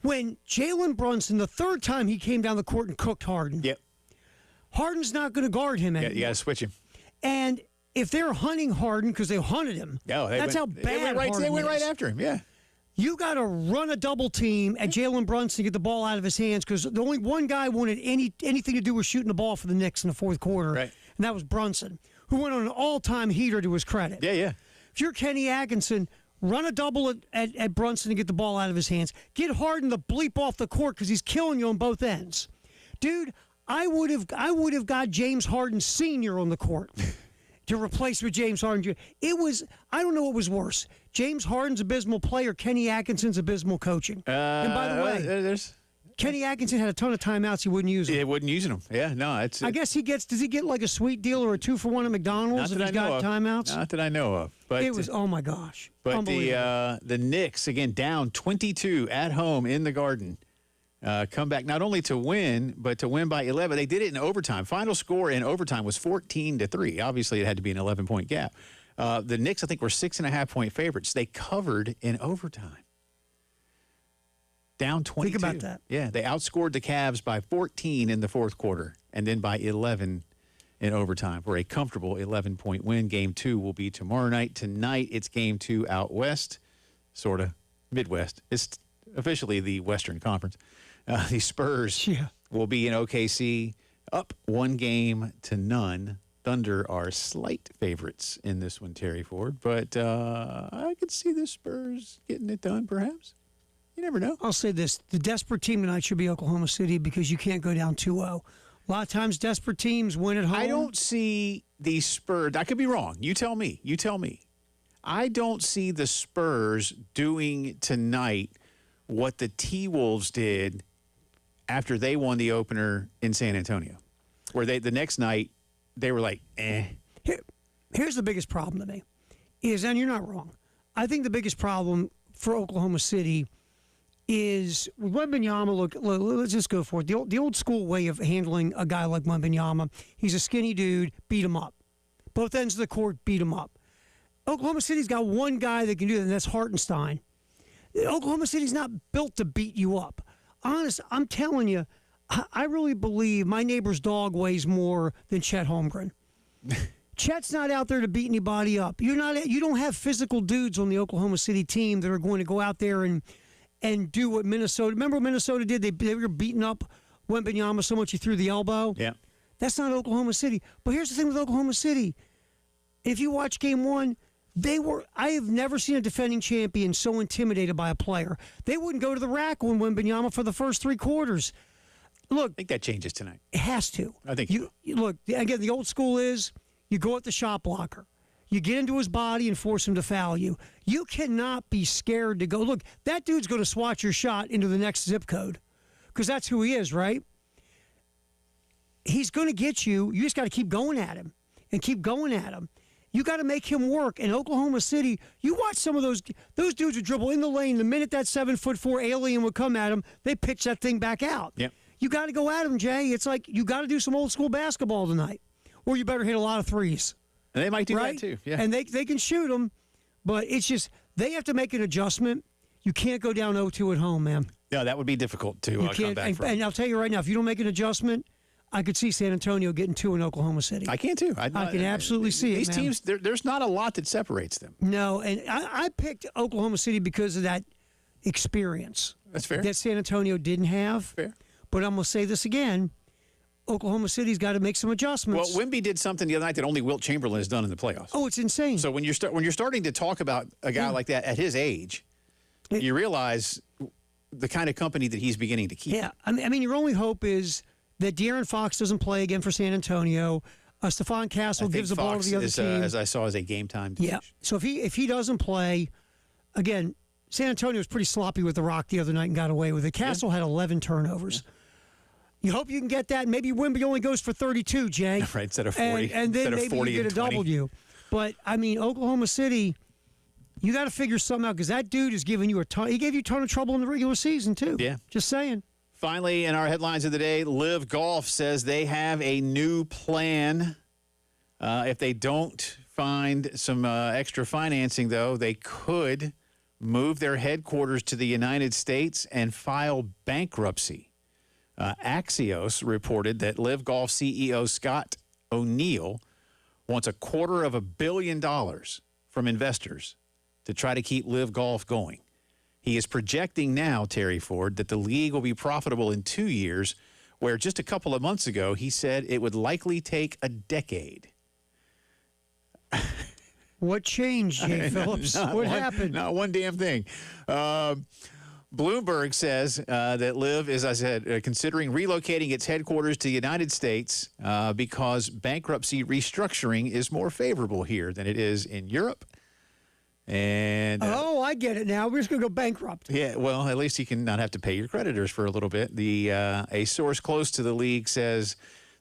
B: When Jalen Brunson, the 3rd time he came down the court and cooked Harden,
A: Yep.
B: Harden's not going to guard him anymore.
A: Yeah, you got to switch him.
B: And if they're hunting Harden because they hunted him, that's how bad Harden
A: they went right
B: is.
A: after him, yeah.
B: You got to run a double team at Jalen Brunson to get the ball out of his hands because the only one guy wanted anything to do with shooting the ball for the Knicks in the fourth quarter,
A: right.
B: And that was Brunson, who went on an all-time heater to his credit.
A: Yeah.
B: If you're Kenny Atkinson, run a double at Brunson to get the ball out of his hands. Get Harden the bleep off the court because he's killing you on both ends. Dude, I would have got James Harden Sr. on the court to replace with James Harden Jr. It was, I don't know what was worse. James Harden's abysmal play or Kenny Atkinson's abysmal coaching. And by the way, Kenny Atkinson had a ton of timeouts. He wouldn't use them.
A: He wasn't using them. Yeah, no.
B: I guess does he get like a sweet deal or a 2-for-1 at McDonald's if he's got timeouts?
A: Not that I know of. But
B: it was, oh my gosh.
A: But the Knicks, again, down 22 at home in the Garden. Come back not only to win, but to win by 11. They did it in overtime. Final score in overtime was 14-3. Obviously, it had to be an 11-point gap. The Knicks, I think, were 6.5-point favorites. They covered in overtime. Down 22.
B: Think about that.
A: Yeah, they outscored the Cavs by 14 in the fourth quarter and then by 11 in overtime for a comfortable 11-point win. Game 2 will be tomorrow night. Tonight, it's Game 2 out west, sort of Midwest. It's officially the Western Conference. The Spurs will be in OKC, up 1-0. Thunder are slight favorites in this one, Terry Ford, but I could see the Spurs getting it done, perhaps. You never know.
B: I'll say this. The desperate team tonight should be Oklahoma City because you can't go down 2-0. A lot of times desperate teams win at home.
A: I don't see the Spurs. I could be wrong. You tell me. I don't see the Spurs doing tonight what the T-Wolves did after they won the opener in San Antonio, where the next night they were like, eh.
B: Here's the biggest problem to me is, and you're not wrong, I think the biggest problem for Oklahoma City is with Wembanyama. Look, let's just go for it. The old school way of handling a guy like Wembanyama, he's a skinny dude, beat him up. Both ends of the court, beat him up. Oklahoma City's got one guy that can do that, and that's Hartenstein. Oklahoma City's not built to beat you up. Honest, I'm telling you, I really believe my neighbor's dog weighs more than Chet Holmgren. Chet's not out there to beat anybody up. You don't have physical dudes on the Oklahoma City team that are going to go out there and and do what Minnesota. Remember what Minnesota did? They were beating up Wembanyama so much he threw the elbow.
A: Yeah.
B: That's not Oklahoma City. But here's the thing with Oklahoma City. If you watch game one, I have never seen a defending champion so intimidated by a player. They wouldn't go to the rack when Wembanyama for the first 3 quarters. Look,
A: I think that changes tonight.
B: it has to.
A: I think
B: you look, again, the old school is you go at the shot blocker. You get into his body and force him to foul you. You cannot be scared to go. Look, that dude's going to swat your shot into the next zip code because that's who he is, right? He's going to get you. You just got to keep going at him and keep going at him. You got to make him work. In Oklahoma City, you watch some of those dudes would dribble in the lane. The minute that 7'4" alien would come at him, they pitch that thing back out.
A: Yep.
B: You got to go at him, Jay. It's like you got to do some old school basketball tonight, or you better hit a lot of threes.
A: And they might do
B: right?
A: that too. Yeah.
B: And they can shoot them, but it's just they have to make an adjustment. You can't go down 0-2 at home, man.
A: No, that would be difficult to
B: You
A: come
B: can't.
A: back from.
B: And I'll tell you right now, if you don't make an adjustment, I could see San Antonio getting 2 in Oklahoma City.
A: I can too.
B: I can absolutely see it.
A: These
B: man.
A: teams, there's not a lot that separates them.
B: No, and I picked Oklahoma City because of that experience.
A: That's fair.
B: That San Antonio didn't have.
A: Fair.
B: But I'm going to say this again. Oklahoma City's got to make some adjustments.
A: Well, Wemby did something the other night that only Wilt Chamberlain has done in the playoffs.
B: Oh, it's insane.
A: So when you're starting to talk about a guy like that at his age, you realize the kind of company that he's beginning to keep.
B: Yeah, I mean, your only hope is that De'Aaron Fox doesn't play again for San Antonio. Stephon Castle gives the ball to the other team.
A: As I saw, as a game time decision.
B: Yeah. So if he doesn't play, again, San Antonio was pretty sloppy with the rock the other night and got away with it. Castle had 11 turnovers. Yeah. You hope you can get that. Maybe Wemby only goes for 32, Jay.
A: Right, instead of 40.
B: And then maybe you get a W. But, I mean, Oklahoma City, you got to figure something out because that dude is giving you a ton. He gave you a ton of trouble in the regular season, too.
A: Yeah.
B: Just saying.
A: Finally, in our headlines of the day, Live Golf says they have a new plan. If they don't find some extra financing, though, they could move their headquarters to the United States and file bankruptcy. Axios reported that Live Golf CEO Scott O'Neill wants $250 million from investors to try to keep Live Golf going. He is projecting now, Terry Ford, that the league will be profitable in 2 years, where just a couple of months ago he said it would likely take a decade.
B: What changed, Jay Phillips? What happened?
A: Not one damn thing. Bloomberg says that Liv is, as I said, considering relocating its headquarters to the United States because bankruptcy restructuring is more favorable here than it is in Europe. And
B: I get it now. We're just going to go bankrupt.
A: Yeah, well, at least you can not have to pay your creditors for a little bit. A source close to the league says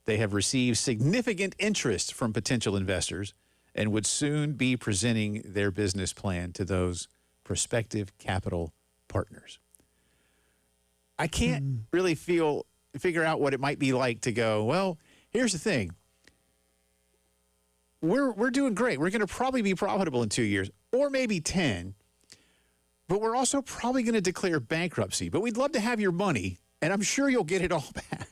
A: they have received significant interest from potential investors and would soon be presenting their business plan to those prospective capital partners. I can't really figure out what it might be like to go, well, here's the thing. We're doing great. We're going to probably be profitable in 2 years or maybe 10, but we're also probably going to declare bankruptcy. But we'd love to have your money, and I'm sure you'll get it all back.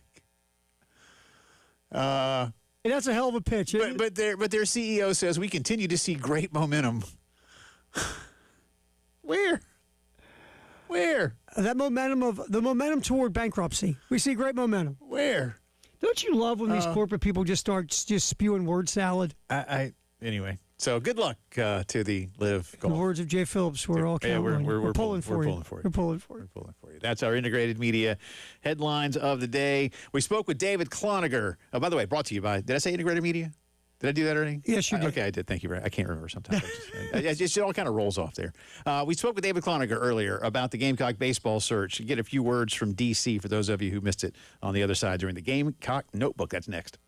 B: And that's a hell of a pitch.
A: But their CEO says we continue to see great momentum. Where?
B: The momentum toward bankruptcy. We see great momentum.
A: Where?
B: Don't you love when these corporate people just start just spewing word salad?
A: Anyway. So good luck to the Live Golf.
B: In the words of Jay Phillips, we're all counting on you. We're pulling for you. We're pulling for you.
A: That's our integrated media headlines of the day. We spoke with David Cloninger. Oh, by the way, brought to you by, did I say integrated media? Did I do that already?
B: Yes, you did.
A: Okay, I did. Thank you. I can't remember sometimes. It all kind of rolls off there. We spoke with David Cloninger earlier about the Gamecock baseball search. Get a few words from D.C. for those of you who missed it on the other side during the Gamecock Notebook. That's next.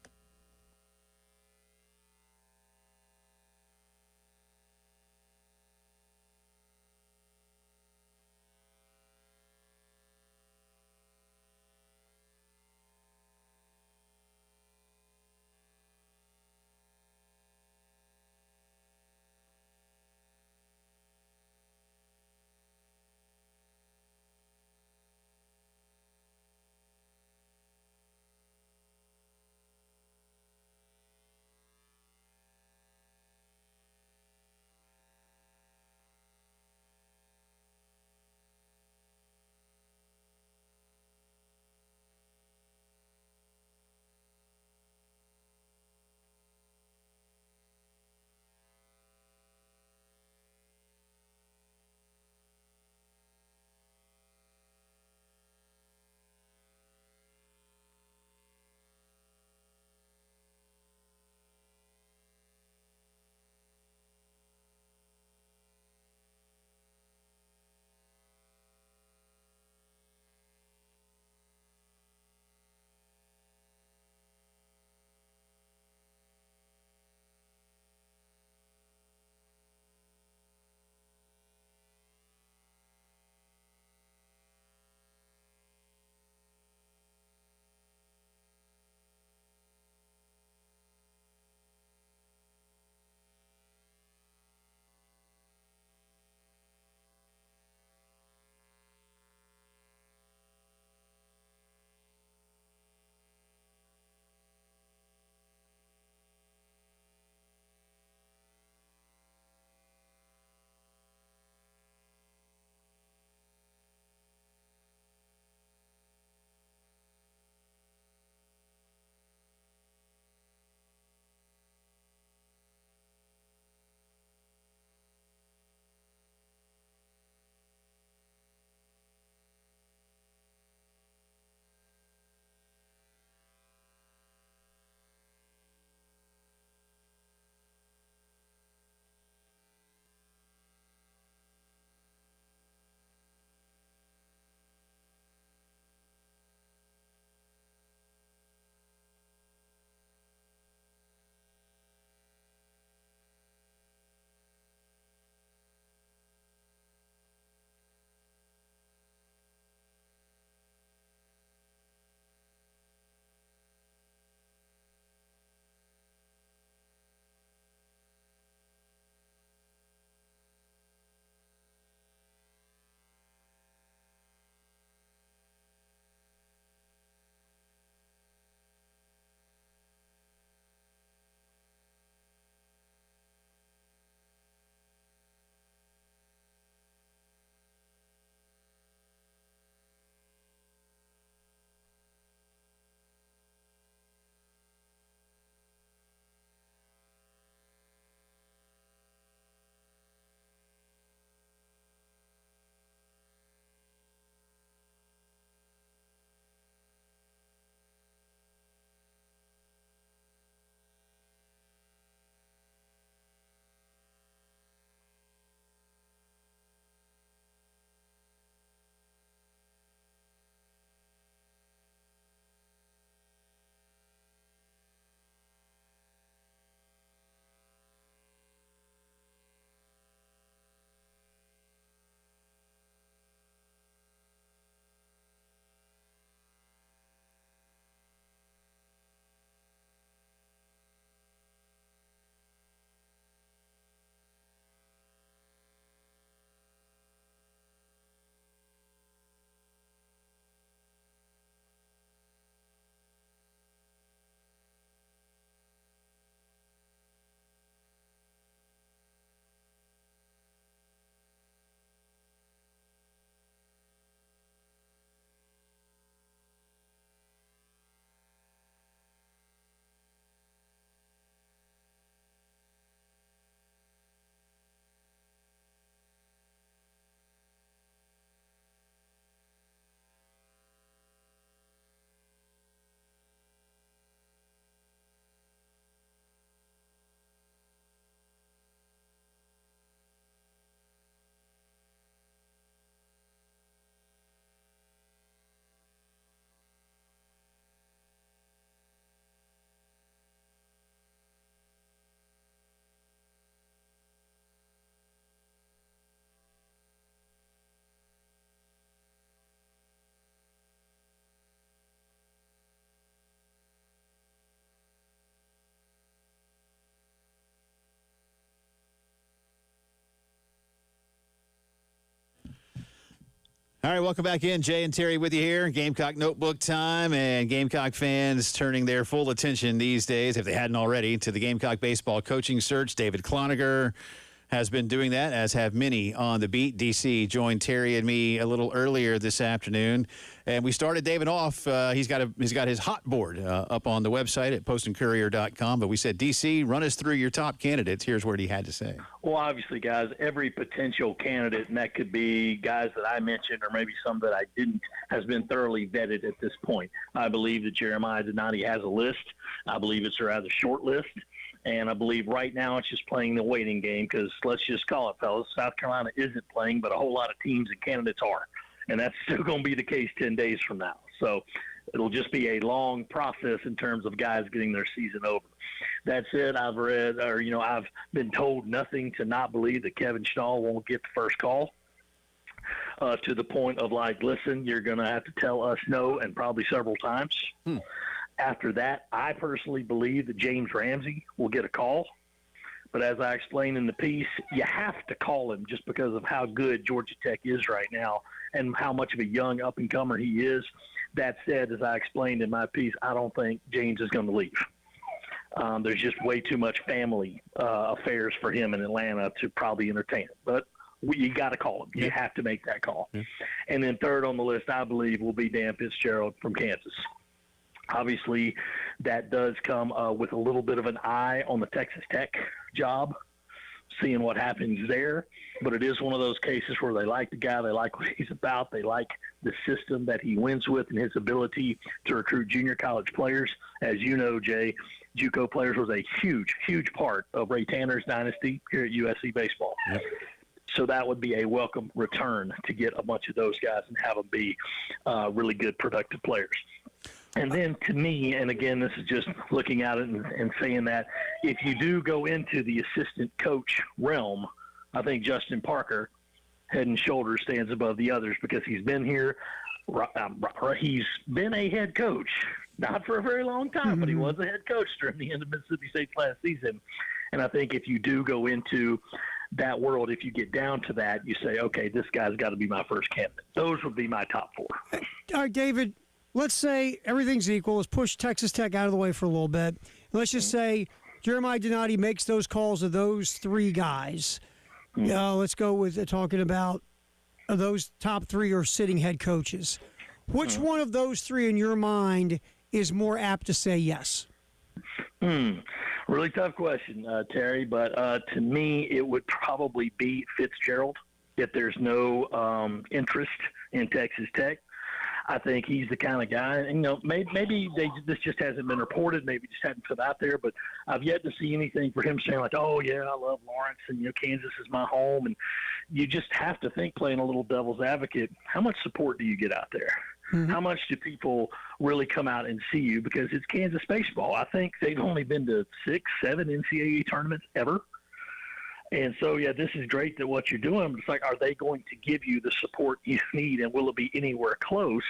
A: All right, welcome back in. Jay and Terry with you here. Gamecock Notebook time, and Gamecock fans turning their full attention these days, if they hadn't already, to the Gamecock baseball coaching search. David Cloninger has been doing that, as have many on the beat. DC joined Terry and me a little earlier this afternoon, and we started David off. He's got his hot board up on the website at postandcourier.com. But we said, DC, run us through your top candidates. Here's what he had to say.
C: Well, obviously, guys, every potential candidate, and that could be guys that I mentioned or maybe some that I didn't, has been thoroughly vetted at this point. I believe that Jeremiah Donati has a list. I believe it's a rather short list. And I believe right now it's just playing the waiting game because let's just call it, fellas, South Carolina isn't playing, but a whole lot of teams and candidates are. And that's still going to be the case 10 days from now. So it'll just be a long process in terms of guys getting their season over. That said, I've been told nothing to not believe that Kevin Schnall won't get the first call. To the point of like, listen, you're going to have to tell us no, and probably several times. After that, I personally believe that James Ramsey will get a call. But as I explained in the piece, you have to call him just because of how good Georgia Tech is right now and how much of a young up-and-comer he is. That said, as I explained in my piece, I don't think James is going to leave. There's just way too much family affairs for him in Atlanta to probably entertain it. But you got to call him. You have to make that call. And then third on the list, I believe, will be Dan Fitzgerald from Kansas. Obviously, that does come with a little bit of an eye on the Texas Tech job, seeing what happens there. But it is one of those cases where they like the guy, they like what he's about, they like the system that he wins with and his ability to recruit junior college players. As you know, Jay, JUCO players was a huge, huge part of Ray Tanner's dynasty here at USC Baseball. So that would be a welcome return to get a bunch of those guys and have them be really good, productive players. And then to me, and again, this is just looking at it and saying that if you do go into the assistant coach realm, I think Justin Parker, head and shoulders, stands above the others because he's been here. He's been a head coach, not for a very long time, but he was a head coach during the end of Mississippi State's last season. And I think if you do go into that world, if you get down to that, you say, okay, this guy's got to be my first candidate. Those would be my top four.
B: All right, David. Let's say everything's equal. Let's push Texas Tech out of the way for a little bit. Let's just say Jeremiah Donati makes those calls of those three guys. Let's go with talking about those top three are sitting head coaches. Which one of those three in your mind is more apt to say yes?
C: Really tough question, Terry, but to me it would probably be Fitzgerald if there's no interest in Texas Tech. I think he's the kind of guy, and, maybe this just hasn't been reported, maybe just hadn't put out there, but I've yet to see anything for him saying like, oh yeah, I love Lawrence and, Kansas is my home. And you just have to think, playing a little devil's advocate, how much support do you get out there? How much do people really come out and see you? Because it's Kansas baseball. I think they've only been to 6, 7 NCAA tournaments ever. And so, this is great that what you're doing, but it's like, are they going to give you the support you need, and will it be anywhere close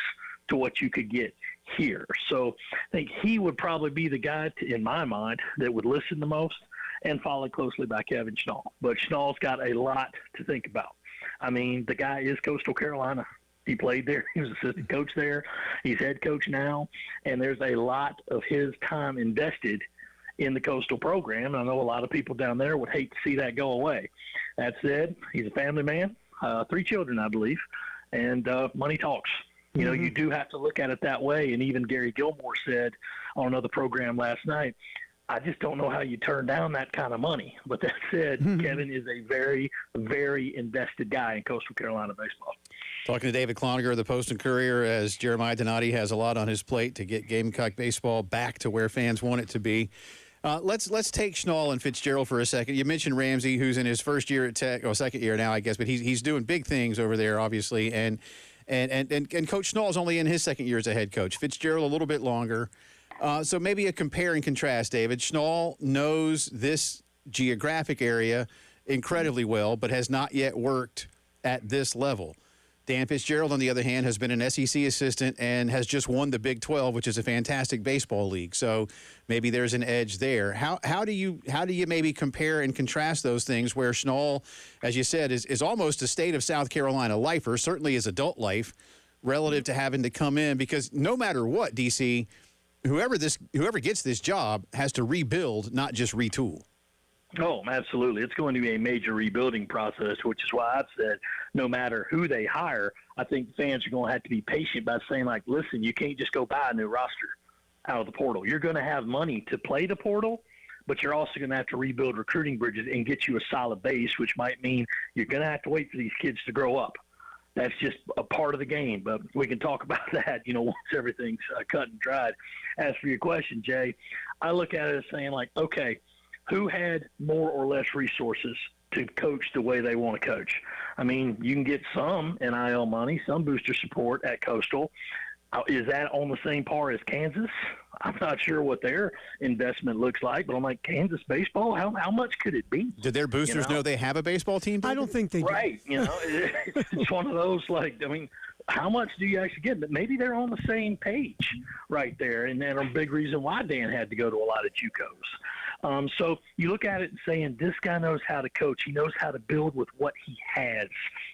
C: to what you could get here? So I think he would probably be the guy, in my mind, that would listen the most, and followed closely by Kevin Schnall. But Schnall's got a lot to think about. I mean, the guy is Coastal Carolina. He played there. He was assistant coach there. He's head coach now, and there's a lot of his time invested in the Coastal program. I know a lot of people down there would hate to see that go away. That said, he's a family man, 3 children, I believe, and money talks. You do have to look at it that way. And even Gary Gilmore said on another program last night, I just don't know how you turn down that kind of money. But that said, Kevin is a very, very invested guy in Coastal Carolina baseball.
A: Talking to David Cloninger of the Post and Courier, as Jeremiah Donati has a lot on his plate to get Gamecock baseball back to where fans want it to be. Let's take Schnall and Fitzgerald for a second. You mentioned Ramsey, who's in his first year at Tech, or second year now, I guess, but he's doing big things over there, obviously. And Coach Schnall's only in his second year as a head coach. Fitzgerald a little bit longer. So maybe a compare and contrast, David. Schnall knows this geographic area incredibly well, but has not yet worked at this level. Dan Fitzgerald, on the other hand, has been an SEC assistant and has just won the Big 12, which is a fantastic baseball league. So maybe there's an edge there. How do you maybe compare and contrast those things where Schnall, as you said, is almost a state of South Carolina lifer, certainly his adult life, relative to having to come in? Because no matter what, DC, whoever gets this job has to rebuild, not just retool.
C: Oh, absolutely. It's going to be a major rebuilding process, which is why I've said no matter who they hire, I think fans are going to have to be patient by saying, like, listen, you can't just go buy a new roster out of the portal. You're going to have money to play the portal, but you're also going to have to rebuild recruiting bridges and get you a solid base, which might mean you're going to have to wait for these kids to grow up. That's just a part of the game, but we can talk about that, once everything's cut and dried. As for your question, Jay, I look at it as saying, like, okay, who had more or less resources to coach the way they want to coach? I mean, you can get some NIL money, some booster support at Coastal. Is that on the same par as Kansas? I'm not sure what their investment looks like, but I'm like, Kansas baseball, how much could it be?
A: Did their boosters know they have a baseball team?
B: I don't think they do.
C: Right. It's one of those, like, I mean, how much do you actually get? But maybe they're on the same page right there, and then a big reason why Dan had to go to a lot of JUCOs. So you look at it and saying, this guy knows how to coach. He knows how to build with what he has.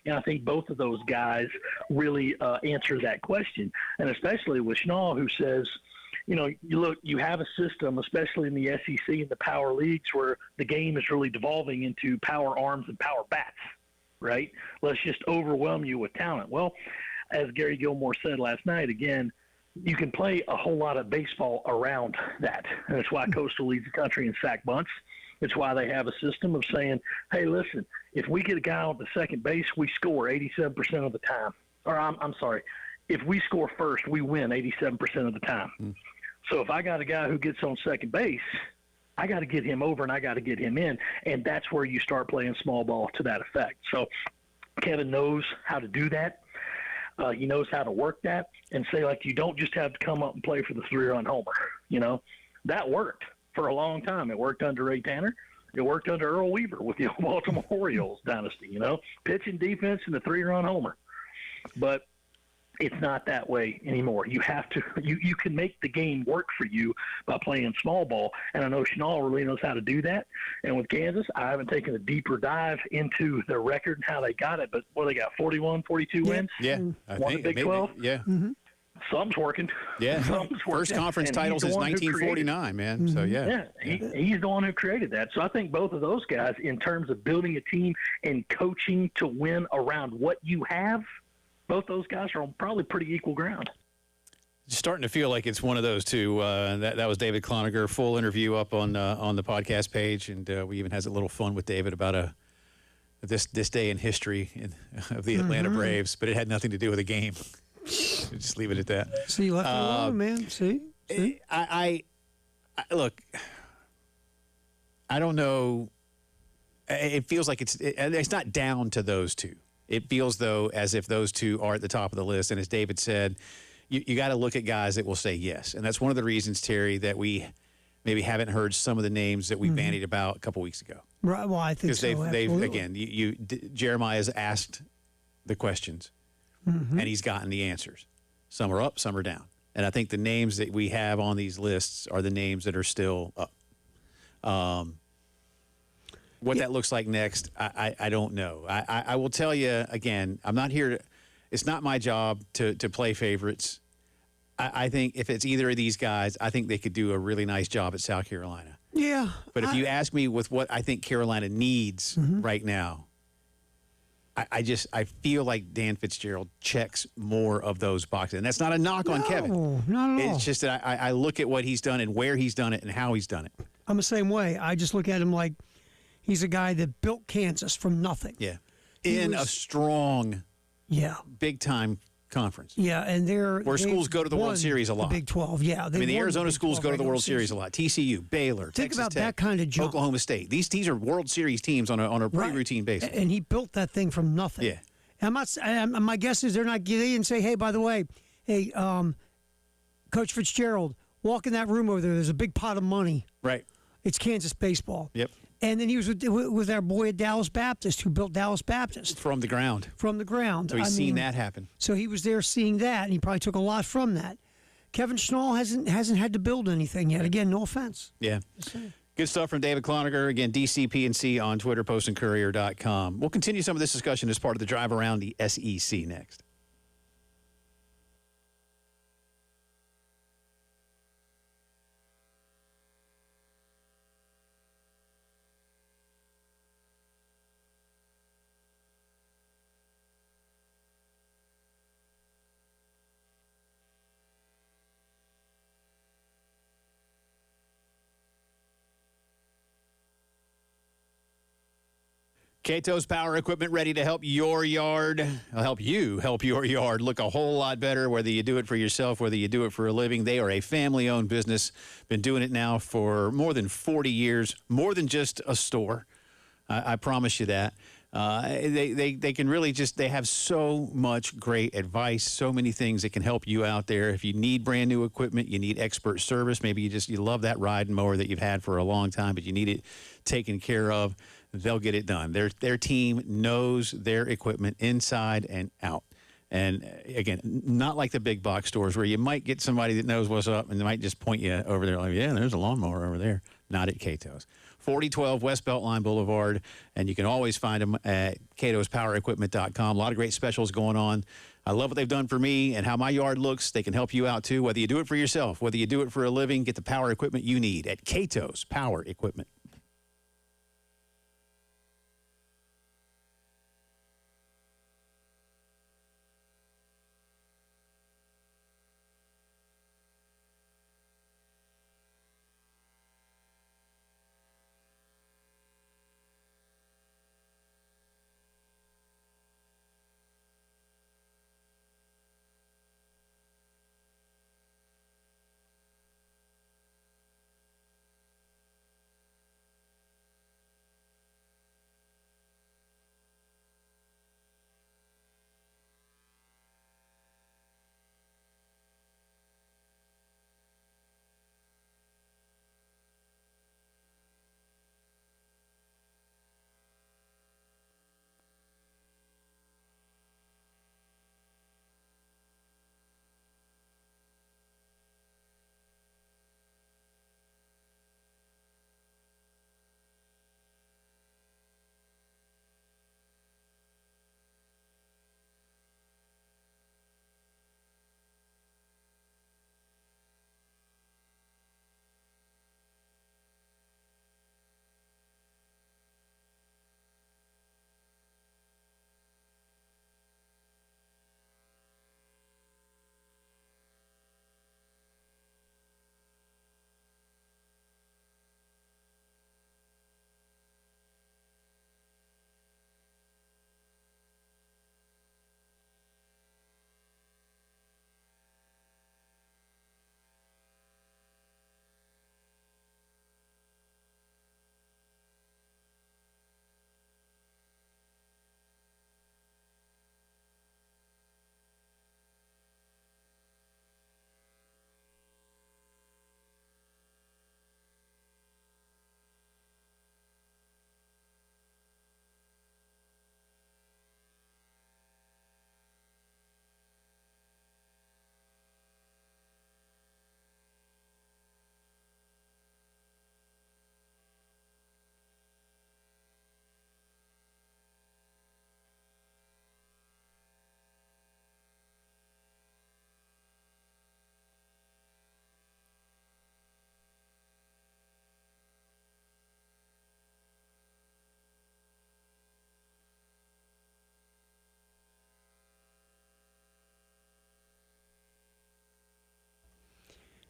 C: And I think both of those guys really answer that question. And especially with Schnall, who says, you have a system, especially in the SEC and the power leagues, where the game is really devolving into power arms and power bats, right? Let's just overwhelm you with talent. Well, as Gary Gilmore said last night, again, you can play a whole lot of baseball around that. And that's why Coastal leads the country in sack bunts. It's why they have a system of saying, hey, listen, if we get a guy on the second base, we score 87% of the time. Or I'm sorry, if we score first, we win 87% of the time. So if I got a guy who gets on second base, I got to get him over and I got to get him in. And that's where you start playing small ball to that effect. So Kevin knows how to do that. He knows how to work that and say, like, you don't just have to come up and play for the 3-run homer. That worked for a long time. It worked under Ray Tanner. It worked under Earl Weaver with the Baltimore Orioles dynasty, pitching, defense, and the 3-run homer. But it's not that way anymore. You have to you can make the game work for you by playing small ball, and I know Schnall really knows how to do that. And with Kansas, I haven't taken a deeper dive into their record and how they got it, but they got 41, 42 wins?
A: Yeah.
C: Won the Big 12?
A: Yeah.
B: Mm-hmm.
C: Something's working.
A: Yeah.
C: Something's
A: First
C: working.
A: conference
C: And
A: title
C: he's the
A: since
C: one who
A: 1949, man.
B: Mm-hmm.
A: So, yeah.
C: He's the one who created that. So I think both of those guys, in terms of building a team and coaching to win around what you have, both those guys are on probably pretty equal ground.
A: Starting to feel like it's one of those two. That was David Cloninger, full interview up on the podcast page, and we even has a little fun with David about this day in history of the Atlanta Braves, but it had nothing to do with the game. Just leave it at that.
B: See, you left it alone, man. See?
A: I look. I don't know. It feels like it's not down to those two. It feels, though, as if those two are at the top of the list. And as David said, you got to look at guys that will say yes. And that's one of the reasons, Terry, that we maybe haven't heard some of the names that we bandied about a couple weeks ago.
B: Right. Well, I think so.
A: Because they've again, Jeremiah has asked the questions, and he's gotten the answers. Some are up, some are down. And I think the names that we have on these lists are the names that are still up. What that looks like next, I don't know. I will tell you, again, I'm not here to – it's not my job to play favorites. I think if it's either of these guys, I think they could do a really nice job at South Carolina.
B: Yeah.
A: But if you ask me with what I think Carolina needs right now, I feel like Dan Fitzgerald checks more of those boxes. And that's not a knock on Kevin.
B: Not at all.
A: It's just that I look at what he's done and where he's done it and how he's done it.
B: I'm the same way. I just look at him like he's a guy that built Kansas from nothing.
A: Yeah. A strong, big-time conference.
B: Yeah, and
A: where schools go to the World Series a lot.
B: The Big 12, yeah.
A: The Arizona schools go to the World Series a lot. TCU, Baylor,
B: Think
A: Texas
B: about
A: Tech,
B: that kind of jump.
A: Oklahoma State. These are World Series teams on a pretty routine basis.
B: And he built that thing from nothing.
A: Yeah.
B: My guess is they're not getting and say, hey, by the way, Coach Fitzgerald, walk in that room over there. There's a big pot of money.
A: Right.
B: It's Kansas baseball.
A: Yep.
B: And then he was with our boy at Dallas Baptist, who built Dallas Baptist
A: From the ground.
B: from the ground.
A: So he's seen that happen.
B: So he was there seeing that, and he probably took a lot from that. Kevin Schnall hasn't had to build anything yet. Again, no offense.
A: Yeah. Good stuff from David Cloninger. Again, DCPNC on Twitter, postandcourier.com. We'll continue some of this discussion as part of the drive around the SEC next. Cato's Power Equipment ready to help your yard. I'll help you help your yard look a whole lot better, whether you do it for yourself, whether you do it for a living. They are a family-owned business. Been doing it now for more than 40 years, more than just a store. I promise you that. They can really just, they have so much great advice, so many things that can help you out there. If you need brand new equipment, you need expert service. Maybe you love that riding mower that you've had for a long time, but you need it taken care of. They'll get it done. Their team knows their equipment inside and out. And again, not like the big box stores where you might get somebody that knows what's up and they might just point you over there like, yeah, there's a lawnmower over there. Not at Cato's. 4012 West Beltline Boulevard, and you can always find them at catospowerequipment.com. A lot of great specials going on. I love what they've done for me and how my yard looks. They can help you out too, whether you do it for yourself, whether you do it for a living. Get the power equipment you need at Cato's Power Equipment.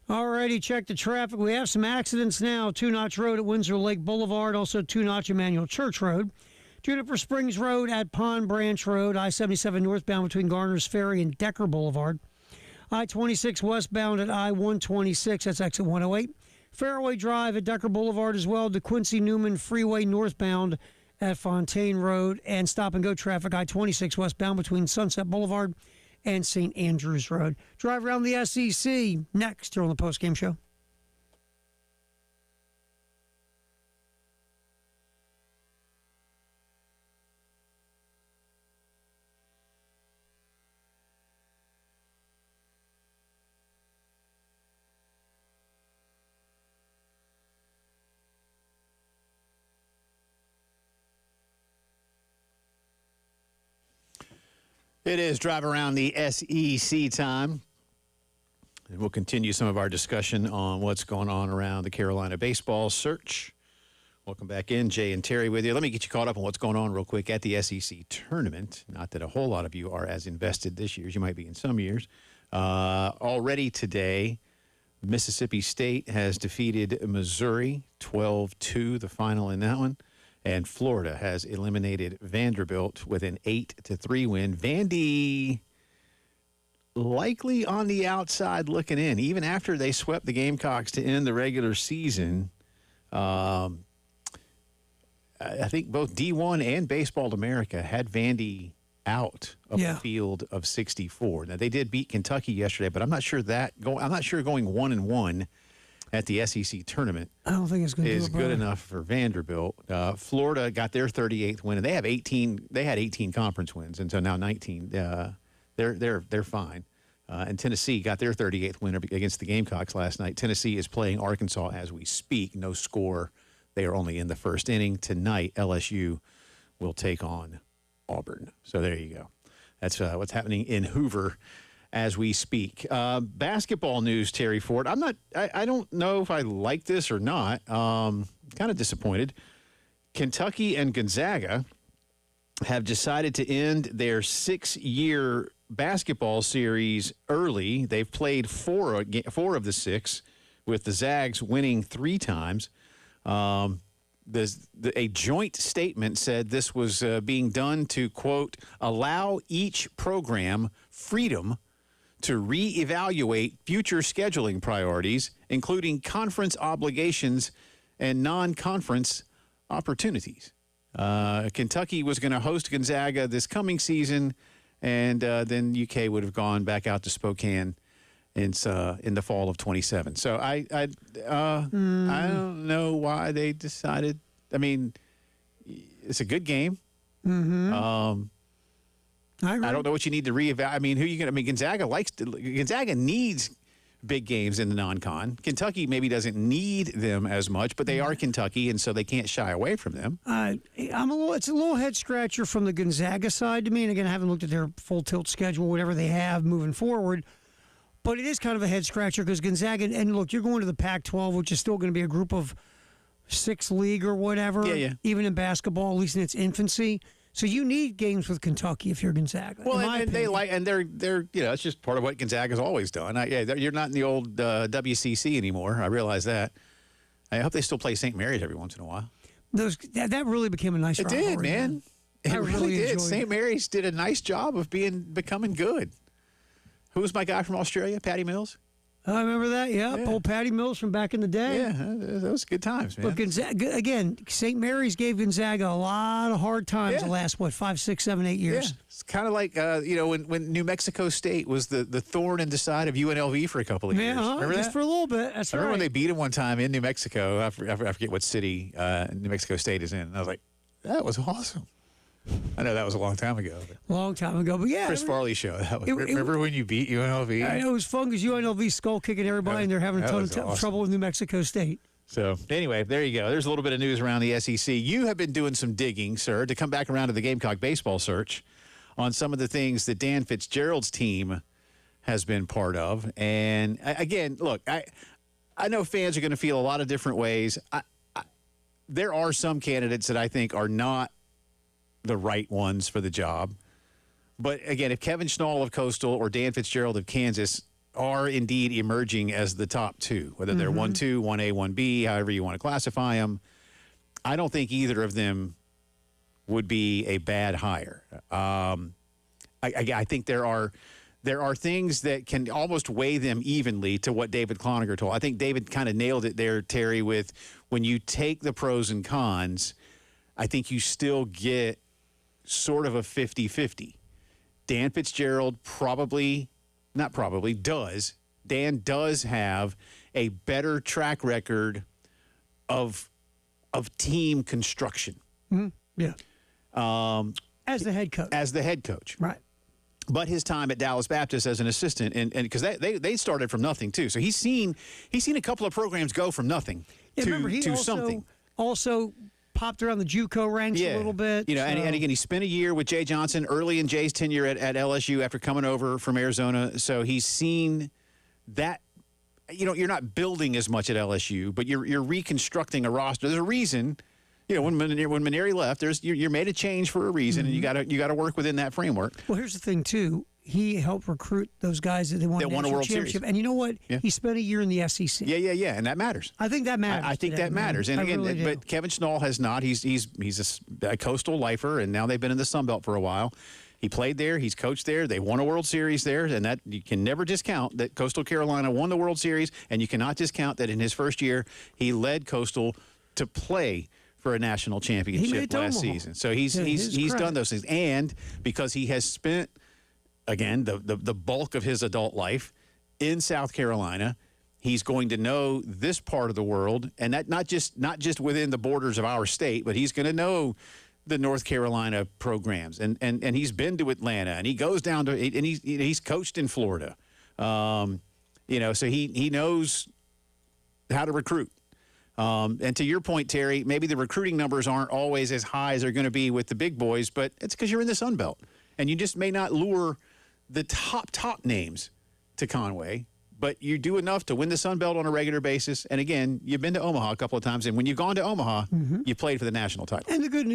B: All righty, check the traffic. We have some accidents now. Two Notch Road at Windsor Lake Boulevard, also Two Notch Emmanuel Church Road. Juniper Springs Road at Pond Branch Road, I-77 northbound between Garner's Ferry and Decker Boulevard. I-26 westbound at I-126, that's exit 108. Fairway Drive at Decker Boulevard as well. DeQuincy Newman Freeway northbound at Fontaine Road. And stop-and-go traffic, I-26 westbound between Sunset Boulevard and St. Andrews Road. Drive around the SEC next here on the Postgame Show.
A: It is Drive Around the SEC time. And we'll continue some of our discussion on what's going on around the Carolina baseball search. Welcome back in. Jay and Terry with you. Let me get you caught up on what's going on real quick at the SEC tournament. Not that a whole lot of you are as invested this year as you might be in some years. Already today, Mississippi State has defeated Missouri 12-2, the final in that one. And Florida has eliminated Vanderbilt with an 8-3 win. Vandy likely on the outside looking in, even after they swept the Gamecocks to end the regular season. I think both D1 and Baseball America had Vandy out of the field of 64. Now they did beat Kentucky yesterday, but I'm not sure going 1-1 at the SEC tournament
B: I don't think it's going to
A: is good enough for Vanderbilt. Florida got their 38th win, and they have 18. They had 18 conference wins, and so now 19. They're fine. And Tennessee got their 38th win against the Gamecocks last night. Tennessee is playing Arkansas as we speak. No score. They are only in the first inning. Tonight, LSU will take on Auburn. So there you go. That's what's happening in Hoover as we speak. Basketball news, Terry Ford. I don't know if I like this or not. Kind of disappointed. Kentucky and Gonzaga have decided to end their 6-year basketball series early. They've played four of the 6, with the Zags winning 3 times. A joint statement said this was being done to, quote, allow each program freedom to reevaluate future scheduling priorities, including conference obligations and non-conference opportunities. Kentucky was going to host Gonzaga this coming season, and then UK would have gone back out to Spokane in the fall of 27. So I don't know why they decided. I mean, it's a good game.
B: Mm-hmm.
A: I don't know what you need to reevaluate. I mean, Gonzaga needs big games in the non-con. Kentucky maybe doesn't need them as much, but they are Kentucky, and so they can't shy away from them.
B: It's a little head scratcher from the Gonzaga side to me, and again, I haven't looked at their full tilt schedule, whatever they have moving forward. But it is kind of a head scratcher because Gonzaga, and look, you're going to the Pac-12, which is still going to be a group of 6 league or whatever.
A: Yeah.
B: Even in basketball, at least in its infancy. So you need games with Kentucky if you're Gonzaga.
A: Well, they're it's just part of what Gonzaga's always done. You're not in the old WCC anymore. I realize that. I hope they still play St. Mary's every once in a while.
B: That really became a nice rivalry.
A: It did, man. It really did. St. Mary's did a nice job of becoming good. Who was my guy from Australia? Patty Mills?
B: I remember that, yeah. Old Patty Mills from back in the day.
A: Yeah, that was good times, man.
B: But Gonzaga, again, St. Mary's gave Gonzaga a lot of hard times the last, 5, 6, 7, 8 years.
A: Yeah. It's kind of like, when New Mexico State was the thorn in the side of UNLV for a couple of years. Remember
B: just
A: that?
B: For a little bit. That's
A: I remember
B: right.
A: when they beat him one time in New Mexico. I forget what city New Mexico State is in. And I was like, that was awesome. I know that was a long time ago.
B: Long time ago, but yeah.
A: Chris Farley show. Remember when you beat UNLV?
B: I know it was fun because UNLV skull kicking everybody, and they're having a ton of trouble with New Mexico State.
A: So anyway, there you go. There's a little bit of news around the SEC. You have been doing some digging, sir, to come back around to the Gamecock baseball search on some of the things that Dan Fitzgerald's team has been part of. And again, look, I know fans are going to feel a lot of different ways. There are some candidates that I think are not the right ones for the job. But again, if Kevin Schnall of Coastal or Dan Fitzgerald of Kansas are indeed emerging as the top 2, whether they're 1-2, 1A, 1B, however you want to classify them, I don't think either of them would be a bad hire. I think there are things that can almost weigh them evenly to what David Cloninger told. I think David kind of nailed it there, Terry, with when you take the pros and cons, I think you still get sort of a 50-50. Dan Fitzgerald Dan does have a better track record of team construction.
B: Mm-hmm. Yeah. As the head coach. Right.
A: But his time at Dallas Baptist as an assistant, and because they started from nothing too, so he's seen a couple of programs go from nothing to something.
B: Also popped around the JUCO ranks a little bit.
A: And again, he spent a year with Jay Johnson early in Jay's tenure at LSU after coming over from Arizona. So he's seen that. You're not building as much at LSU, but you're reconstructing a roster. There's a reason. When Maneri left, you're made a change for a reason, and you got to work within that framework.
B: Well, here's the thing too. He helped recruit those guys that won a World Series. And you know what? Yeah. He spent a year in the SEC.
A: Yeah, and that matters.
B: I think that matters.
A: I think that matters. And again,
B: really
A: but Kevin Schnall has not. He's a coastal lifer, and now they've been in the Sun Belt for a while. He played there. He's coached there. They won a World Series there, and that you can never discount that Coastal Carolina won the World Series, and you cannot discount that in his first year he led Coastal to play for a national championship last season. So he's done those things, and because he has spent again the bulk of his adult life in South Carolina, he's going to know this part of the world, and that not just within the borders of our state, but he's going to know the North Carolina programs, and he's been to Atlanta, and he goes down to, and he's coached in Florida, so he knows how to recruit. And to your point, Terry, maybe the recruiting numbers aren't always as high as they're going to be with the big boys, but it's because you're in the Sun Belt, and you just may not lure the top names to Conway. But you do enough to win the Sun Belt on a regular basis. And again, you've been to Omaha a couple of times, and when you've gone to Omaha, you played for the national title.
B: And the good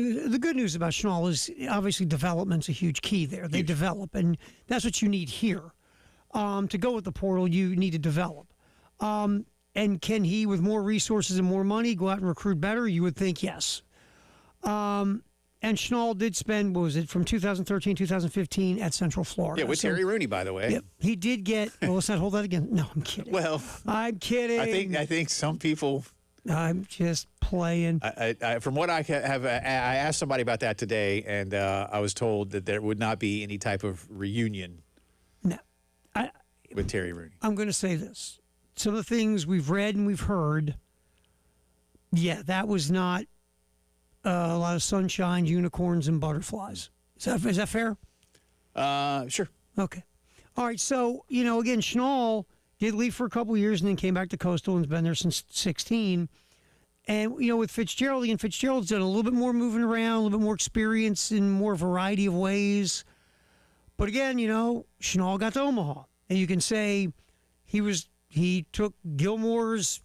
B: news about Schnall is obviously development's a huge key there. They develop, and that's what you need here. To go with the portal, you need to develop. And can he, with more resources and more money, go out and recruit better? You would think yes. And Schnall did spend, what was it, from 2013, 2015 at Central Florida.
A: Yeah, with Terry Rooney, by the way.
B: Yep, he did get, well, let's not hold that again. No, I'm kidding.
A: Well,
B: I'm kidding.
A: I think some people.
B: I'm just playing.
A: From what I have, I asked somebody about that today, and I was told that there would not be any type of reunion with Terry Rooney.
B: I'm going to say this. Some of the things we've read and we've heard, that was not a lot of sunshine, unicorns, and butterflies. Is that fair?
A: Sure.
B: Okay. All right. So, again, Schnall did leave for a couple of years and then came back to Coastal and has been there since 16. And, with Fitzgerald, Fitzgerald's done a little bit more moving around, a little bit more experience in more variety of ways. But again, Schnall got to Omaha. And you can say he took Gilmore's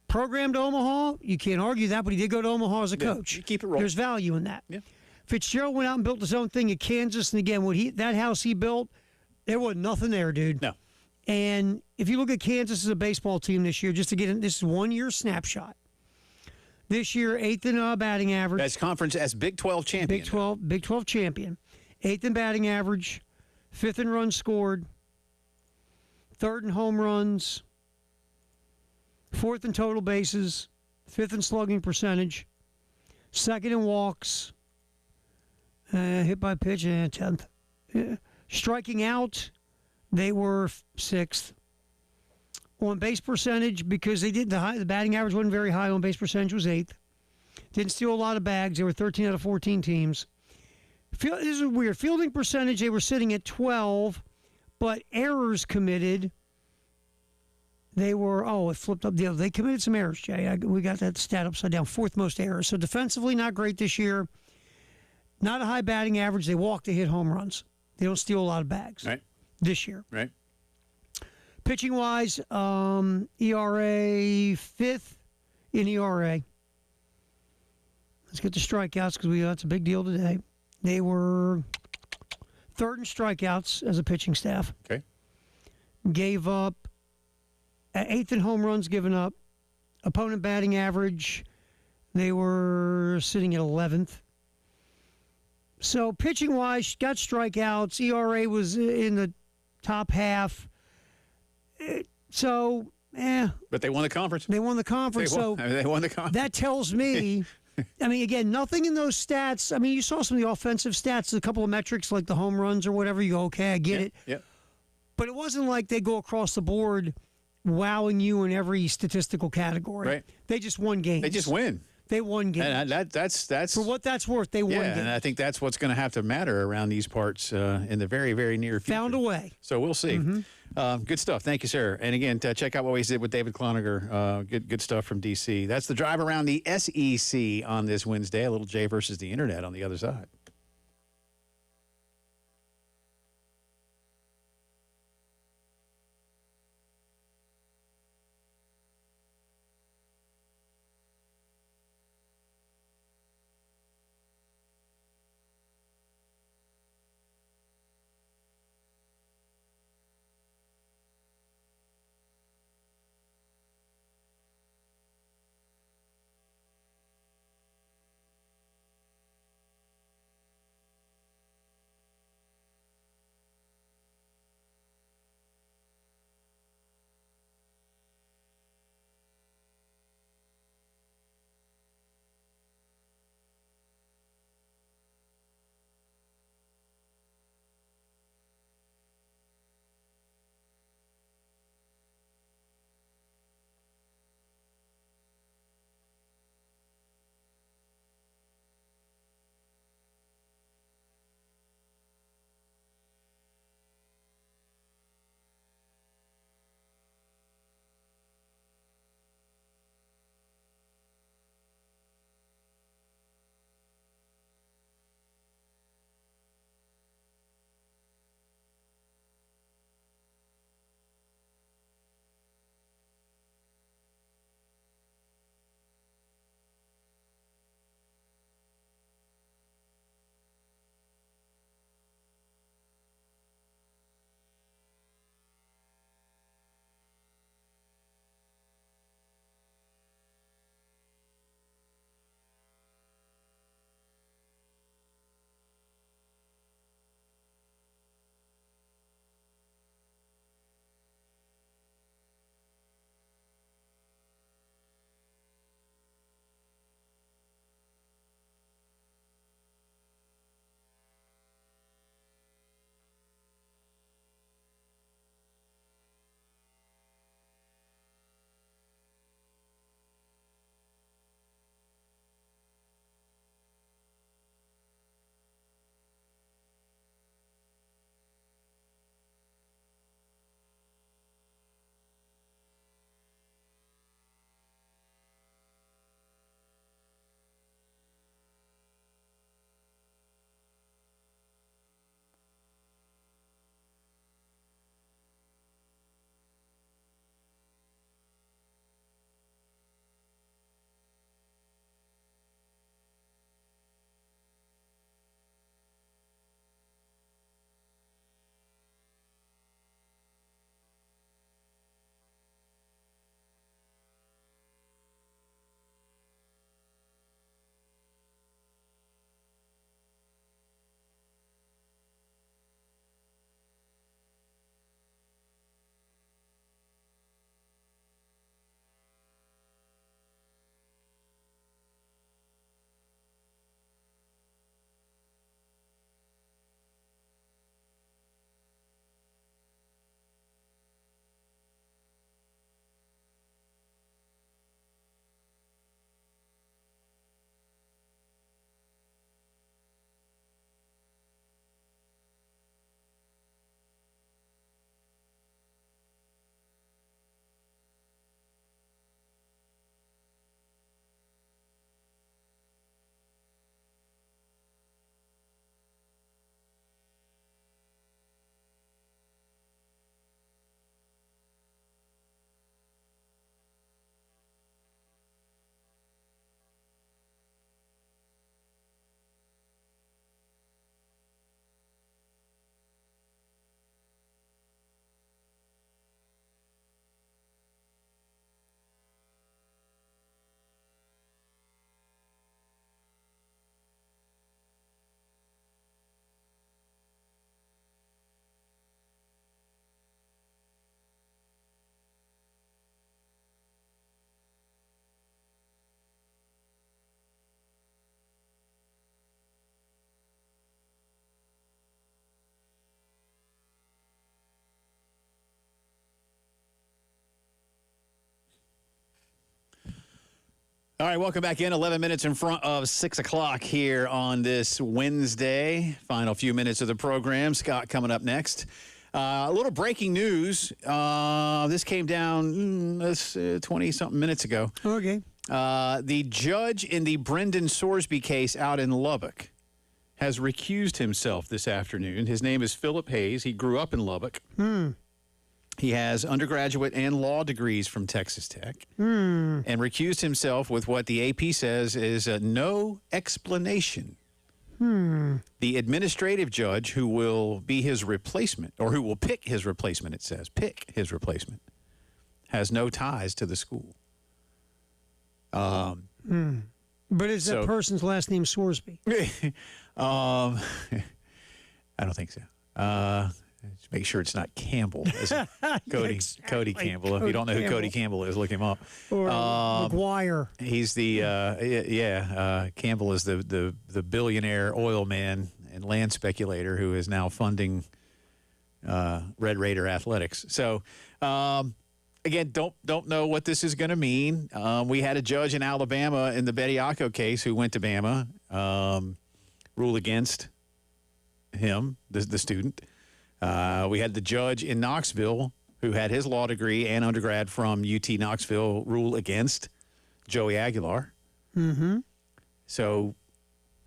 B: program to Omaha. You can't argue that, but he did go to Omaha as a coach.
A: You keep it rolling.
B: There's value in that.
A: Yeah.
B: Fitzgerald went out and built his own thing at Kansas, and again, that house he built, there wasn't nothing there, dude.
A: No.
B: And if you look at Kansas as a baseball team this year, just to get in, this is 1 year snapshot. This year, 8th in batting average.
A: As Big 12 champion.
B: Big 12 champion. 8th in batting average, 5th in runs scored, 3rd in home runs, 4th in total bases, 5th in slugging percentage, 2nd in walks, hit by pitch, 10th. Striking out, they were 6th. On base percentage, because the batting average wasn't very high, on base percentage was 8th. Didn't steal a lot of bags. They were 13 out of 14 teams. This is weird. Fielding percentage, they were sitting at 12, but errors committed, they were, it flipped up. They committed some errors, Jay. We got that stat upside down. 4th most errors. So defensively, not great this year. Not a high batting average. They walk, they hit home runs. They don't steal a lot of bags this year.
A: Right.
B: Pitching-wise, ERA 5th in ERA. Let's get the strikeouts because that's a big deal today. They were 3rd in strikeouts as a pitching staff.
A: Okay.
B: Gave up 8th in home runs given up. Opponent batting average, they were sitting at 11th. So pitching-wise, got strikeouts. ERA was in the top half. So,
A: But they won the conference.
B: They won the conference. They
A: won the conference.
B: That tells me, again, nothing in those stats. You saw some of the offensive stats, a couple of metrics like the home runs or whatever. You go, okay, I get it.
A: Yeah.
B: But it wasn't like they go across the board wowing you in every statistical category.
A: Right.
B: They just won games.
A: They just win.
B: They won games.
A: And that's
B: for what that's worth. They won games.
A: And I think that's what's going to have to matter around these parts in the very, very near future.
B: Found a way.
A: So we'll see. Good stuff. Thank you, sir. And again, check out what we did with David Cloninger. Good stuff from D.C. That's the drive around the SEC on this Wednesday. A little Jay versus the Internet on the other side. All right, welcome back in. 11 minutes in front of 6 o'clock here on this Wednesday. Final few minutes of the program. Scott coming up next. A little breaking news. This came down 20-something minutes ago.
B: Okay.
A: The judge in the Brendan Sorsby case out in Lubbock has recused himself this afternoon. His name is Philip Hayes. He grew up in Lubbock. He has undergraduate and law degrees from Texas Tech and recused himself with what the AP says is no explanation. The administrative judge who will be his replacement, or who will pick his replacement, it says, pick his replacement, has no ties to the school.
B: But is that person's last name Sorsby?
A: I don't think so. Just make sure it's not Campbell. Cody Campbell. If you don't know who Cody Campbell is, look him up.
B: Or McGuire.
A: He's the Campbell is the billionaire oil man and land speculator who is now funding Red Raider athletics. So again, don't know what this is going to mean. We had a judge in Alabama in the Bediako case who went to Bama, rule against him, the student. We had the judge in Knoxville who had his law degree and undergrad from UT Knoxville rule against Joey Aguilar. So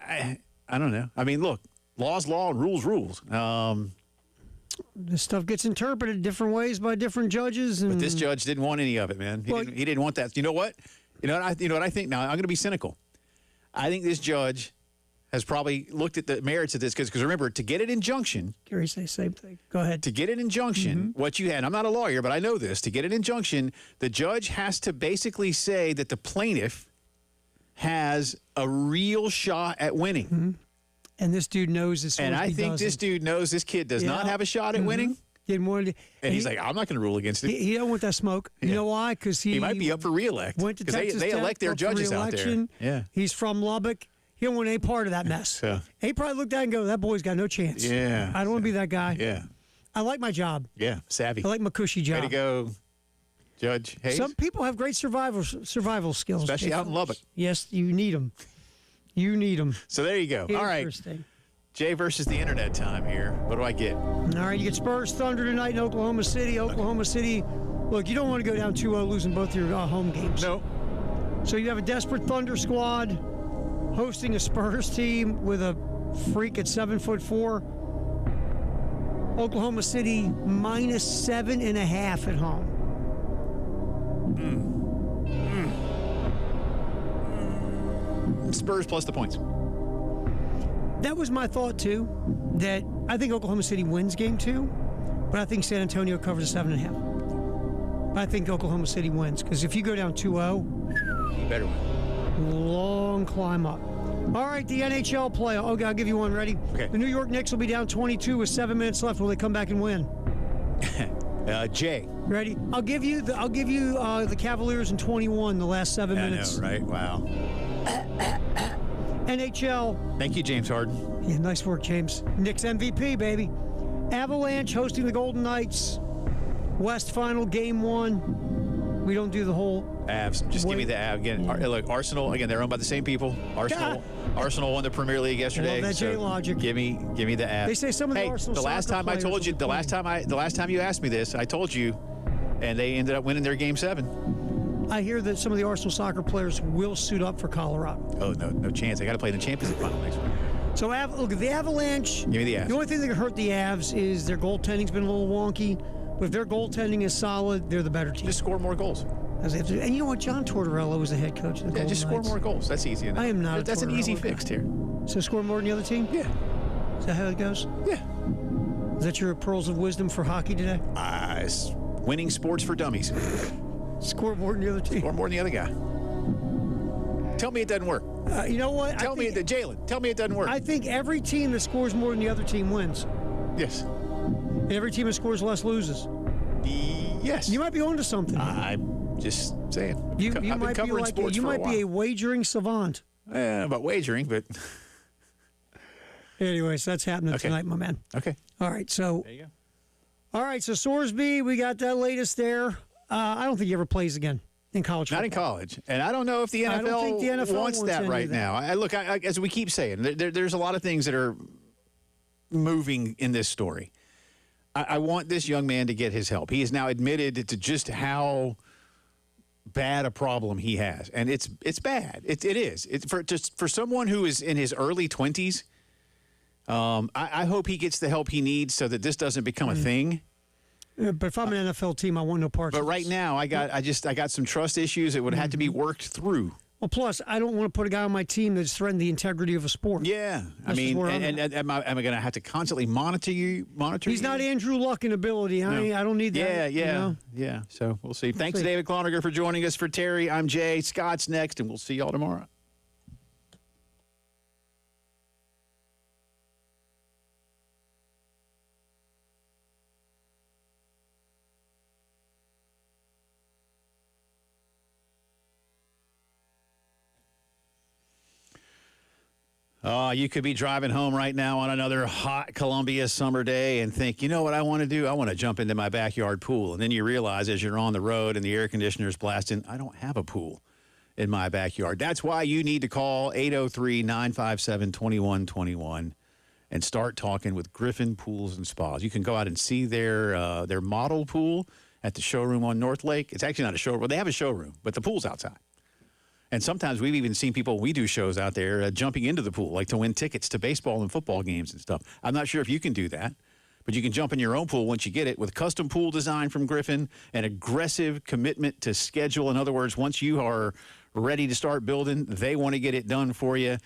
A: I don't know. I mean, look, law's law and rules.
B: This stuff gets interpreted different ways by different judges.
A: But this judge didn't want any of it, man. He didn't want that. You know what? You know what I think now? I'm going to be cynical. I think this judge has probably looked at the merits of this because remember, to get an injunction.
B: Gary say the same thing. Go ahead.
A: To get an injunction, what you had, I'm not a lawyer, but I know this. To get an injunction, the judge has to basically say that the plaintiff has a real shot at winning.
B: And this dude knows this.
A: And I think this dude knows this kid does not have a shot at winning.
B: Didn't want to,
A: and he's like, I'm not going to rule against it.
B: He don't want that smoke. You know why? Because
A: he might be up for re-elect.
B: Went to Texas
A: they
B: Tech,
A: elect their judges out there. Yeah.
B: He's from Lubbock. He don't want any part of that mess. He probably looked at it and go, that boy's got no chance.
A: Yeah.
B: I don't want to be that guy.
A: Yeah.
B: I like my job.
A: Yeah. Savvy.
B: I like my cushy job.
A: Way to go, Judge Hayes.
B: Some people have great survival skills.
A: Especially out in Lubbock.
B: Yes, you need them. You need them.
A: So there you go. All right. Jay versus the internet time here. What do I get?
B: All right, you get Spurs Thunder tonight in Oklahoma City. Oklahoma City, look, you don't want to go down 2-0 losing both your home games.
A: No.
B: So you have a desperate Thunder squad hosting a Spurs team with a freak at 7'4". Oklahoma City -7.5 at home.
A: Spurs plus the points.
B: That was my thought, too, that I think Oklahoma City wins game 2, but I think San Antonio covers the 7.5. I think Oklahoma City wins, because if you go down 2-0,
A: you better win.
B: Long climb up. All right, the NHL play. Okay, I'll give you one. Ready?
A: Okay.
B: The New York Knicks will be down 22 with 7 minutes left. Will they come back and win?
A: Jay.
B: Ready? I'll give you the Cavaliers in 21 the last 7 minutes.
A: I know, right? Wow.
B: NHL.
A: Thank you, James Harden.
B: Yeah, nice work, James. Knicks MVP, baby. Avalanche hosting the Golden Knights. West Final, Game 1. We don't do the whole
A: Avs. Just give me the Avs again.
B: Yeah.
A: Look, Arsenal again. They're owned by the same people. Arsenal won the Premier League yesterday.
B: Love that J logic.
A: Give me the Avs.
B: They say some of the Arsenal
A: the last
B: soccer
A: time I told you, the last time you asked me this, I told you, and they ended up winning their Game 7.
B: I hear that some of the Arsenal soccer players will suit up for Colorado.
A: Oh, no chance. They got to play in the Champions League final next week.
B: So, look, the Avalanche.
A: Give me the Avs.
B: The only thing that can hurt the Avs is their goaltending's been a little wonky. But if their goaltending is solid, they're the better team.
A: Just score more goals.
B: And you know what? John Tortorella was the head coach of the Golden
A: just score
B: Knights.
A: more goals. That's easy enough.
B: I am not.
A: That's an easy
B: Tortorella
A: fix
B: guy.
A: here.
B: So score more than the other team?
A: Yeah.
B: Is that how it goes?
A: Yeah.
B: Is that your pearls of wisdom for hockey today?
A: It's winning sports for dummies.
B: Score more than the other team.
A: Score more than the other guy. Tell me it doesn't work.
B: You know what?
A: Jalen, tell me it doesn't work.
B: I think every team that scores more than the other team wins.
A: Yes.
B: And every team that scores less loses.
A: Yes.
B: You might be onto something.
A: I'm just saying.
B: You
A: I've been
B: might be
A: covering
B: like
A: sports
B: you
A: for
B: might
A: a while.
B: be a wagering savant.
A: About wagering, but
B: anyways, that's happening tonight, my man.
A: Okay.
B: All right, so
A: There you go.
B: all right, so Sorsby, we got that latest there. I don't think he ever plays again in college football.
A: Not in college, and I don't know if the
B: I don't think the NFL
A: wants that
B: any
A: right
B: of that.
A: now. As we keep saying, there's a lot of things that are moving in this story. I want this young man to get his help. He has now admitted to just how bad a problem he has, and it's bad. It is. It's for someone who is in his early 20s. I hope he gets the help he needs so that this doesn't become a thing.
B: But if I'm an NFL team, I want no parts.
A: But
B: of
A: right
B: this.
A: now, I got some trust issues that would have to be worked through.
B: Well, plus, I don't want to put a guy on my team that's threatened the integrity of a sport.
A: Yeah, I mean, and am I going to have to constantly monitor you?
B: He's not Andrew Luck in ability.
A: No.
B: I don't need that.
A: Yeah. So we'll see. Thanks to David Cloninger for joining us. For Terry, I'm Jay. Scott's next, and we'll see y'all tomorrow. You could be driving home right now on another hot Columbia summer day and think, you know what I want to do? I want to jump into my backyard pool. And then you realize as you're on the road and the air conditioner's blasting, I don't have a pool in my backyard. That's why you need to call 803-957-2121 and start talking with Griffin Pools and Spas. You can go out and see their model pool at the showroom on North Lake. It's actually not a showroom. Well, they have a showroom, but the pool's outside. And sometimes we've even seen people, we do shows out there, jumping into the pool, like to win tickets to baseball and football games and stuff. I'm not sure if you can do that, but you can jump in your own pool once you get it with custom pool design from Griffin, an aggressive commitment to schedule. In other words, once you are ready to start building, they want to get it done for you.